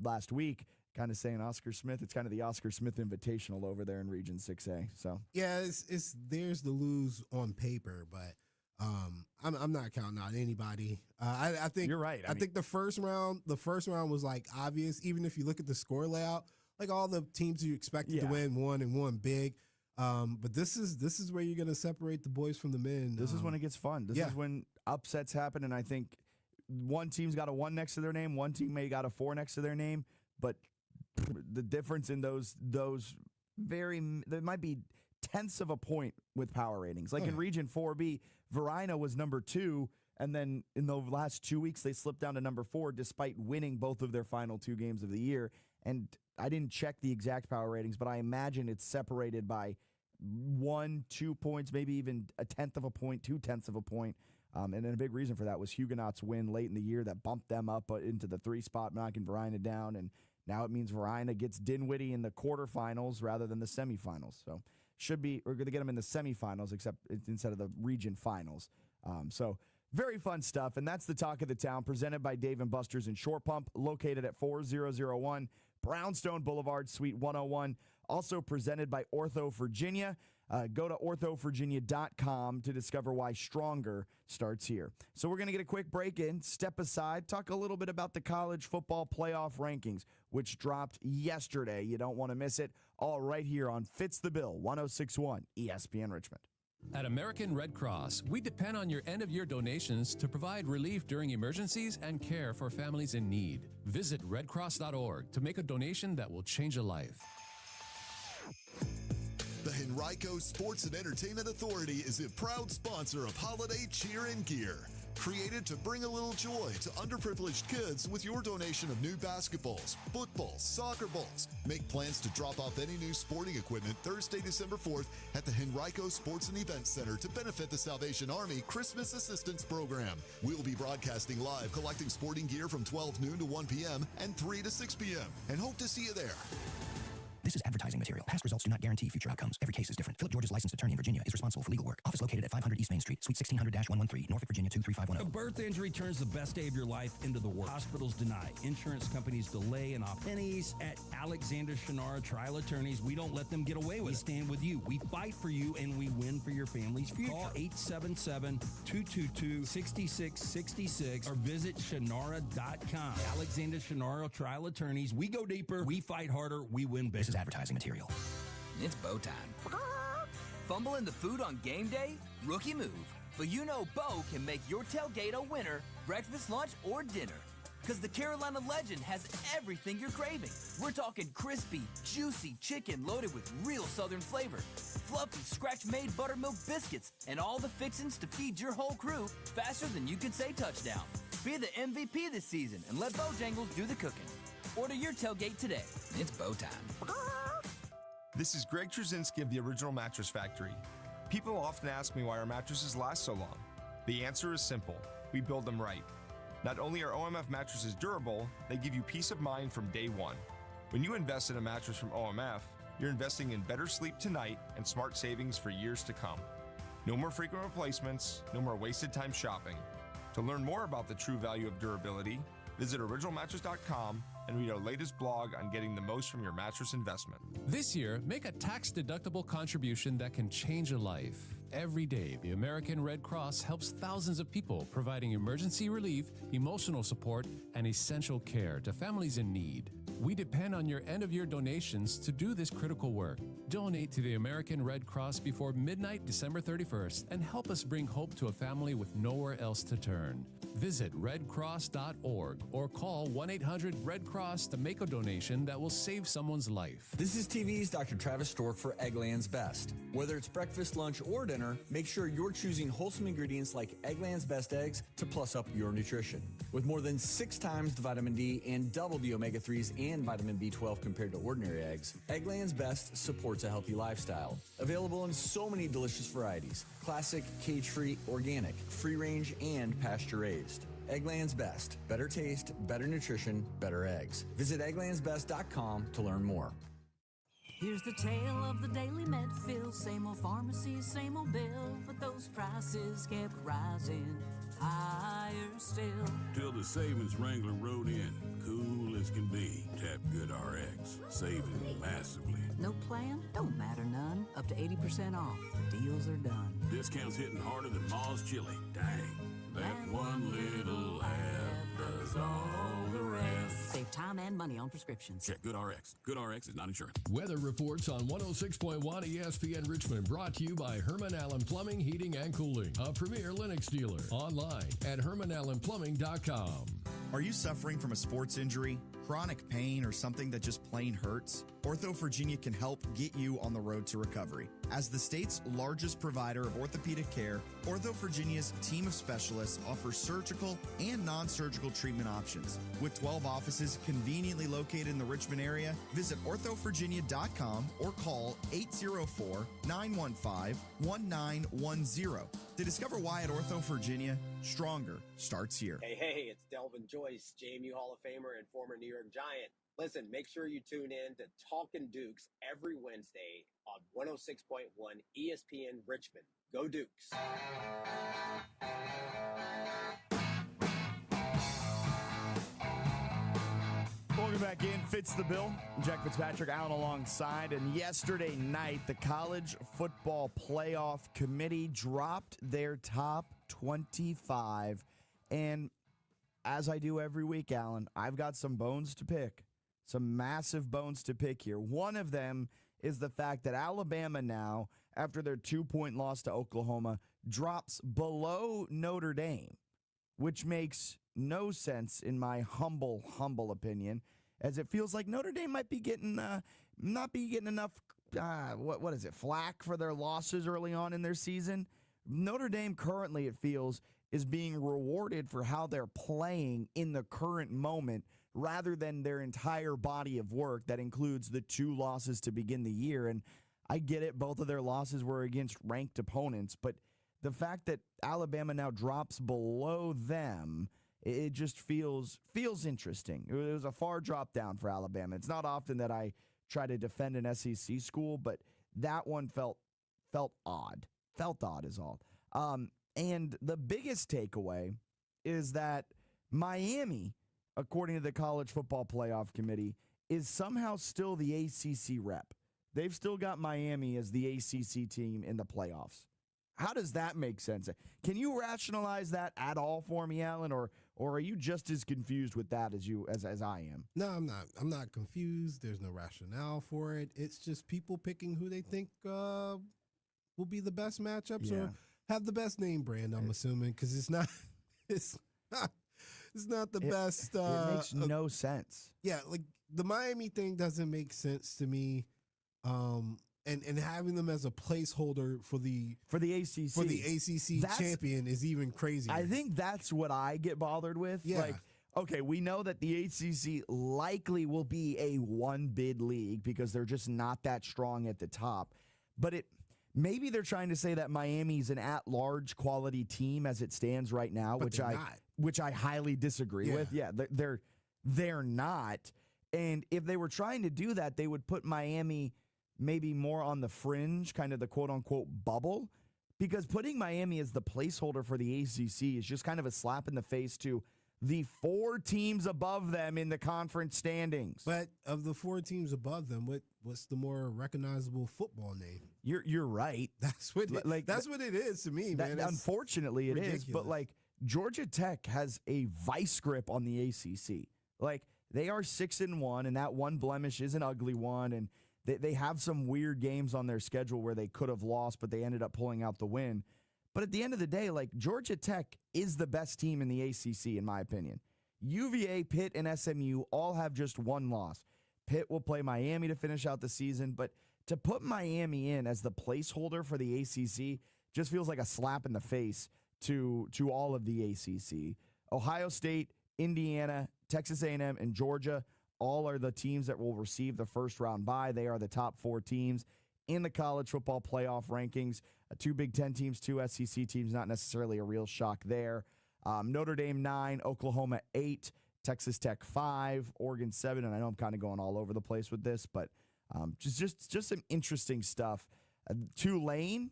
last week, kind of saying Oscar Smith. It's kind of the Oscar Smith Invitational over there in Region 6A. So yeah, it's theirs to lose on paper, but I'm not counting out anybody. I think you're right. I think the first round was like obvious. Even if you look at the score layout, like all the teams you expected to win won big. But this is where you're gonna separate the boys from the men. This is when it gets fun. This is when upsets happen, and I think one team's got a 1 next to their name, one team may got a 4 next to their name, but the difference in those there might be tenths of a point with power ratings. Like in Region 4B, Verina was number 2, and then in the last 2 weeks they slipped down to number 4 despite winning both of their final 2 games of the year. And I didn't check the exact power ratings, but I imagine it's separated by 1-2 points, maybe even a tenth of a point, 2/10 of a point. And then a big reason for that was Huguenot's win late in the year that bumped them up into the 3 spot, knocking Verina down. And now it means Verina gets Dinwiddie in the quarterfinals rather than the semifinals. So we're going to get them in the semifinals, except instead of the region finals. So very fun stuff. And that's the talk of the town, presented by Dave & Buster's in Short Pump, located at 4001 Brownstone Boulevard, Suite 101. Also presented by OrthoVirginia. Go to OrthoVirginia.com to discover why Stronger starts here. So we're going to get a quick break in, step aside, talk a little bit about the college football playoff rankings, which dropped yesterday. You don't want to miss it. All right here on Fitz the Bill, 106.1 ESPN Richmond. At American Red Cross, we depend on your end-of-year donations to provide relief during emergencies and care for families in need. Visit redcross.org to make a donation that will change a life. The Henrico Sports and Entertainment Authority is a proud sponsor of Holiday Cheer and Gear. Created to bring a little joy to underprivileged kids with your donation of new basketballs, footballs, soccer balls. Make plans to drop off any new sporting equipment Thursday, December 4th at the Henrico Sports and Events Center to benefit the Salvation Army Christmas Assistance Program. We'll be broadcasting live, collecting sporting gear from 12 noon to 1 p.m. and 3 to 6 p.m. and hope to see you there. This is advertising material. Past results do not guarantee future outcomes. Every case is different. Philip George's licensed attorney in Virginia is responsible for legal work. Office located at 500 East Main Street, Suite 1600-113, Norfolk, Virginia 23510. A birth injury turns the best day of your life into the worst. Hospitals deny. Insurance companies delay and opt pennies. At Alexander Shannara Trial Attorneys, we don't let them get away with it. We stand with you. We fight for you, and we win for your family's future. Call 877-222-6666 or visit Shannara.com. Alexander Shannara Trial Attorneys. We go deeper. We fight harder. We win big. This is advertising material. It's Bo time. Fumbling the food on game day? Rookie move. But you know Bo can make your tailgate a winner, breakfast, lunch, or dinner. Because the Carolina Legend has everything you're craving. We're talking crispy, juicy chicken loaded with real Southern flavor, fluffy scratch-made buttermilk biscuits, and all the fixins to feed your whole crew faster than you can say touchdown. Be the MVP this season and let Bojangles do the cooking. Order your tailgate today. It's Bo time. This is Greg Trzynski of the Original Mattress Factory. People often ask me why our mattresses last so long. The answer is simple. We build them right. Not only are OMF mattresses durable, they give you peace of mind from day one. When you invest in a mattress from OMF, you're investing in better sleep tonight and smart savings for years to come. No more frequent replacements, no more wasted time shopping. To learn more about the true value of durability, visit originalmattress.com and read our latest blog on getting the most from your mattress investment. This year, make a tax-deductible contribution that can change a life. Every day, the American Red Cross helps thousands of people, providing emergency relief, emotional support, and essential care to families in need. We depend on your end-of-year donations to do this critical work. Donate to the American Red Cross before midnight, December 31st, and help us bring hope to a family with nowhere else to turn. Visit redcross.org or call 1-800-RED-CROSS to make a donation that will save someone's life. This is TV's Dr. Travis Stork for Eggland's Best. Whether it's breakfast, lunch, or dinner, make sure you're choosing wholesome ingredients like Eggland's Best eggs to plus up your nutrition. With more than 6 times the vitamin D and double the omega-3s and vitamin B12 compared to ordinary eggs, Eggland's Best supports a healthy lifestyle. Available in so many delicious varieties: classic, cage-free, organic, free-range, and pasture-raised. Eggland's Best. Better taste, better nutrition, better eggs. Visit egglandsbest.com to learn more. Here's the tale of the daily med fill. Same old pharmacy, same old bill, but those prices kept rising higher still. Till the savings wrangler rode in, cool as can be. Tap GoodRx, saving massively. No plan? Don't matter none. Up to 80% off. The deals are done. Discounts hitting harder than Ma's chili. Dang. That one little ad does all the rest. Save time and money on prescriptions. Check GoodRx. GoodRx is not insurance. Weather reports on 106.1 ESPN Richmond, brought to you by Herman Allen Plumbing, Heating, and Cooling, a premier Lennox dealer. Online at HermanAllenPlumbing.com. Are you suffering from a sports injury, chronic pain, or something that just plain hurts? OrthoVirginia can help get you on the road to recovery. As the state's largest provider of orthopedic care, OrthoVirginia's team of specialists offers surgical and non-surgical treatment options. With 12 offices conveniently located in the Richmond area, visit orthovirginia.com or call 804-915-1910 to discover why at OrthoVirginia, stronger starts here. Hey, it's Delvin Joyce, JMU Hall of Famer and former New York Giant. Listen, make sure you tune in to Talkin' Dukes every Wednesday on 106.1 ESPN Richmond. Go Dukes. Welcome back in. Fitz the Bill. Jack Fitzpatrick out alongside. And yesterday night, the College Football Playoff Committee dropped their top 25. And as I do every week, Alan, I've got some bones to pick. Some massive bones to pick here. One of them is the fact that Alabama now, after their 2-point loss to Oklahoma, drops below Notre Dame, which makes no sense in my humble opinion, as it feels like Notre Dame might be getting not be getting enough flack for their losses early on in their season. Notre Dame currently, it feels, is being rewarded for how they're playing in the current moment rather than their entire body of work that includes the 2 losses to begin the year. And I get it, both of their losses were against ranked opponents, but the fact that Alabama now drops below them, it just feels interesting. It was a far drop down for Alabama. It's not often that I try to defend an SEC school, but that one felt odd. Felt odd is all. And the biggest takeaway is that Miami, according to the College Football Playoff Committee, is somehow still the ACC rep. They've still got Miami as the ACC team in the playoffs. How does that make sense? Can you rationalize that at all for me, Alan, or are you just as confused with that as I am? No, I'm not. I'm not confused. There's no rationale for it. It's just people picking who they think will be the best matchups or have the best name brand. I'm assuming because it's not the best. It makes no sense. Yeah, like the Miami thing doesn't make sense to me. And having them as a placeholder for the ACC champion is even crazier. I think that's what I get bothered with. Yeah. Like, okay, we know that the ACC likely will be a 1-bid league because they're just not that strong at the top. But maybe they're trying to say that Miami's an at-large quality team as it stands right now, But which I highly disagree with. Yeah, they're not. And if they were trying to do that, they would put Miami maybe more on the fringe, kind of the quote-unquote bubble, because putting Miami as the placeholder for the ACC is just kind of a slap in the face to the 4 teams above them in the conference standings. But of the 4 teams above them, what's the more recognizable football name? You're right. That's what that's what it is to me, man. It's unfortunately, it ridiculous. is. But like Georgia Tech has a vice grip on the ACC. Like they are 6-1, and that one blemish is an ugly one, and they have some weird games on their schedule where they could have lost, but they ended up pulling out the win. But at the end of the day, like Georgia Tech is the best team in the ACC, in my opinion. UVA, Pitt, and SMU all have just one loss. Pitt will play Miami to finish out the season, but to put Miami in as the placeholder for the ACC just feels like a slap in the face to all of the ACC. Ohio State, Indiana, Texas A&M, and Georgia all are the teams that will receive the first round bye. They are the top 4 teams in the college football playoff rankings. 2 Big Ten teams, 2 SEC teams, not necessarily a real shock there. Notre Dame 9, Oklahoma 8, Texas Tech 5, Oregon 7, and I know I'm kind of going all over the place with this, but just some interesting stuff. Tulane,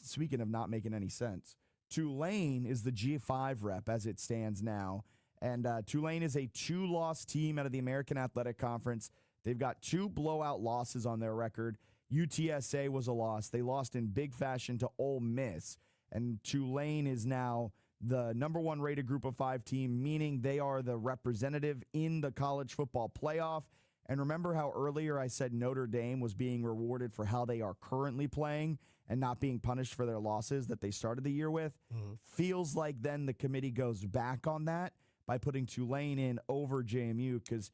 speaking of not making any sense, Tulane is the G5 rep as it stands now. And Tulane is a 2-loss team out of the American Athletic Conference. They've got 2 blowout losses on their record. UTSA was a loss. They lost in big fashion to Ole Miss. And Tulane is now the number 1 rated Group of 5 team, meaning they are the representative in the college football playoff. And remember how earlier I said Notre Dame was being rewarded for how they are currently playing and not being punished for their losses that they started the year with? Mm-hmm. Feels like then the committee goes back on that by putting Tulane in over JMU, because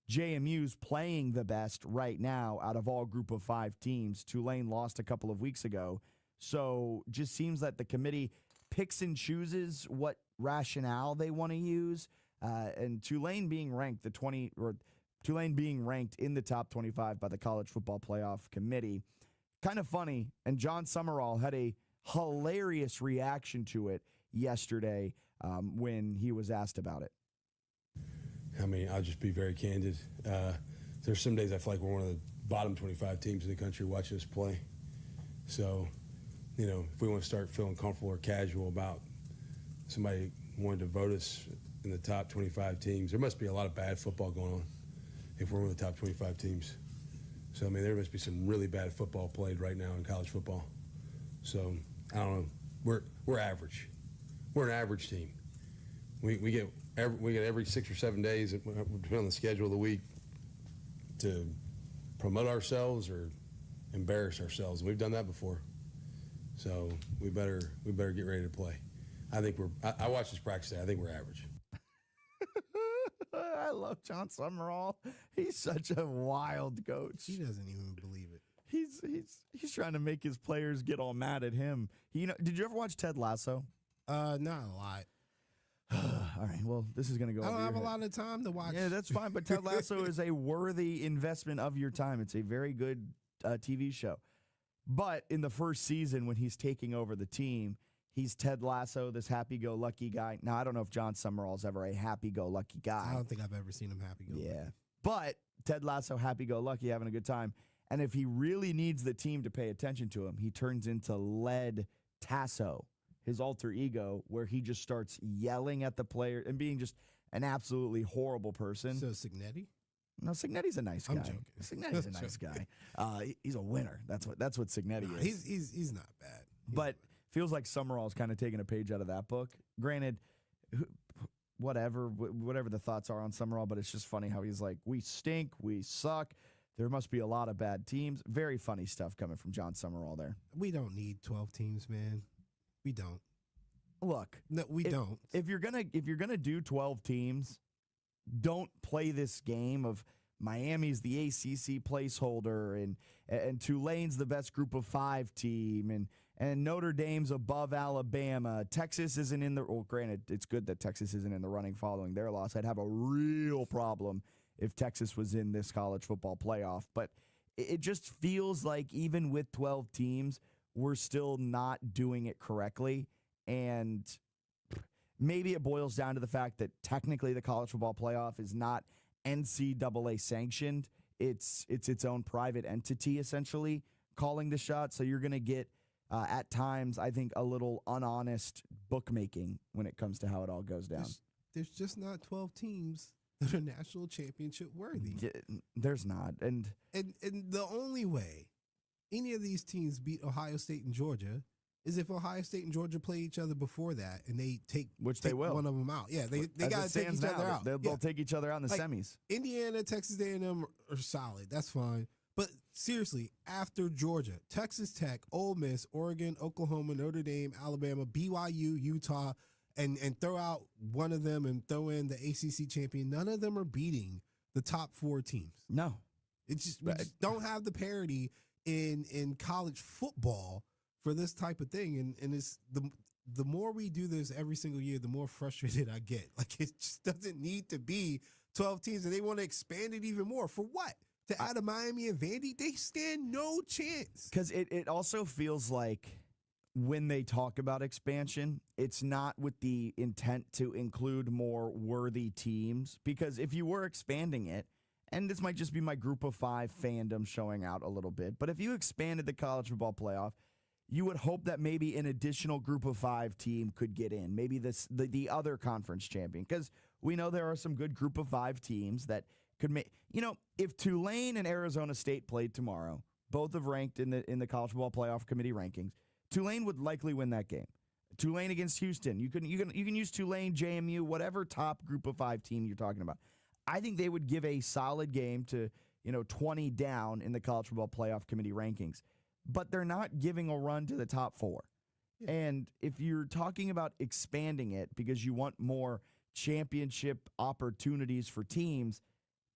JMU's playing the best right now out of all Group of 5 teams. Tulane lost a couple of weeks ago. So just seems that the committee picks and chooses what rationale they want to use. And Tulane being ranked Tulane being ranked in the top 25 by the College Football Playoff Committee. Kind of funny. And John Summerall had a hilarious reaction to it yesterday when he was asked about it. I mean, I'll just be very candid. There's some days I feel like we're one of the bottom 25 teams in the country watching us play. So, if we want to start feeling comfortable or casual about somebody wanting to vote us in the top 25 teams, there must be a lot of bad football going on if we're one of the top 25 teams. So, I mean, there must be some really bad football played right now in college football. So, I don't know. We're average. We're an average team. We get every 6 or 7 days, depending on the schedule of the week, to promote ourselves or embarrass ourselves. We've done that before, so we better get ready to play. I think I watched this practice today. I think we're average. I love John Summerall. He's such a wild coach. He doesn't even believe it. He's trying to make his players get all mad at him. Did you ever watch Ted Lasso? Not a lot. All right, well, this is going to go I over don't have your a head. lot of time to watch. Yeah, that's fine, but Ted Lasso is a worthy investment of your time. It's a very good TV show. But in the first season, when he's taking over the team, he's Ted Lasso, this happy-go-lucky guy. Now, I don't know if John Summerall's ever a happy-go-lucky guy. I don't think I've ever seen him happy-go-lucky. Yeah, but Ted Lasso, happy-go-lucky, having a good time. And if he really needs the team to pay attention to him, he turns into Led Tasso, his alter ego, where he just starts yelling at the player and being just an absolutely horrible person. So Signetti? No, Signetti's a nice guy. I'm joking. Signetti's a nice guy. He's a winner. That's what Signetti is. He's not bad. But feels like Summerall's kind of taking a page out of that book. Granted, whatever the thoughts are on Summerall, but it's just funny how he's like, we stink, we suck. There must be a lot of bad teams. Very funny stuff coming from John Summerall there. We don't need 12 teams, man. We don't. Look, no, we don't. If you're gonna do 12 teams, don't play this game of Miami's the ACC placeholder and Tulane's the best Group of 5 team and Notre Dame's above Alabama. Texas isn't in the. Well, granted, it's good that Texas isn't in the running following their loss. I'd have a real problem if Texas was in this college football playoff. But it just feels like even with 12 teams, we're still not doing it correctly. And maybe it boils down to the fact that technically the college football playoff is not NCAA sanctioned. It's its own private entity, essentially, calling the shot. So you're going to get, at times, I think, a little unhonest bookmaking when it comes to how it all goes down. There's just not 12 teams that are national championship worthy. Yeah, there's not. And the only way any of these teams beat Ohio State and Georgia is if Ohio State and Georgia play each other before that, and they take they will. one of them out. Yeah, they got to take each other out. They'll take each other out in the Like, semis. Indiana, Texas A&M are solid. That's fine. But seriously, after Georgia, Texas Tech, Ole Miss, Oregon, Oklahoma, Notre Dame, Alabama, BYU, Utah, and throw out one of them and throw in the ACC champion, none of them are beating the top 4 teams. No. It's just we just don't have the parity in college football for this type of thing. And it's the more we do this every single year, the more frustrated I get. Like, it just doesn't need to be 12 teams, and they want to expand it even more. For what? To add a Miami and Vandy? They stand no chance. Because it also feels like when they talk about expansion, it's not with the intent to include more worthy teams. Because if you were expanding it, and this might just be my group of 5 fandom showing out a little bit, but if you expanded the college football playoff, you would hope that maybe an additional group of 5 team could get in. Maybe the other conference champion. Because we know there are some good group of 5 teams that could make, if Tulane and Arizona State played tomorrow, both have ranked in the college football playoff committee rankings, Tulane would likely win that game. Tulane against Houston, you can use Tulane, JMU, whatever top group of 5 team you're talking about. I think they would give a solid game to 20 down in the college football playoff committee rankings, but they're not giving a run to the top 4. Yeah. And if you're talking about expanding it because you want more championship opportunities for teams,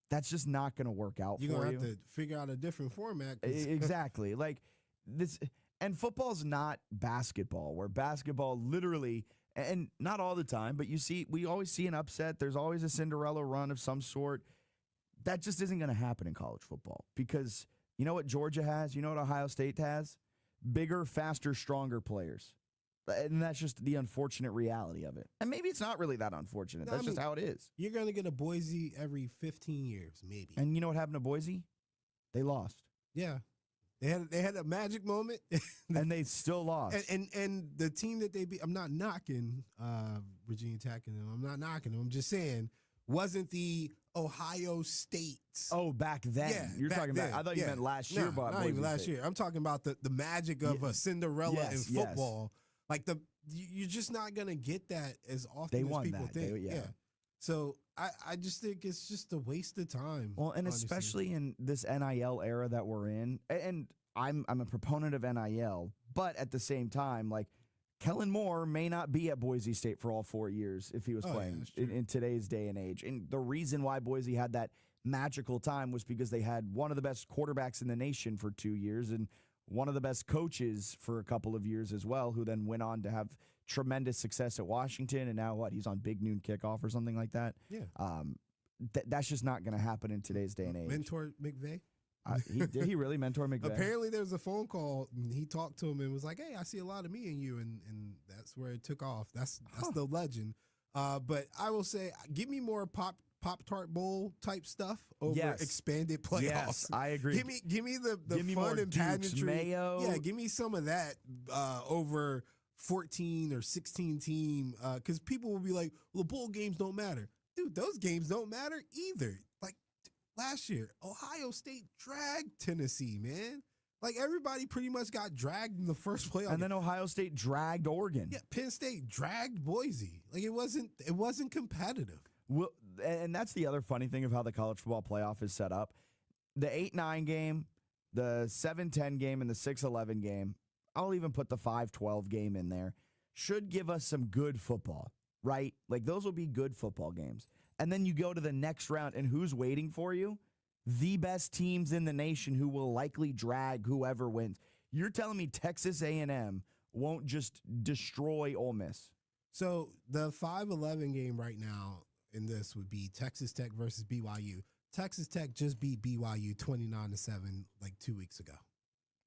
that's just not going to work out for you. You're going to have to figure out a different format. Exactly. Like this, and football's not basketball, where basketball literally, and not all the time, but we always see an upset. There's always a Cinderella run of some sort. That just isn't going to happen in college football because you know what Georgia has? You know what Ohio State has? Bigger, faster, stronger players. And that's just the unfortunate reality of it. And maybe it's not really that unfortunate. That's just how it is. You're going to get a Boise every 15 years, maybe. And you know what happened to Boise? They lost. Yeah. They had a magic moment. And they still lost. And the team that they beat, I'm not knocking Virginia Tech and them. I'm not knocking them. I'm just saying, wasn't the Ohio State's. Oh, back then. Yeah, You're talking then. about, I thought you meant last year. No, not even last year. I'm talking about the magic of a Cinderella in football. Like you're just not gonna get that as often as people think. So I just think it's just a waste of time. Well, and honestly, especially in this NIL era that we're in, and I'm a proponent of NIL, but at the same time, like Kellen Moore may not be at Boise State for all 4 years if he was playing in today's day and age. And the reason why Boise had that magical time was because they had one of the best quarterbacks in the nation for 2 years and one of the best coaches for a couple of years as well, who then went on to have tremendous success at Washington. And now he's on Big Noon Kickoff or something like that. Yeah. That's just not going to happen in today's day and age. Mentor McVay? Did he really mentor McVay? Apparently there was a phone call and he talked to him and was like, hey, I see a lot of me in you. And that's where it took off. That's the legend. But I will say, give me more Pop-Tart Bowl type stuff over expanded playoffs. Yes, I agree. Give me the fun and pageantry. Mayo. Yeah, give me some of that over 14 or 16 team. Because people will be like, well, the bowl games don't matter. Dude, those games don't matter either. Like last year, Ohio State dragged Tennessee, man. Like everybody pretty much got dragged in the first playoff. And then Ohio State dragged Oregon. Yeah, Penn State dragged Boise. Like it wasn't competitive. Well, and that's the other funny thing of how the college football playoff is set up. The 8-9 game, the 7-10 game, and the 6-11 game, I'll even put the 5-12 game in there, should give us some good football, right? Like those will be good football games. And then you go to the next round, and who's waiting for you? The best teams in the nation who will likely drag whoever wins. You're telling me Texas A&M won't just destroy Ole Miss? So the 5-11 game right now in this would be Texas Tech versus BYU. Texas Tech just beat BYU 29-7 like 2 weeks ago.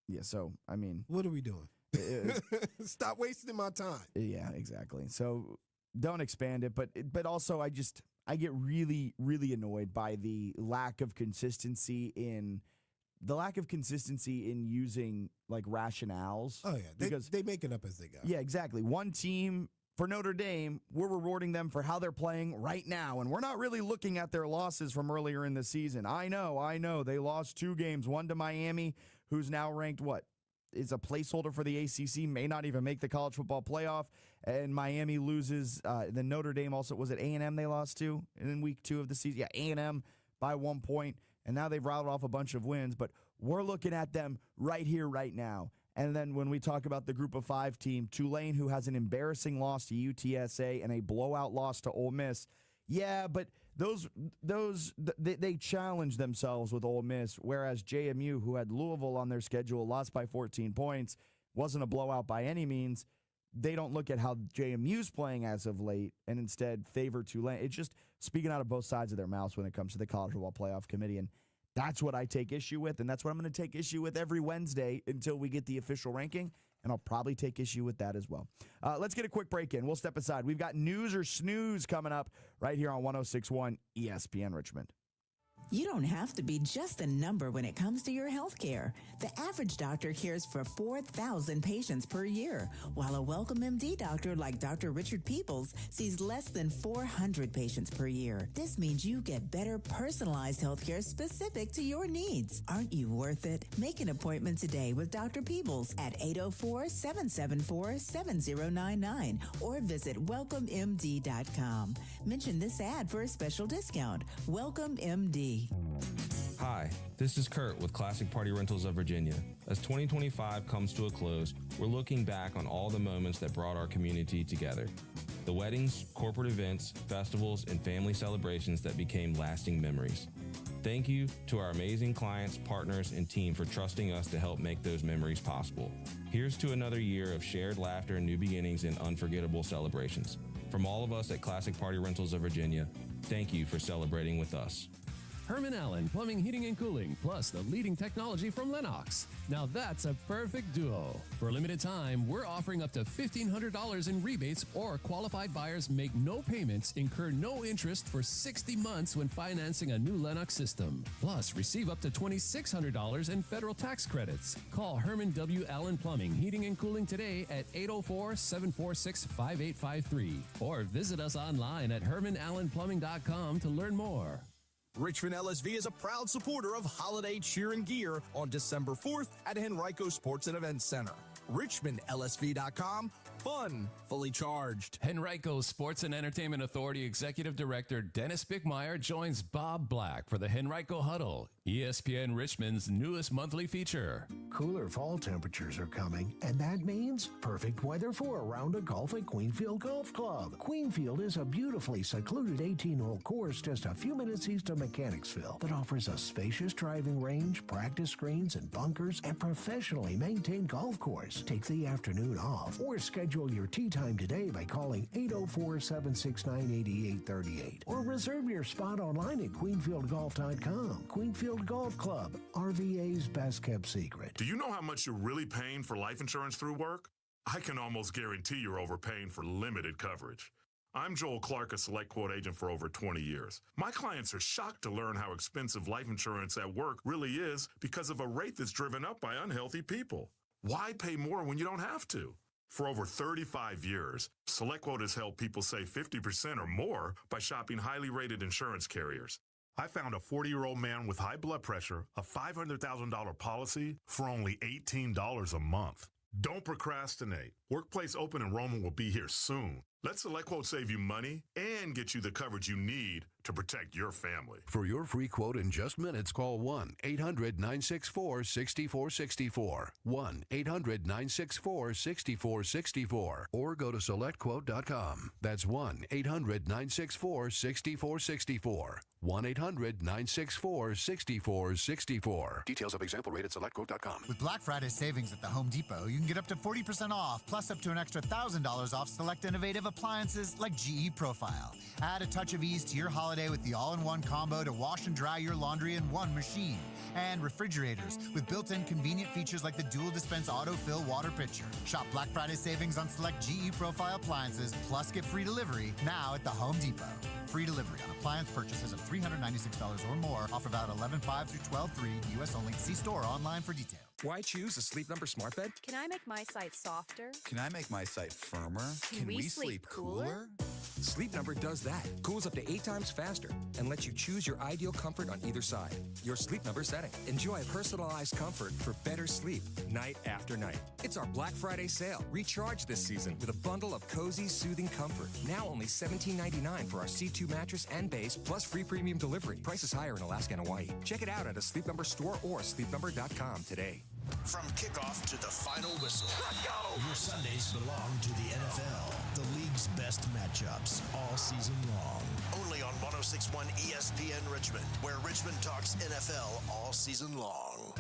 Yeah, so, I mean. What are we doing? Stop wasting my time. Yeah, exactly. So don't expand it, but also I I get really, really annoyed by the lack of consistency in using like rationales. Oh yeah, because they make it up as they go. Yeah, exactly. One team for Notre Dame, we're rewarding them for how they're playing right now, and we're not really looking at their losses from earlier in the season. I know. They lost 2 games, one to Miami, who's now ranked is a placeholder for the ACC, may not even make the college football playoff, and Miami loses. Then Notre Dame also, was it A&M they lost to in week 2 of the season? Yeah, A&M by 1 point, and now they've routed off a bunch of wins, but we're looking at them right here, right now. And then when we talk about the group of 5 team, Tulane, who has an embarrassing loss to UTSA and a blowout loss to Ole Miss. Yeah, but they challenge themselves with Ole Miss, whereas JMU, who had Louisville on their schedule, lost by 14 points, wasn't a blowout by any means. They don't look at how JMU's playing as of late and instead favor Tulane. It's just speaking out of both sides of their mouths when it comes to the College Football Playoff Committee, and that's what I take issue with, and that's what I'm going to take issue with every Wednesday until we get the official ranking, and I'll probably take issue with that as well. Let's get a quick break in. We'll step aside. We've got News or Snooze coming up right here on 106.1 ESPN Richmond. You don't have to be just a number when it comes to your health care. The average doctor cares for 4,000 patients per year, while a Welcome MD doctor like Dr. Richard Peoples sees less than 400 patients per year. This means you get better personalized health care specific to your needs. Aren't you worth it? Make an appointment today with Dr. Peoples at 804-774-7099 or visit welcomemd.com. Mention this ad for a special discount. Welcome MD. Hi, this is Kurt with Classic Party Rentals of Virginia. As 2025 comes to a close, we're looking back on all the moments that brought our community together. The weddings, corporate events, festivals, and family celebrations that became lasting memories. Thank you to our amazing clients, partners, and team for trusting us to help make those memories possible. Here's to another year of shared laughter, new beginnings, and unforgettable celebrations. From all of us at Classic Party Rentals of Virginia, thank you for celebrating with us. Herman Allen Plumbing, Heating, and Cooling, plus the leading technology from Lennox. Now that's a perfect duo. For a limited time, we're offering up to $1,500 in rebates, or qualified buyers make no payments, incur no interest for 60 months when financing a new Lennox system. Plus, receive up to $2,600 in federal tax credits. Call Herman W. Allen Plumbing, Heating, and Cooling today at 804-746-5853, or visit us online at hermanallenplumbing.com to learn more. Richmond LSV is a proud supporter of holiday cheer and gear on December 4th at Henrico Sports and Events Center. RichmondLSV.com. Fun, fully charged. Henrico Sports and Entertainment Authority Executive Director Dennis Bickmeyer joins Bob Black for the Henrico Huddle, ESPN Richmond's newest monthly feature. Cooler fall temperatures are coming, and that means perfect weather for a round of golf at Queenfield Golf Club. Queenfield is a beautifully secluded 18-hole course just a few minutes east of Mechanicsville that offers a spacious driving range, practice greens and bunkers, and professionally maintained golf course. Take the afternoon off or schedule your tee time today by calling 804-769-8838 or reserve your spot online at queenfieldgolf.com. Queenfield Golf Club, RVA's best kept secret. Do you know how much you're really paying for life insurance through work? I can almost guarantee you're overpaying for limited coverage. I'm Joel Clark, a Select Quote agent for over 20 years. My clients are shocked to learn how expensive life insurance at work really is because of a rate that's driven up by unhealthy people. Why pay more when you don't have to? For over 35 years, SelectQuote has helped people save 50% or more by shopping highly rated insurance carriers. I found a 40-year-old man with high blood pressure, a $500,000 policy for only $18 a month. Don't procrastinate. Workplace open enrollment will be here soon. Let SelectQuote save you money and get you the coverage you need to protect your family. For your free quote in just minutes, call 1-800-964-6464. 1-800-964-6464. Or go to SelectQuote.com. That's 1-800-964-6464. 1-800-964-6464. Details of example rate at SelectQuote.com. With Black Friday savings at the Home Depot, you can get up to 40% off, plus up to an extra $1,000 off select innovative appliances like GE Profile. Add a touch of ease to your holiday with the all-in-one combo to wash and dry your laundry in one machine. And refrigerators with built-in convenient features like the dual dispense auto-fill water pitcher. Shop Black Friday savings on select GE Profile appliances, plus get free delivery now at the Home Depot. Free delivery on appliance purchases of $396 or more. Offer valid 11/5 through 12/3. U.S. only. See store or online for details. Why choose a Sleep Number smart bed? Can I make my site softer? Can I make my site firmer? Can we sleep cooler? Sleep Number does that. Cools up to 8 times faster and lets you choose your ideal comfort on either side. Your Sleep Number setting. Enjoy personalized comfort for better sleep night after night. It's our Black Friday sale. Recharge this season with a bundle of cozy, soothing comfort. Now only $17.99 for our C2 mattress and base, plus free premium delivery. Prices higher in Alaska and Hawaii. Check it out at a Sleep Number store or sleepnumber.com today. From kickoff to the final whistle. Let's go! Your Sundays belong to the NFL. The league's best matchups all season long. Only on 106.1 ESPN Richmond, where Richmond talks NFL all season long.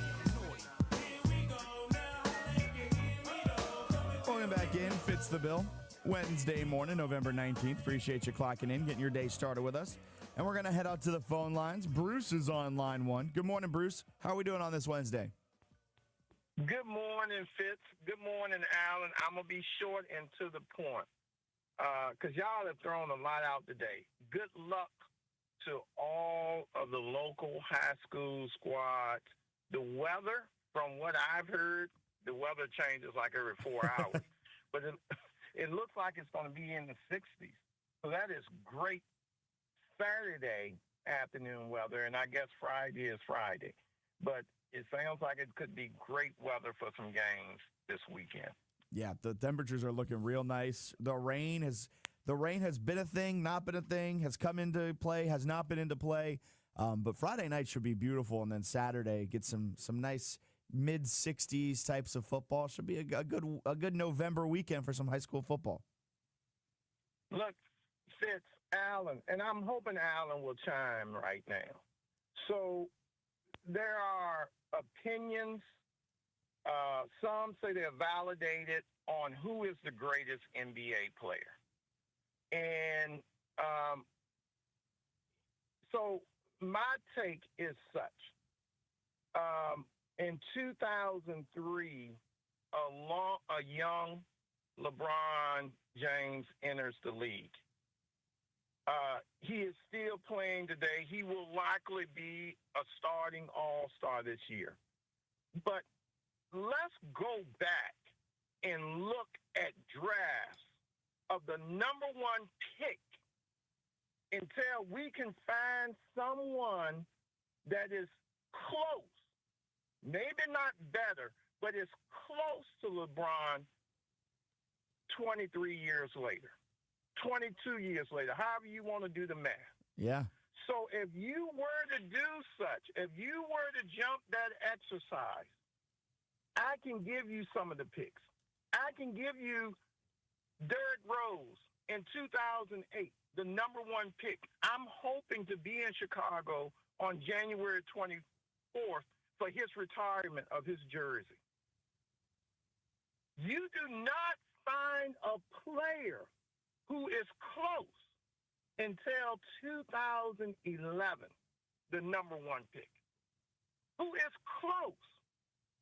Welcome back in. Fitz the Bill. Wednesday morning, November 19th. Appreciate you clocking in, getting your day started with us. And we're going to head out to the phone lines. Bruce is on line 1. Good morning, Bruce. How are we doing on this Wednesday? Good morning, Fitz. Good morning, Alan. I'm going to be short and to the point because y'all have thrown a lot out today. Good luck to all of the local high school squads. The weather, from what I've heard, the weather changes like every 4 hours. But it looks like it's going to be in the 60s. So that is great Saturday afternoon weather, and I guess Friday is Friday. But it sounds like it could be great weather for some games this weekend. Yeah, the temperatures are looking real nice. The rain has been a thing, not been a thing, has come into play, has not been into play. But Friday night should be beautiful, and then Saturday get some nice mid-60s types of football. Should be a good November weekend for some high school football. Look, Fitz, Alan, and I'm hoping Alan will chime right now. So there are opinions. Some say they're validated on who is the greatest NBA player. And so my take is such. In 2003, a young LeBron James enters the league. He is still playing today. He will likely be a starting all-star this year. But let's go back and look at drafts of the number 1 pick until we can find someone that is close, maybe not better, but is close to LeBron 23 years later, 22 years later, however you want to do the math. Yeah. So if you were to do such, if you were to jump that exercise, I can give you some of the picks. I can give you Derrick Rose in 2008, the number 1 pick. I'm hoping to be in Chicago on January 24th for his retirement of his jersey. You do not find a player who is close until 2011, the number 1 pick. Who is close?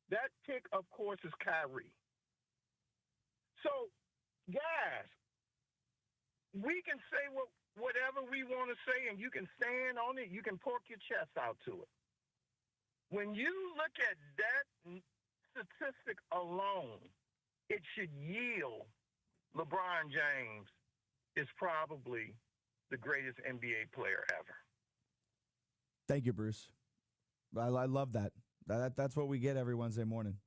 That pick, of course, is Kyrie. So, guys, we can say whatever we want to say, and you can stand on it. You can pork your chest out to it. When you look at that statistic alone, it should yield LeBron James is probably the greatest NBA player ever. Thank you, Bruce. I love that. That's what we get every Wednesday morning.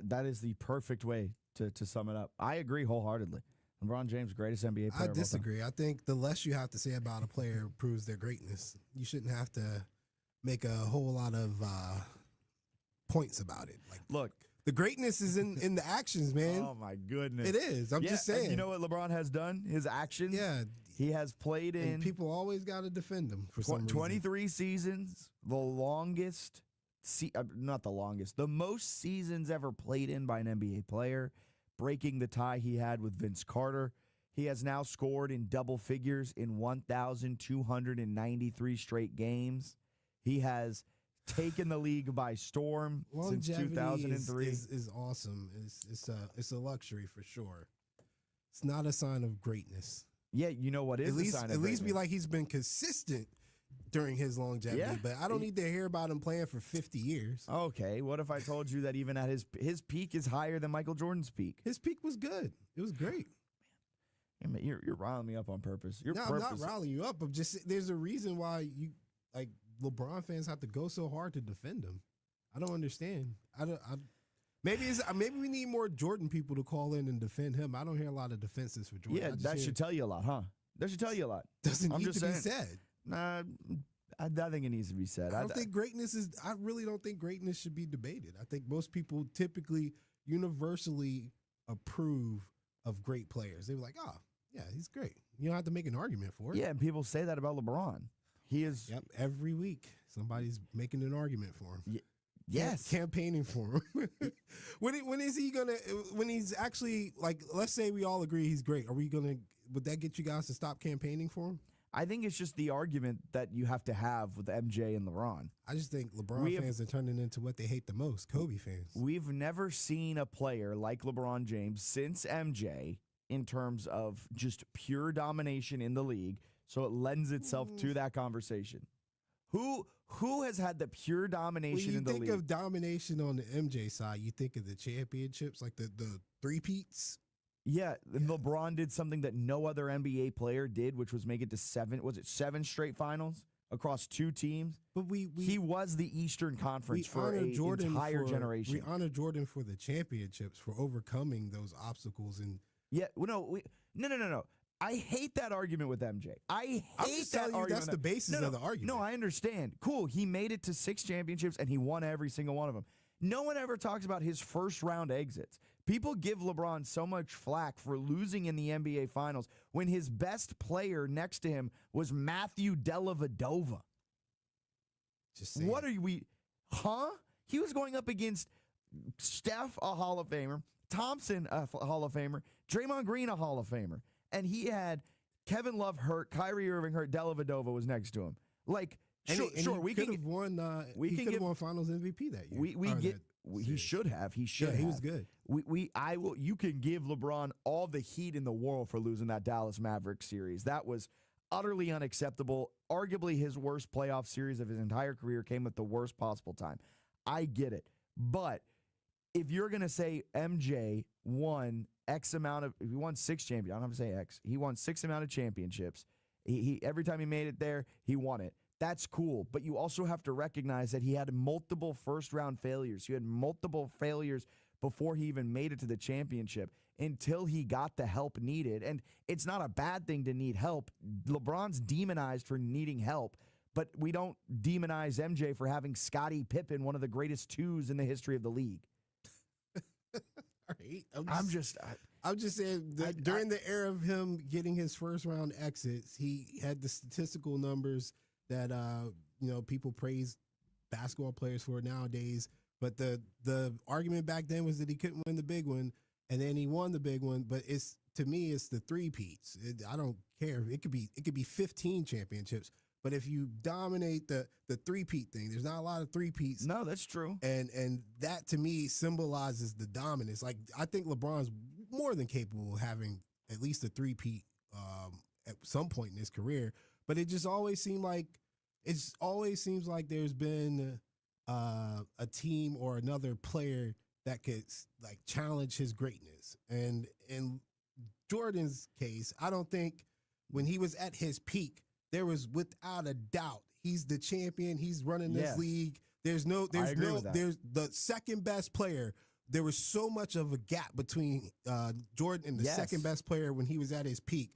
That is the perfect way to sum it up. I agree wholeheartedly. LeBron James, greatest NBA player. I disagree. I think the less you have to say about a player proves their greatness. You shouldn't have to make a whole lot of points about it. Like, look, the greatness is in the actions, man. Oh my goodness, it is. I'm just saying. You know what LeBron has done? His actions. Yeah, he has played in. And people always got to defend him for some reason. 23 seasons, the longest. Not the longest, the most seasons ever played in by an NBA player, breaking the tie he had with Vince Carter. He has now scored in double figures in 1,293 straight games. He has taken the league by storm since 2003. Is awesome. It's a luxury for sure. It's not a sign of greatness. Yeah, you know what is a sign of at least be greatness? like he's been consistent during his longevity. Yeah. But I don't need to hear about him playing for 50 years. Okay, what if I told you that even at his peak is higher than Michael Jordan's peak? His peak was good. It was great. Yeah, man, you're riling me up on purpose. No, I'm not riling you up. I'm just there's a reason why you like LeBron fans have to go so hard to defend him. I don't understand. Maybe we need more Jordan people to call in and defend him. I don't hear a lot of defenses for Jordan. Yeah, that should tell you a lot, huh? That should tell you a lot. Doesn't need to be said. Nah, I think it needs to be said. I really don't think greatness should be debated. I think most people typically universally approve of great players. They were like, oh, yeah, he's great. You don't have to make an argument for it. Yeah, and people say that about LeBron. He is. Yep, every week somebody's making an argument for him. Yes. Campaigning for him. when is he gonna? When he's actually like, let's say we all agree he's great. Would that get you guys to stop campaigning for him? I think it's just the argument that you have to have with MJ and LeBron. I just think LeBron fans are turning into what they hate the most, Kobe fans. We've never seen a player like LeBron James since MJ in terms of just pure domination in the league, so it lends itself to that conversation. Who has had the pure domination in the league? When you think of domination on the MJ side, you think of the championships, like the three-peats. Yeah, LeBron did something that no other NBA player did, which was make it to seven straight finals across two teams. But he was the Eastern Conference for an entire generation. We honor Jordan for the championships, for overcoming those obstacles. And no. I hate that argument with MJ. I hate that argument. That's the basis of the argument. No, I understand. Cool. He made it to 6 championships and he won every single one of them. No one ever talks about his first round exits. People give LeBron so much flack for losing in the NBA Finals when his best player next to him was Matthew Dellavedova. Just saying. What are we? Huh? He was going up against Steph, a Hall of Famer, Thompson, a Hall of Famer, Draymond Green, a Hall of Famer. And he had Kevin Love hurt, Kyrie Irving hurt, Dellavedova was next to him. Like, sure, we could have won. He could have won Finals MVP that year. He should have. He should. Yeah, he was good. You can give LeBron all the heat in the world for losing that Dallas Mavericks series. That was utterly unacceptable. Arguably his worst playoff series of his entire career came at the worst possible time. I get it, but if you're gonna say MJ won X amount of, he won 6 championships. I don't have to say X. He won 6 amount of championships. He every time he made it there, he won it. That's cool, but you also have to recognize that he had multiple first-round failures. He had multiple failures before he even made it to the championship until he got the help needed. And it's not a bad thing to need help. LeBron's demonized for needing help, but we don't demonize MJ for having Scottie Pippen, one of the greatest twos in the history of the league. All right. I'm just saying that during the era of him getting his first-round exits, he had the statistical numbers that people praise basketball players for nowadays. But the argument back then was that he couldn't win the big one, and then he won the big one. But to me, it's the three-peats. I don't care. It could be 15 championships. But if you dominate the three-peat thing, there's not a lot of three-peats. No, that's true. And that to me symbolizes the dominance. Like, I think LeBron's more than capable of having at least a three-peat at some point in his career. But it just always seems like there's been a team or another player that could like challenge his greatness. And in Jordan's case, I don't think when he was at his peak, there was without a doubt he's the champion. He's running this league. There's the second best player. There was so much of a gap between Jordan and the second best player when he was at his peak.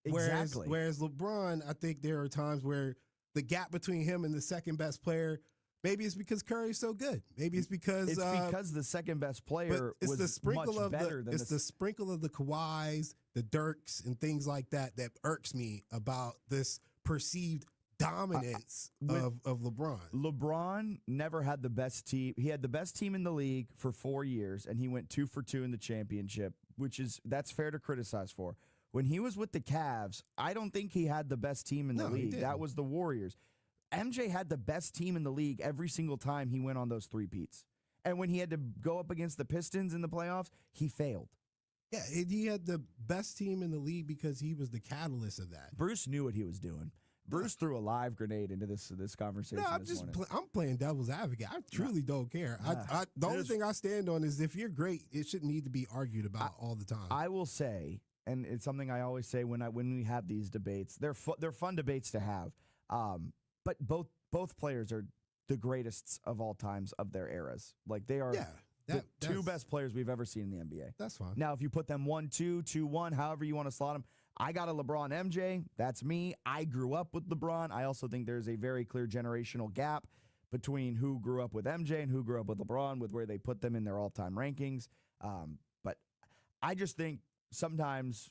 Whereas LeBron, I think there are times where the gap between him and the second best player, maybe it's because Curry's so good. Maybe it's because the second best player was the sprinkle of the Kawhis, the Dirks, and things like that irks me about this perceived dominance of LeBron. LeBron never had the best team. He had the best team in the league for 4 years, and he went 2 for 2 in the championship, that's fair to criticize for. When he was with the Cavs, I don't think he had the best team in the league. That was the Warriors. MJ had the best team in the league every single time he went on those three-peats. And when he had to go up against the Pistons in the playoffs, he failed. Yeah, he had the best team in the league because he was the catalyst of that. Bruce knew what he was doing. Bruce threw a live grenade into this conversation. No, I'm playing devil's advocate. I truly don't care. The only thing I stand on is if you're great, it shouldn't need to be argued about all the time. I will say, and it's something I always say when we have these debates, they're fun debates to have. But both players are the greatest of all times of their eras. Like they are the two best players we've ever seen in the NBA. That's fine. Now, if you put them 1-2, 2-1, however you want to slot them, I got a LeBron MJ. That's me. I grew up with LeBron. I also think there's a very clear generational gap between who grew up with MJ and who grew up with LeBron, with where they put them in their all-time rankings. But I just think sometimes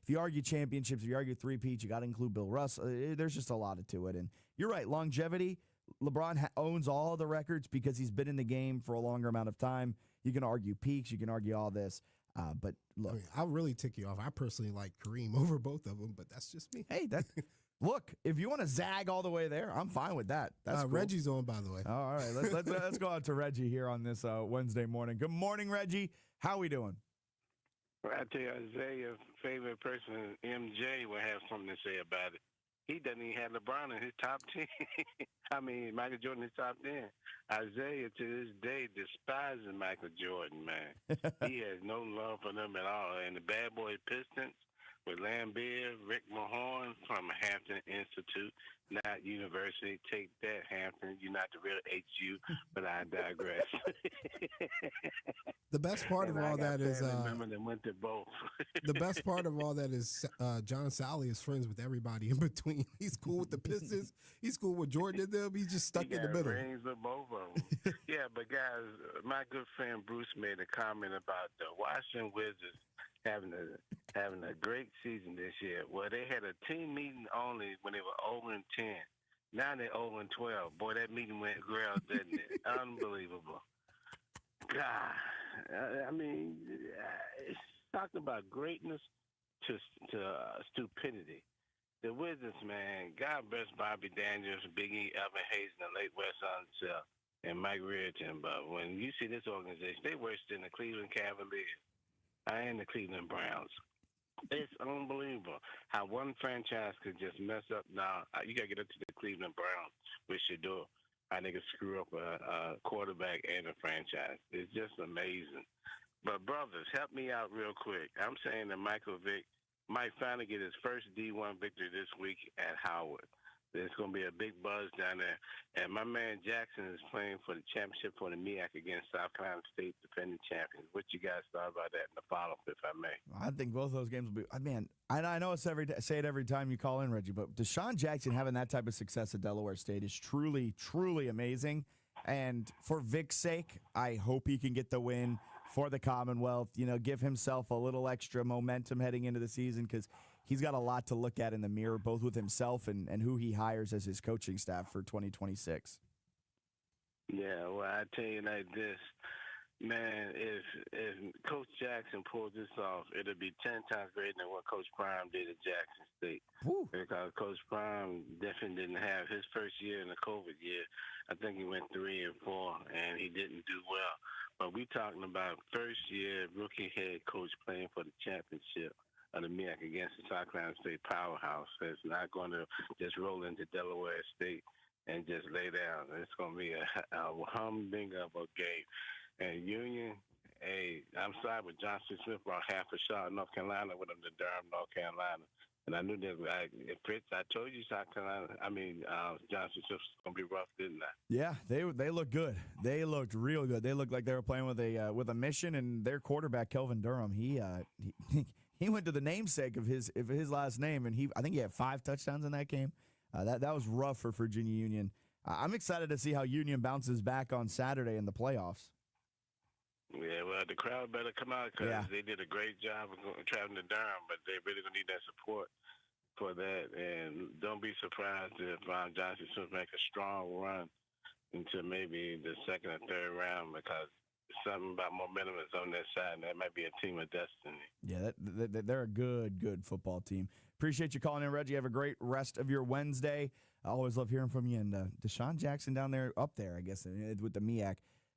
if you argue championships, if you argue three-peats, you got to include Bill Russell. There's just a lot to it. And you're right, longevity. LeBron owns all the records because he's been in the game for a longer amount of time. You can argue peaks. You can argue all this. But look, I'll really tick you off. I personally like Kareem over both of them, but that's just me. Hey, look, if you want to zag all the way there, I'm fine with that. That's cool. Reggie's on, by the way. Oh, all right, let's go out to Reggie here on this Wednesday morning. Good morning, Reggie. How we doing? Well, I tell you, Isaiah's favorite person, MJ, will have something to say about it. He doesn't even have LeBron in his top 10. I mean, Michael Jordan in his top 10. Isaiah, to this day, despises Michael Jordan, man. He has no love for them at all. And the Bad Boy Pistons with Lambert, Rick Mahorn from Hampton Institute, not University. Take that, Hampton. You're not the real HU, but I digress. The best part of all that is that went to both. The best part of all that is John Sally is friends with everybody in between. He's cool with the Pistons. He's cool with Jordan and them. He's just stuck in the middle. Rings of both of them. Yeah, but guys, my good friend Bruce made a comment about the Washington Wizards having a great season this year. Well, they had a team meeting only when they were 0-10. Now they're 0-12. Boy, that meeting went grail, didn't it? Unbelievable. God, I mean, it's talking about greatness to stupidity. The Wizards, man, God bless Bobby Daniels, Big E, Evan Hayes, and the late Wes Unseld, and Mike Reardon. But when you see this organization, they worse than the Cleveland Cavaliers and the Cleveland Browns. It's unbelievable how one franchise could just mess up. Now, you got to get up to the Cleveland Browns, which you do. How they could screw up a quarterback and a franchise. It's just amazing. But, brothers, help me out real quick. I'm saying that Michael Vick might finally get his first D1 victory this week at Howard. There's going to be a big buzz down there. And my man Jackson is playing for the championship for the MEAC against South Carolina State defending champions. What you guys thought about that in the follow-up, if I may? I think both of those games will be. Man, I know it's say it every time you call in, Reggie, but Deshaun Jackson having that type of success at Delaware State is truly, truly amazing. And for Vic's sake, I hope he can get the win for the Commonwealth. You know, give himself a little extra momentum heading into the season because he's got a lot to look at in the mirror, both with himself and who he hires as his coaching staff for 2026. Yeah, well, I tell you like this, man, if Coach Jackson pulls this off, it'll be 10 times greater than what Coach Prime did at Jackson State. Woo. Because Coach Prime definitely didn't have his first year in the COVID year. I think he went 3-4, and he didn't do well. But we talking about first-year rookie head coach playing for the championship of the MEAC against the South Carolina State powerhouse. That's not going to just roll into Delaware State and just lay down. It's going to be a humdinger of a game. And Union, hey, I'm sorry, but Johnson Smith brought half a shot in North Carolina with him to Durham, North Carolina. And I knew that. Fitz, I told you South Carolina. Johnson Smith was going to be rough, didn't I? Yeah, they look good. They looked real good. They looked like they were playing with a mission. And their quarterback, Kelvin Durham, he went to the namesake of his last name, and I think he had 5 touchdowns in that game. That was rough for Virginia Union. I'm excited to see how Union bounces back on Saturday in the playoffs. Yeah, well, the crowd better come out because they did a great job of traveling to Durham, but they really going to need that support for that. And don't be surprised if Johnson Smith make a strong run into maybe the second or third round because something about momentum is on their side, and that might be a team of destiny. Yeah, they're a good football team. Appreciate you calling in, Reggie. Have a great rest of your Wednesday. I always love hearing from you. And Deshaun Jackson up there, I guess, with the MEAC.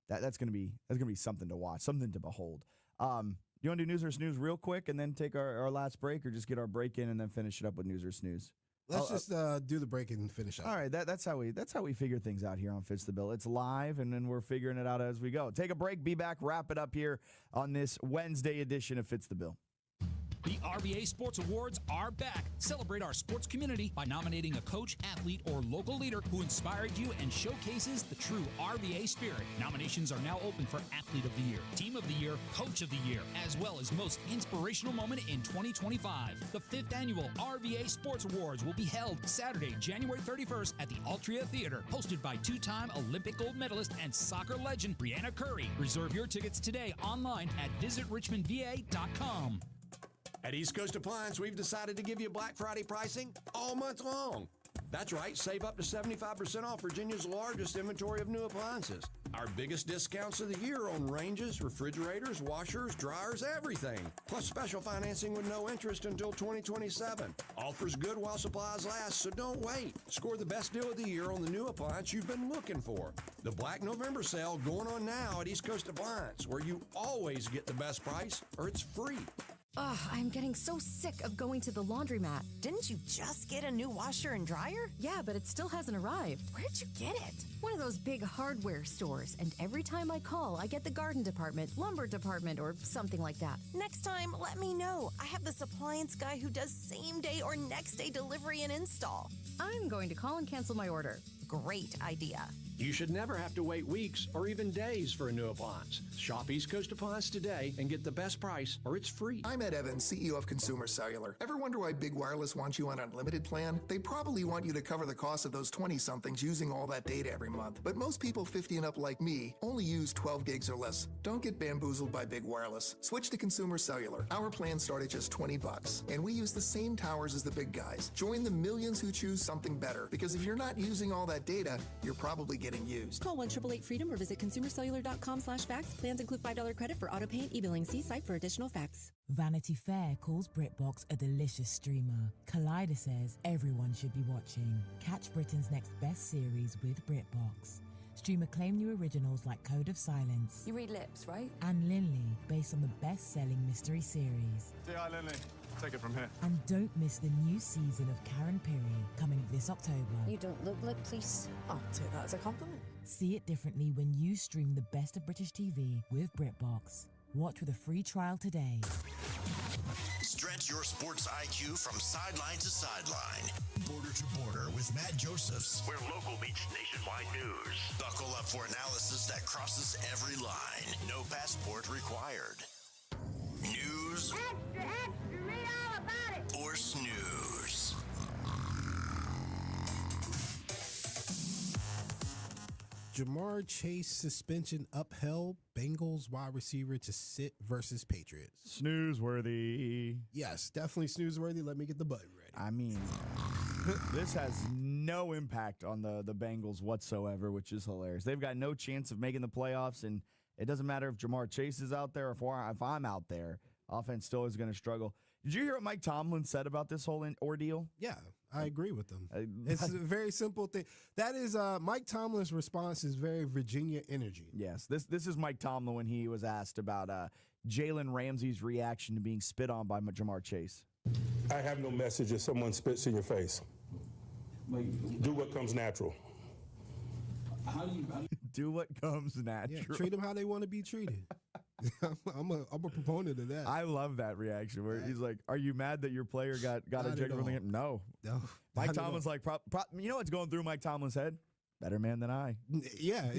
That's gonna be something to watch, something to behold. You want to do news or snooze real quick, and then take our last break, or just get our break in and then finish it up with news or snooze? Let's just do the break and finish up. All right, that's how we figure things out here on Fitz the Bill. It's live, and then we're figuring it out as we go. Take a break, be back, wrap it up here on this Wednesday edition of Fitz the Bill. The RVA Sports Awards are back. Celebrate our sports community by nominating a coach, athlete, or local leader who inspired you and showcases the true RVA spirit. Nominations are now open for Athlete of the Year, Team of the Year, Coach of the Year, as well as Most Inspirational Moment in 2025. The 5th Annual RVA Sports Awards will be held Saturday, January 31st at the Altria Theater, hosted by 2-time Olympic gold medalist and soccer legend Brianna Curry. Reserve your tickets today online at visitrichmondva.com. At East Coast Appliance, we've decided to give you Black Friday pricing all month long. That's right, save up to 75% off Virginia's largest inventory of new appliances. Our biggest discounts of the year on ranges, refrigerators, washers, dryers, everything. Plus special financing with no interest until 2027. Offers good while supplies last, so don't wait. Score the best deal of the year on the new appliance you've been looking for. The Black November sale going on now at East Coast Appliance, where you always get the best price or it's free. Ugh, I'm getting so sick of going to the laundromat. Didn't you just get a new washer and dryer? Yeah, but it still hasn't arrived. Where'd you get it? One of those big hardware stores, and every time I call, I get the garden department, lumber department, or something like that. Next time, let me know. I have this appliance guy who does same-day or next-day delivery and install. I'm going to call and cancel my order. Great idea. You should never have to wait weeks or even days for a new appliance. Shop East Coast Appliance today and get the best price, or it's free. I'm Ed Evans, CEO of Consumer Cellular. Ever wonder why Big Wireless wants you on an unlimited plan? They probably want you to cover the cost of those 20-somethings using all that data every month. But most people 50 and up like me only use 12 gigs or less. Don't get bamboozled by Big Wireless. Switch to Consumer Cellular. Our plans start at just $20, and we use the same towers as the big guys. Join the millions who choose something better, because if you're not using all that data, you're probably getting used. Call 1-888-FREEDOM or visit consumercellular.com/facts. Plans include $5 credit for auto pay and e-billing. See site for additional facts. Vanity Fair calls BritBox a delicious streamer. Collider says everyone should be watching. Catch Britain's next best series with BritBox. Stream acclaimed new originals like Code of Silence. You read lips, right? And Linley, based on the best-selling mystery series. Say hi, Linley. Take it from here. And don't miss the new season of Karen Piri, coming this October. You don't look like police. I'll take that as a compliment. See it differently when you stream the best of British TV with BritBox. Watch with a free trial today. Stretch your sports IQ from sideline to sideline. Border to border with Matt Josephs, where local meets nationwide news. Buckle up for analysis that crosses every line. No passport required. News Extra, read all about it. or snooze. Jamar Chase suspension upheld. Bengals wide receiver to sit versus Patriots. Snooze-worthy. Yes, definitely snooze-worthy. Let me get the button ready. I mean, this has no impact on the Bengals whatsoever, which is hilarious. They've got no chance of making the playoffs, and it doesn't matter if Jamar Chase is out there or if I'm out there. Offense still is going to struggle. Did you hear what Mike Tomlin said about this whole ordeal? Yeah, I agree with them. It's a very simple thing. That is Mike Tomlin's response is very Virginia energy. Yes, this is Mike Tomlin when he was asked about Jalen Ramsey's reaction to being spit on by Jamar Chase. I have no message if someone spits in your face. Do what comes natural. How do you do what comes natural? Yeah, treat them how they want to be treated. I'm a proponent of that. I love that reaction where he's like, "Are you mad that your player got ejected from the game?" No. Mike Tomlin's like, you know what's going through Mike Tomlin's head? Better man than I. Yeah,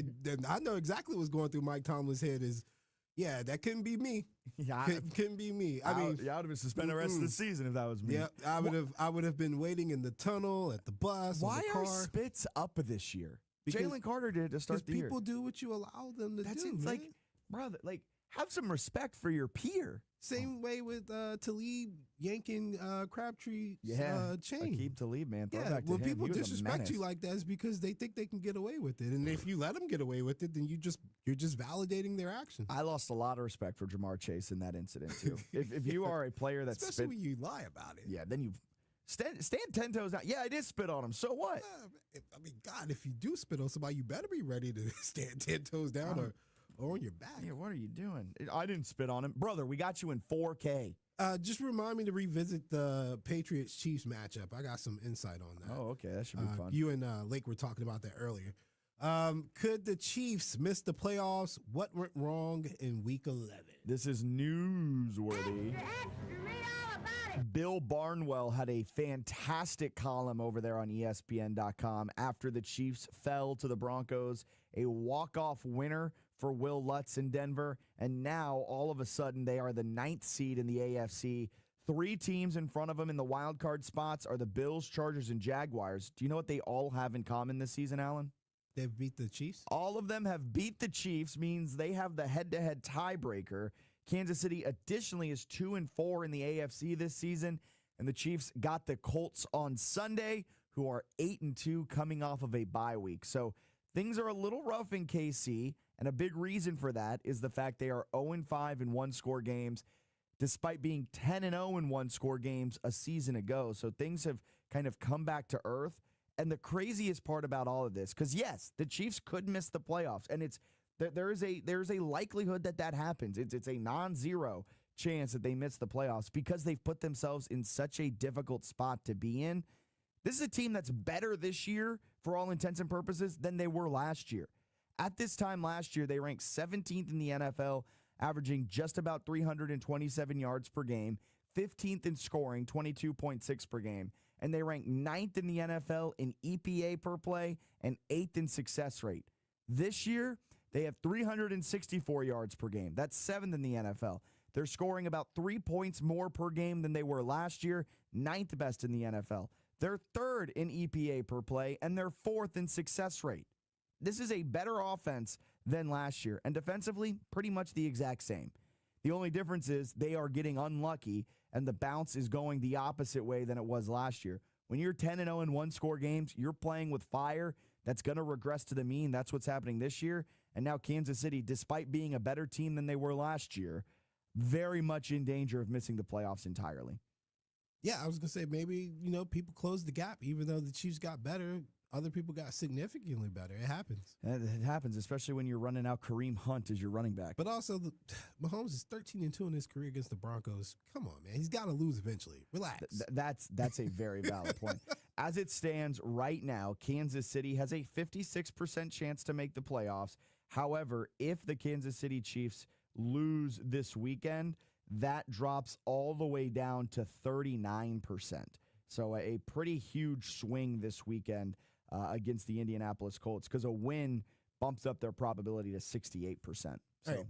I know exactly what's going through Mike Tomlin's head is, yeah, that couldn't be me. Yeah, couldn't be me. I mean, I would have been suspended the rest of the season if that was me. Yeah, I would have been waiting in the tunnel, at the bus. Why the car. are spits up this year? Jalen Carter did to start the year. People do what you allow them to do. Like, brother, like, have some respect for your peer. Same way with Talib yanking Crabtree chain. Akeem Talib, man. Yeah, when people disrespect you like that, it's because they think they can get away with it. And if you let them get away with it, then you're just validating their actions. I lost a lot of respect for Jamar Chase in that incident, too. if you are a player that's especially when you lie about it. Yeah, then you stand 10 toes down. Yeah, I did spit on him. So what? I mean, God, if you do spit on somebody, you better be ready to stand 10 toes down or on your back. Yeah, what are you doing? I didn't spit on him. Brother, we got you in 4K. Just remind me to revisit the Patriots-Chiefs matchup. I got some insight on that. Oh, okay. That should be fun. You and Lake were talking about that earlier. Could the Chiefs miss the playoffs? What went wrong in Week 11? This is newsworthy. Bill Barnwell had a fantastic column over there on ESPN.com after the Chiefs fell to the Broncos, a walk-off winner for Will Lutz in Denver, and now all of a sudden they are the 9th seed in the AFC. 3 teams in front of them in the wild card spots are the Bills, Chargers, and Jaguars. Do you know what they all have in common this season, Alan? They've beat the Chiefs? All of them have beat the Chiefs, means they have the head-to-head tiebreaker. Kansas City additionally is 2-4 in the AFC this season, and the Chiefs got the Colts on Sunday, who are 8-2 coming off of a bye week. So things are a little rough in KC, and a big reason for that is the fact they are 0-5 in one-score games, despite being 10-0 in one-score games a season ago. So things have kind of come back to earth. And the craziest part about all of this, because yes, the Chiefs could miss the playoffs, and there's a likelihood that happens. It's a non-zero chance that they miss the playoffs because they've put themselves in such a difficult spot to be in. This is a team that's better this year, for all intents and purposes, than they were last year. At this time last year, they ranked 17th in the NFL, averaging just about 327 yards per game, 15th in scoring, 22.6 per game, and they ranked 9th in the NFL in EPA per play and 8th in success rate. This year, they have 364 yards per game. That's 7th in the NFL. They're scoring about 3 points more per game than they were last year, 9th best in the NFL. They're 3rd in EPA per play, and they're 4th in success rate. This is a better offense than last year, and defensively, pretty much the exact same. The only difference is they are getting unlucky, and the bounce is going the opposite way than it was last year. When you're 10-0 in one-score games, you're playing with fire that's going to regress to the mean. That's what's happening this year. And now Kansas City, despite being a better team than they were last year, very much in danger of missing the playoffs entirely. Yeah, I was going to say maybe, people closed the gap. Even though the Chiefs got better, other people got significantly better. It happens. It happens, especially when you're running out Kareem Hunt as your running back. But also, Mahomes is 13-2 in his career against the Broncos. Come on, man. He's got to lose eventually. Relax. That's a very valid point. As it stands right now, Kansas City has a 56% chance to make the playoffs. However, if the Kansas City Chiefs lose this weekend, that drops all the way down to 39%. So a pretty huge swing this weekend against the Indianapolis Colts, because a win bumps up their probability to 68%. So, all right,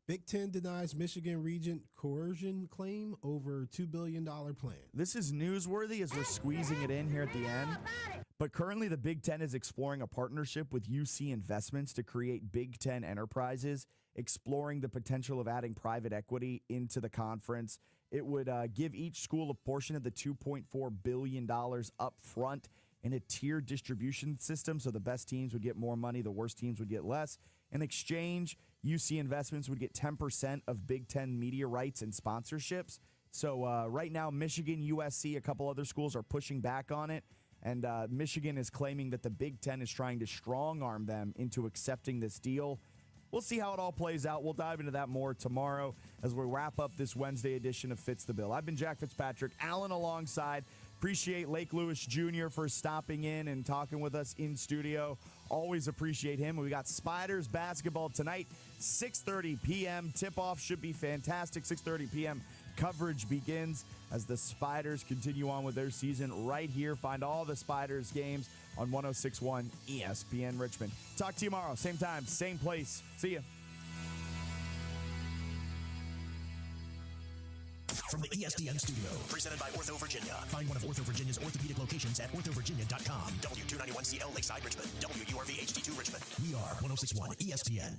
Big Ten denies Michigan Regent coercion claim over $2 billion plan. This is newsworthy as we're squeezing it in here at the end. But currently the Big Ten is exploring a partnership with UC Investments to create Big Ten enterprises, exploring the potential of adding private equity into the conference. It would give each school a portion of the $2.4 billion up front in a tiered distribution system, so the best teams would get more money, the worst teams would get less. In exchange, UC Investments would get 10% of Big Ten media rights and sponsorships. So right now, Michigan, USC, a couple other schools are pushing back on it, and Michigan is claiming that the Big Ten is trying to strong-arm them into accepting this deal. We'll see how it all plays out. We'll dive into that more tomorrow as we wrap up this Wednesday edition of Fitz the Bill. I've been Jack Fitzpatrick, Alan alongside. Appreciate Lake Lewis Jr. for stopping in and talking with us in studio. Always appreciate him. We got Spiders basketball tonight, 6:30 p.m. Tip-off should be fantastic. 6:30 p.m. coverage begins as the Spiders continue on with their season right here. Find all the Spiders games on 106.1 ESPN Richmond. Talk to you tomorrow. Same time, same place. See ya. From the ESPN studio, presented by OrthoVirginia. Find one of OrthoVirginia's orthopedic locations at orthovirginia.com. W291CL Lakeside, Richmond. WURV HD2 Richmond. We are 106.1 ESPN.